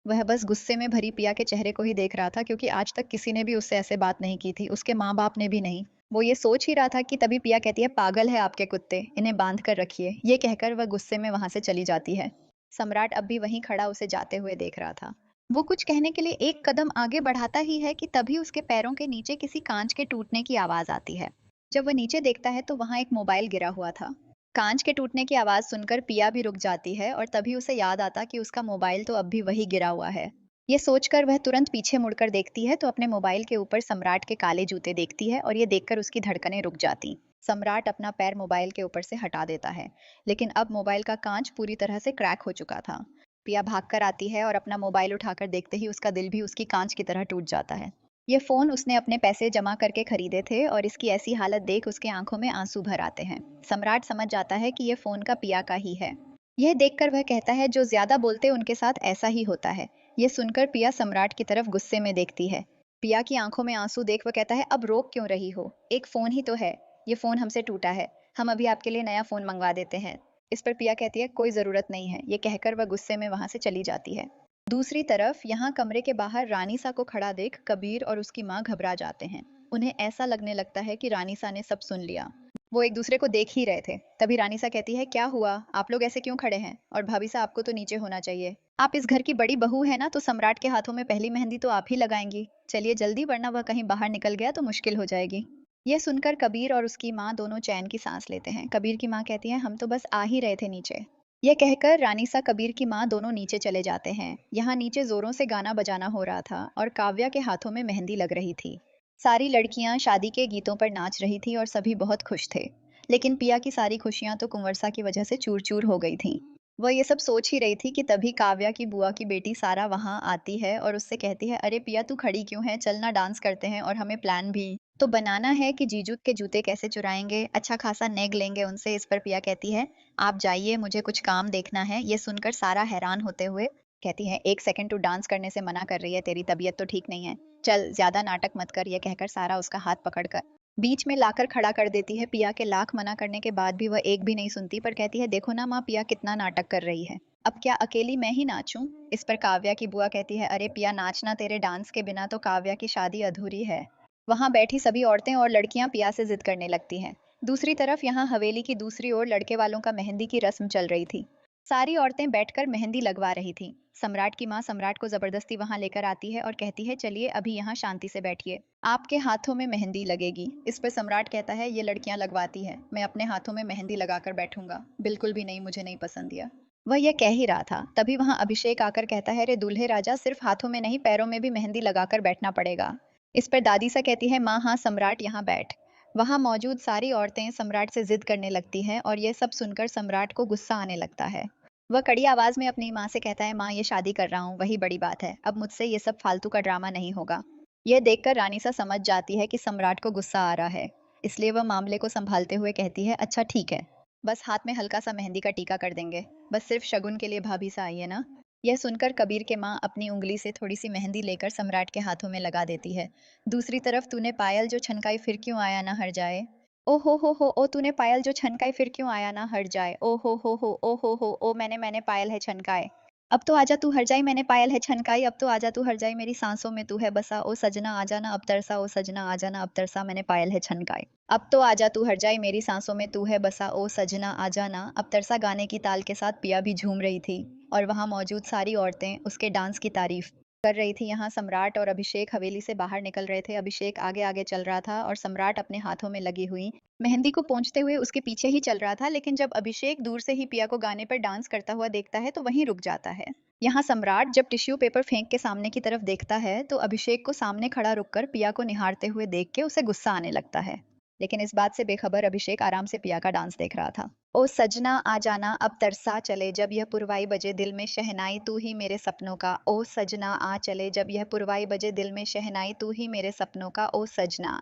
Speaker 2: वह बस गुस्से में भरी पिया के चेहरे को ही देख रहा था, क्योंकि आज तक किसी ने भी उससे ऐसे बात नहीं की थी, उसके माँ बाप ने भी नहीं। वो ये सोच ही रहा था कि तभी पिया कहती है, पागल है आपके कुत्ते, इन्हें बांध कर रखिए। ये कहकर वह गुस्से में वहां से चली जाती है। सम्राट अब भी वहीं खड़ा उसे जाते हुए देख रहा था। वो कुछ कहने के लिए एक कदम आगे बढ़ाता ही है कि तभी उसके पैरों के नीचे किसी कांच के टूटने की आवाज आती है। जब वह नीचे देखता है तो वहां एक मोबाइल गिरा हुआ था। कांच के टूटने की आवाज सुनकर पिया भी रुक जाती है और तभी उसे याद आता कि उसका मोबाइल तो अब भी वही गिरा हुआ है। ये सोचकर वह तुरंत पीछे मुड़कर देखती है तो अपने मोबाइल के ऊपर सम्राट के काले जूते देखती है और ये देखकर उसकी धड़कनें रुक जाती। सम्राट अपना पैर मोबाइल के ऊपर से हटा देता है, लेकिन अब मोबाइल का कांच पूरी तरह से क्रैक हो चुका था। पिया भागकर आती है और अपना मोबाइल उठाकर देखते ही उसका दिल भी उसकी कांच की तरह टूट जाता है। ये फोन उसने अपने पैसे जमा करके खरीदे थे और इसकी ऐसी हालत देख उसके आंखों में आंसू भर आते हैं। सम्राट समझ जाता है कि ये फोन का पिया का ही है। यह देखकर वह कहता है, जो ज्यादा बोलते उनके साथ ऐसा ही होता है। यह सुनकर पिया सम्राट की तरफ गुस्से में देखती है। पिया की आंखों में आंसू देख वह कहता है, अब रोक क्यों रही हो? एक फोन ही तो है। ये फोन हमसे टूटा है, हम अभी आपके लिए नया फोन मंगवा देते हैं। इस पर पिया कहती है, कोई जरूरत नहीं है। ये कहकर वह गुस्से में वहां से चली जाती है। दूसरी तरफ यहाँ कमरे के बाहर रानीसा को खड़ा देख कबीर और उसकी माँ घबरा जाते हैं। उन्हें ऐसा लगने लगता है कि रानीसा ने सब सुन लिया। वो एक दूसरे को देख ही रहे थे। तभी रानीसा कहती है, क्या हुआ, आप लोग ऐसे क्यों खड़े हैं? और भाभी साहब, आपको तो नीचे होना चाहिए। आप इस घर की बड़ी बहू है ना, तो सम्राट के हाथों में पहली मेहंदी तो आप ही लगाएंगी। चलिए जल्दी, वरना वह कहीं बाहर निकल गया तो मुश्किल हो जाएगी। यह सुनकर कबीर और उसकी माँ दोनों चैन की सांस लेते हैं। कबीर की माँ कहती है, हम तो बस आ ही रहे थे नीचे। यह कहकर रानीसा कबीर की माँ दोनों नीचे चले जाते हैं। यहाँ नीचे जोरों से गाना बजाना हो रहा था और काव्या के हाथों में मेहंदी लग रही थी। सारी लड़कियां शादी के गीतों पर नाच रही थी और सभी बहुत खुश थे। लेकिन पिया की सारी खुशियां तो कुंवरसा की वजह से चूर चूर हो गई थीं। वह ये सब सोच ही रही थी कि तभी काव्या की बुआ की बेटी सारा वहां आती है और उससे कहती है, अरे पिया तू खड़ी क्यों है, चलना डांस करते हैं, और हमें प्लान भी तो बनाना है कि जीजू के जूते कैसे चुराएंगे, अच्छा खासा नेग लेंगे उनसे। इस पर पिया कहती है, आप जाइए, मुझे कुछ काम देखना है। ये सुनकर सारा हैरान होते हुए कहती है, एक सेकंड, तू डांस करने से मना कर रही है, तेरी तबीयत तो ठीक नहीं है, चल ज्यादा नाटक मत कर। ये कहकर सारा उसका हाथ पकड़कर बीच में लाकर खड़ा कर देती है। पिया के लाख मना करने के बाद भी वह एक भी नहीं सुनती, पर कहती है, देखो ना माँ, पिया कितना नाटक कर रही है, अब क्या अकेली मैं ही नाचूं? इस पर काव्या की बुआ कहती है, अरे पिया नाचना, तेरे डांस के बिना तो काव्या की शादी अधूरी है। वहां बैठी सभी औरतें और लड़कियां पिया से जिद करने लगती हैं। दूसरी तरफ यहाँ हवेली की दूसरी ओर लड़के वालों का मेहंदी की रस्म चल रही थी। सारी औरतें बैठकर मेहंदी लगवा रही थीं। सम्राट की माँ सम्राट को जबरदस्ती वहां लेकर आती है और कहती है, चलिए अभी यहाँ शांति से बैठिए, आपके हाथों में मेहंदी लगेगी। इस पर सम्राट कहता है, ये लड़कियां लगवाती है, मैं अपने हाथों में मेहंदी लगाकर बैठूंगा, बिल्कुल भी नहीं, मुझे नहीं पसंद यह। वह यह कह ही रहा था, तभी वहां अभिषेक आकर कहता है, रे दूल्हे राजा, सिर्फ हाथों में नहीं, पैरों में भी मेहंदी लगाकर बैठना पड़ेगा। इस पर दादी सा कहती है, माँ हाँ सम्राट, यहाँ बैठ। वहां मौजूद सारी औरतें सम्राट से जिद करने लगती हैं और यह सब सुनकर सम्राट को गुस्सा आने लगता है। वह कड़ी आवाज में अपनी माँ से कहता है, माँ ये शादी कर रहा हूँ, वही बड़ी बात है, अब मुझसे ये सब फालतू का ड्रामा नहीं होगा। यह देखकर रानीसा समझ जाती है कि सम्राट को गुस्सा आ रहा है, इसलिए वह मामले को संभालते हुए कहती है, अच्छा ठीक है, बस हाथ में हल्का सा मेहंदी का टीका कर देंगे, बस सिर्फ शगुन के लिए भाभी सा आई है ना। यह सुनकर कबीर के माँ अपनी उंगली से थोड़ी सी मेहंदी लेकर सम्राट के हाथों में लगा देती है। दूसरी तरफ, तूने पायल जो छनकाई फिर क्यों आया ना हर जाए। ओ हो, ओ तूने पायल जो छनकाई फिर क्यों आया ना हट जाए। ओ हो, ओ हो, ओ मैंने पायल है छनकाए। अब तो आजा तू हर जाए, मैंने पायल है छनकाई, अब तो आजा तू हर जाए, मेरी सांसों में तू है बसा, ओ सजना आ जाना अब तरसा, ओ सजना आ जाना अब तरसा, मैंने पायल है छनकाई। अब तो आजा तू हर जाए, मेरी सांसों में तू है बसा, ओ सजना आ जाना अब तरसा। गाने की ताल के साथ पिया भी झूम रही थी और वहां मौजूद सारी औरतें उसके डांस की तारीफ कर रही थी। यहाँ सम्राट और अभिषेक हवेली से बाहर निकल रहे थे। अभिषेक आगे आगे चल रहा था और सम्राट अपने हाथों में लगी हुई मेहंदी को पोंछते हुए उसके पीछे ही चल रहा था। लेकिन जब अभिषेक दूर से ही पिया को गाने पर डांस करता हुआ देखता है तो वहीं रुक जाता है। यहाँ सम्राट जब टिश्यू पेपर फेंक के सामने की तरफ देखता है तो अभिषेक को सामने खड़ा रुककर पिया को निहारते हुए देख के उसे गुस्सा आने लगता है। लेकिन इस बात से बेखबर अभिषेक आराम से पिया का डांस देख रहा था। ओ सजना आ जाना अब तरसा चले, जब यह पुरवाई बजे दिल में शहनाई तू ही मेरे सपनों का। ओ सजना आ चले, जब यह पुरवाई बजे दिल में शहनाई तू ही मेरे सपनों का। ओ सजना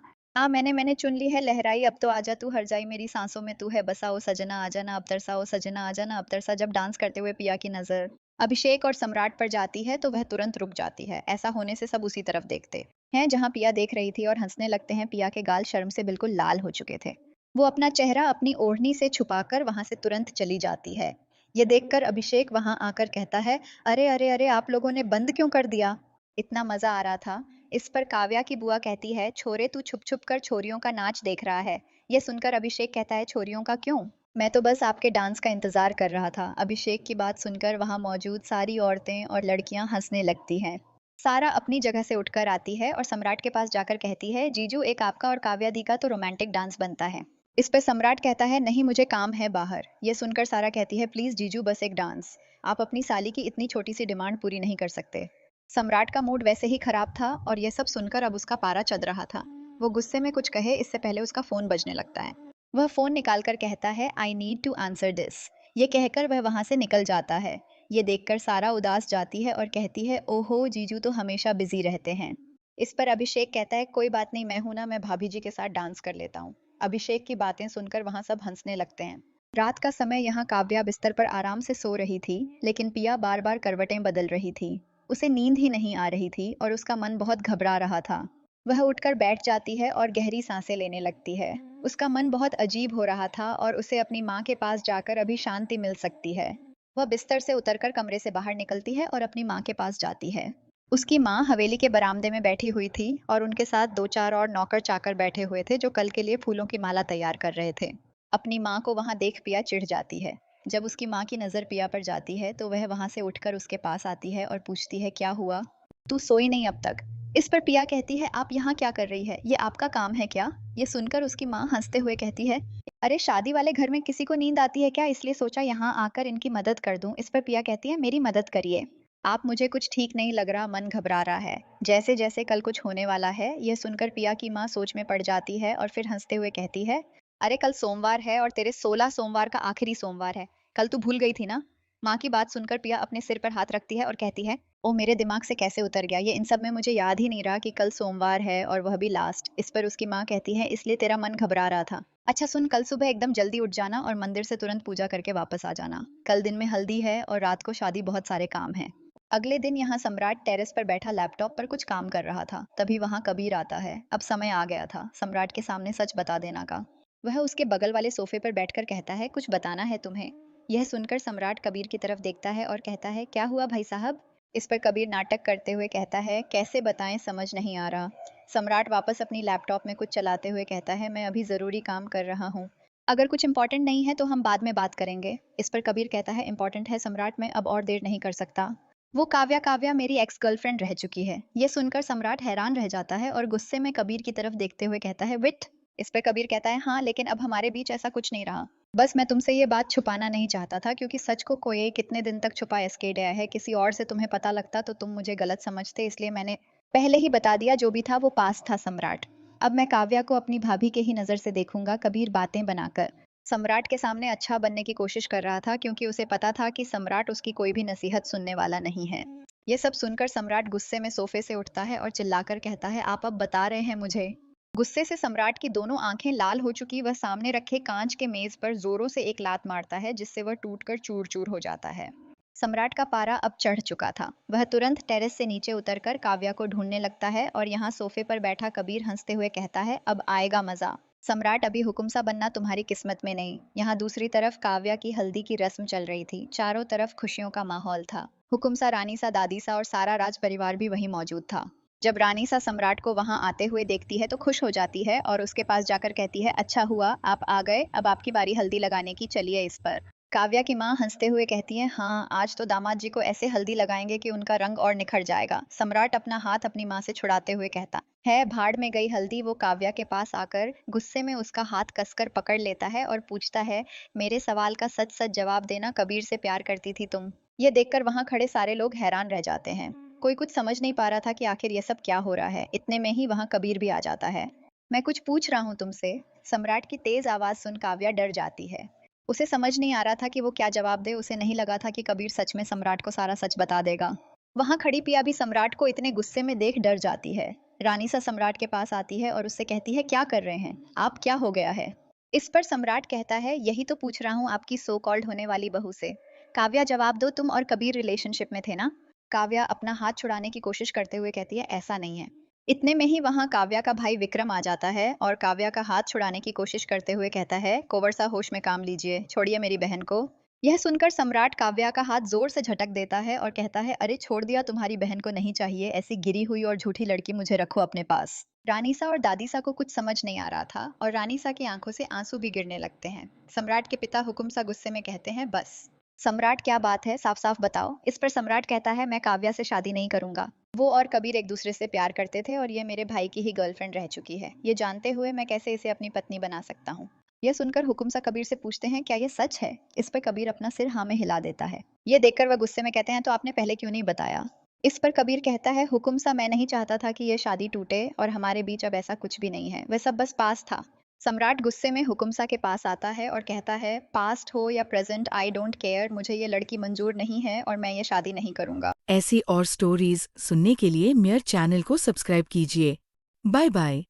Speaker 2: मैंने चुन ली है लहराई, अब तो आजा तू हर जाई, मेरी सांसों में तू है बसा। ओ सजना आ जाना अब तरसा, ओ सजना आ जाना अब तरसा। जब डांस करते हुए पिया की नजर अभिषेक और सम्राट पर जाती है तो वह तुरंत रुक जाती है। ऐसा होने से सब उसी तरफ देखते हैं जहां पिया देख रही थी और हंसने लगते हैं। पिया के गाल शर्म से बिल्कुल लाल हो चुके थे। वो अपना चेहरा अपनी ओढ़नी से छुपाकर वहां से तुरंत चली जाती है। ये देखकर अभिषेक वहां आकर कहता है, अरे अरे अरे, आप लोगों ने बंद क्यों कर दिया, इतना मजा आ रहा था। इस पर काव्या की बुआ कहती है, छोरे तू छुप छुप कर छोरियों का नाच देख रहा है। ये सुनकर अभिषेक कहता है, छोरियों का क्यों, मैं तो बस आपके डांस का इंतजार कर रहा था। अभिषेक की बात सुनकर वहां मौजूद सारी औरतें और लड़कियां हंसने लगती हैं। सारा अपनी जगह से उठकर आती है और सम्राट के पास जाकर कहती है, जीजू एक आपका और काव्या दी का तो रोमांटिक डांस बनता है। इस पर सम्राट कहता है, नहीं मुझे काम है बाहर। ये सुनकर सारा कहती है, प्लीज जीजू बस एक डांस, आप अपनी साली की इतनी छोटी सी डिमांड पूरी नहीं कर सकते। सम्राट का मूड वैसे ही खराब था और यह सब सुनकर अब उसका पारा चढ़ रहा था। वो गुस्से में कुछ कहे इससे पहले उसका फोन बजने लगता है। वह फोन निकालकर कहता है, I need to answer this. ये कहकर वह वहां से निकल जाता है। ये देखकर सारा उदास जाती है और कहती है, ओहो जीजू तो हमेशा बिजी रहते हैं। इस पर अभिषेक कहता है, कोई बात नहीं, मैं हूं ना, मैं भाभी जी के साथ डांस कर लेता हूँ। अभिषेक की बातें सुनकर वहां सब हंसने लगते हैं। रात का समय यहाँ काव्या बिस्तर पर आराम से सो रही थी, लेकिन पिया बार बार करवटें बदल रही थी। उसे नींद ही नहीं आ रही थी और उसका मन बहुत घबरा रहा था। वह उठकर बैठ जाती है और गहरी सांसें लेने लगती है। उसका मन बहुत अजीब हो रहा था और उसे अपनी माँ के पास जाकर अभी शांति मिल सकती है। वह बिस्तर से उतरकर कमरे से बाहर निकलती है और अपनी माँ के पास जाती है। उसकी माँ हवेली के बरामदे में बैठी हुई थी और उनके साथ दो चार और नौकर चाकर बैठे हुए थे जो कल के लिए फूलों की माला तैयार कर रहे थे। अपनी माँ को वहां देख पिया चिढ़ जाती है। जब उसकी माँ की नजर पिया पर जाती है तो वह वहां से उठकर उसके पास आती है और पूछती है, क्या हुआ, तू सोई नहीं अब तक? इस पर पिया कहती है, आप यहाँ क्या कर रही है, ये आपका काम है क्या? ये सुनकर उसकी माँ हंसते हुए कहती है, अरे शादी वाले घर में किसी को नींद आती है क्या, इसलिए सोचा यहाँ आकर इनकी मदद कर दूं। इस पर पिया कहती है, मेरी मदद करिए आप, मुझे कुछ ठीक नहीं लग रहा, मन घबरा रहा है, जैसे जैसे कल कुछ होने वाला है। यह सुनकर पिया की माँ सोच में पड़ जाती है और फिर हंसते हुए कहती है, अरे कल सोमवार है और तेरे 16 सोमवार का आखिरी सोमवार है, कल तू भूल गई थी ना? माँ की बात सुनकर पिया अपने सिर पर हाथ रखती है और कहती है, ओ मेरे दिमाग से कैसे उतर गया, ये इन सब में मुझे याद ही नहीं रहा कि कल सोमवार है और वह भी लास्ट। इस पर उसकी माँ कहती है, इसलिए तेरा मन घबरा रहा था। अच्छा सुन, कल सुबह एकदम जल्दी उठ जाना और मंदिर से तुरंत पूजा करके वापस आ जाना। कल दिन में हल्दी है और रात को शादी, बहुत सारे काम हैं। अगले दिन यहाँ सम्राट टेरेस पर बैठा लैपटॉप पर कुछ काम कर रहा था, तभी वहां कबीर आता है। अब समय आ गया था सम्राट के सामने सच बता देना का। वह उसके बगल वाले सोफे पर बैठकर कहता है, कुछ बताना है तुम्हें? यह सुनकर सम्राट कबीर की तरफ देखता है और कहता है, क्या हुआ भाई साहब? इस पर कबीर नाटक करते हुए कहता है, कैसे बताएं, समझ नहीं आ रहा। सम्राट वापस अपनी लैपटॉप में कुछ चलाते हुए कहता है, मैं अभी जरूरी काम कर रहा हूँ, अगर कुछ इंपॉर्टेंट नहीं है तो हम बाद में बात करेंगे। इस पर कबीर कहता है, इंपॉर्टेंट है सम्राट, मैं अब और देर नहीं कर सकता। वो काव्या, काव्या मेरी एक्स गर्लफ्रेंड रह चुकी है। ये सुनकर सम्राट हैरान रह जाता है और गुस्से में कबीर की तरफ देखते हुए कहता है, विट? इस पर कबीर कहता है, हाँ लेकिन अब हमारे बीच ऐसा कुछ नहीं रहा। बस मैं तुमसे ये बात छुपाना नहीं चाहता था, क्योंकि सच को कोई कितने दिन तक छुपा इसके गया है, किसी और से तुम्हें पता लगता तो तुम मुझे गलत समझते, इसलिए मैंने पहले ही बता दिया। जो भी था वो पास था सम्राट। अब मैं काव्या को अपनी भाभी के ही नजर से देखूंगा। कबीर बातें बनाकर सम्राट के सामने अच्छा बनने की कोशिश कर रहा था, क्योंकि उसे पता था कि सम्राट उसकी कोई भी नसीहत सुनने वाला नहीं है। ये सब सुनकर सम्राट गुस्से में सोफे से उठता है और चिल्लाकर कहता है, आप अब बता रहे हैं मुझे? गुस्से से सम्राट की दोनों आंखें लाल हो चुकी, वह सामने रखे कांच के मेज पर जोरों से एक लात मारता है, जिससे वह टूटकर चूर चूर हो जाता है। सम्राट का पारा अब चढ़ चुका था। वह तुरंत टेरेस से नीचे उतरकर काव्या को ढूंढने लगता है और यहाँ सोफे पर बैठा कबीर हंसते हुए कहता है, अब आएगा मजा सम्राट, अभी हुकुम सा बनना तुम्हारी किस्मत में नहीं। यहाँ दूसरी तरफ काव्या की हल्दी की रस्म चल रही थी। चारों तरफ खुशियों का माहौल था। हुकुम सा, रानी सा, दादी सा और सारा राज परिवार भी वहीं मौजूद था। जब रानी सा सम्राट को वहां आते हुए देखती है तो खुश हो जाती है और उसके पास जाकर कहती है, अच्छा हुआ आप आ गए, अब आपकी बारी हल्दी लगाने की, चलिए इस पर। काव्या की माँ हंसते हुए कहती है, हाँ आज तो दामाद जी को ऐसे हल्दी लगाएंगे कि उनका रंग और निखर जाएगा। सम्राट अपना हाथ अपनी माँ से छुड़ाते हुए कहता है, भाड़ में गई हल्दी। वो काव्या के पास आकर गुस्से में उसका हाथ कसकर पकड़ लेता है और पूछता है, मेरे सवाल का सच सच जवाब देना, कबीर से प्यार करती थी तुम? ये देखकर वहां खड़े सारे लोग हैरान रह जाते हैं। कोई कुछ समझ नहीं पा रहा था कि आखिर ये सब क्या हो रहा है। इतने में ही वहां कबीर भी आ जाता है। मैं कुछ पूछ रहा हूँ तुमसे। सम्राट की तेज आवाज सुन काव्या डर जाती है। उसे समझ नहीं आ रहा था कि वो क्या जवाब दे। उसे नहीं लगा था कि कबीर सच में सम्राट को सारा सच बता देगा। वहां खड़ी पिया भी सम्राट को इतने गुस्से में देख डर जाती है। रानी सा सम्राट के पास आती है और उससे कहती है, क्या कर रहे हैं आप, क्या हो गया है? इस पर सम्राट कहता है, यही तो पूछ रहा हूँ आपकी सो कॉल्ड होने वाली बहू से। काव्या जवाब दो, तुम और कबीर रिलेशनशिप में थे ना? काव्या अपना हाथ छुड़ाने की कोशिश करते हुए कहती है, ऐसा नहीं है। इतने में ही वहां काव्या का भाई विक्रम आ जाता है और काव्या का हाथ छुड़ाने की कोशिश करते हुए कहता है, कोवर सा होश में काम लीजिए, छोड़िए मेरी बहन को। यह सुनकर सम्राट काव्या का हाथ जोर से झटक देता है और कहता है, अरे छोड़ दिया, तुम्हारी बहन को नहीं चाहिए, ऐसी गिरी हुई और झूठी लड़की मुझे रखो अपने पास। रानी सा और दादी सा को कुछ समझ नहीं आ रहा था और रानी सा की आंखों से आंसू भी गिरने लगते हैं। सम्राट के पिता हुकुम सा गुस्से में कहते हैं, बस। सम्राट क्या बात है, साफ साफ बताओ। इस पर सम्राट कहता है, मैं काव्या से शादी नहीं करूंगा। वो और कबीर एक दूसरे से प्यार करते थे और ये मेरे भाई की ही गर्लफ्रेंड रह चुकी है। ये जानते हुए मैं कैसे इसे अपनी पत्नी बना सकता हूँ? यह सुनकर हुकुम सा कबीर से पूछते हैं, क्या ये सच है? इस पर कबीर अपना सिर हाँ में हिला देता है। ये देखकर वह गुस्से में कहते हैं, तो आपने पहले क्यों नहीं बताया? इस पर कबीर कहता है, हुकुम सा, मैं नहीं चाहता था कि यह शादी टूटे और हमारे बीच अब ऐसा कुछ भी नहीं है। वह सब बस पास था। सम्राट गुस्से में हुकुमसा के पास आता है और कहता है, पास्ट हो या प्रेजेंट, आई डोंट केयर, मुझे ये लड़की मंजूर नहीं है और मैं ये शादी नहीं करूंगा।
Speaker 1: ऐसी और स्टोरीज सुनने के लिए मेयर चैनल को सब्सक्राइब कीजिए। Bye bye.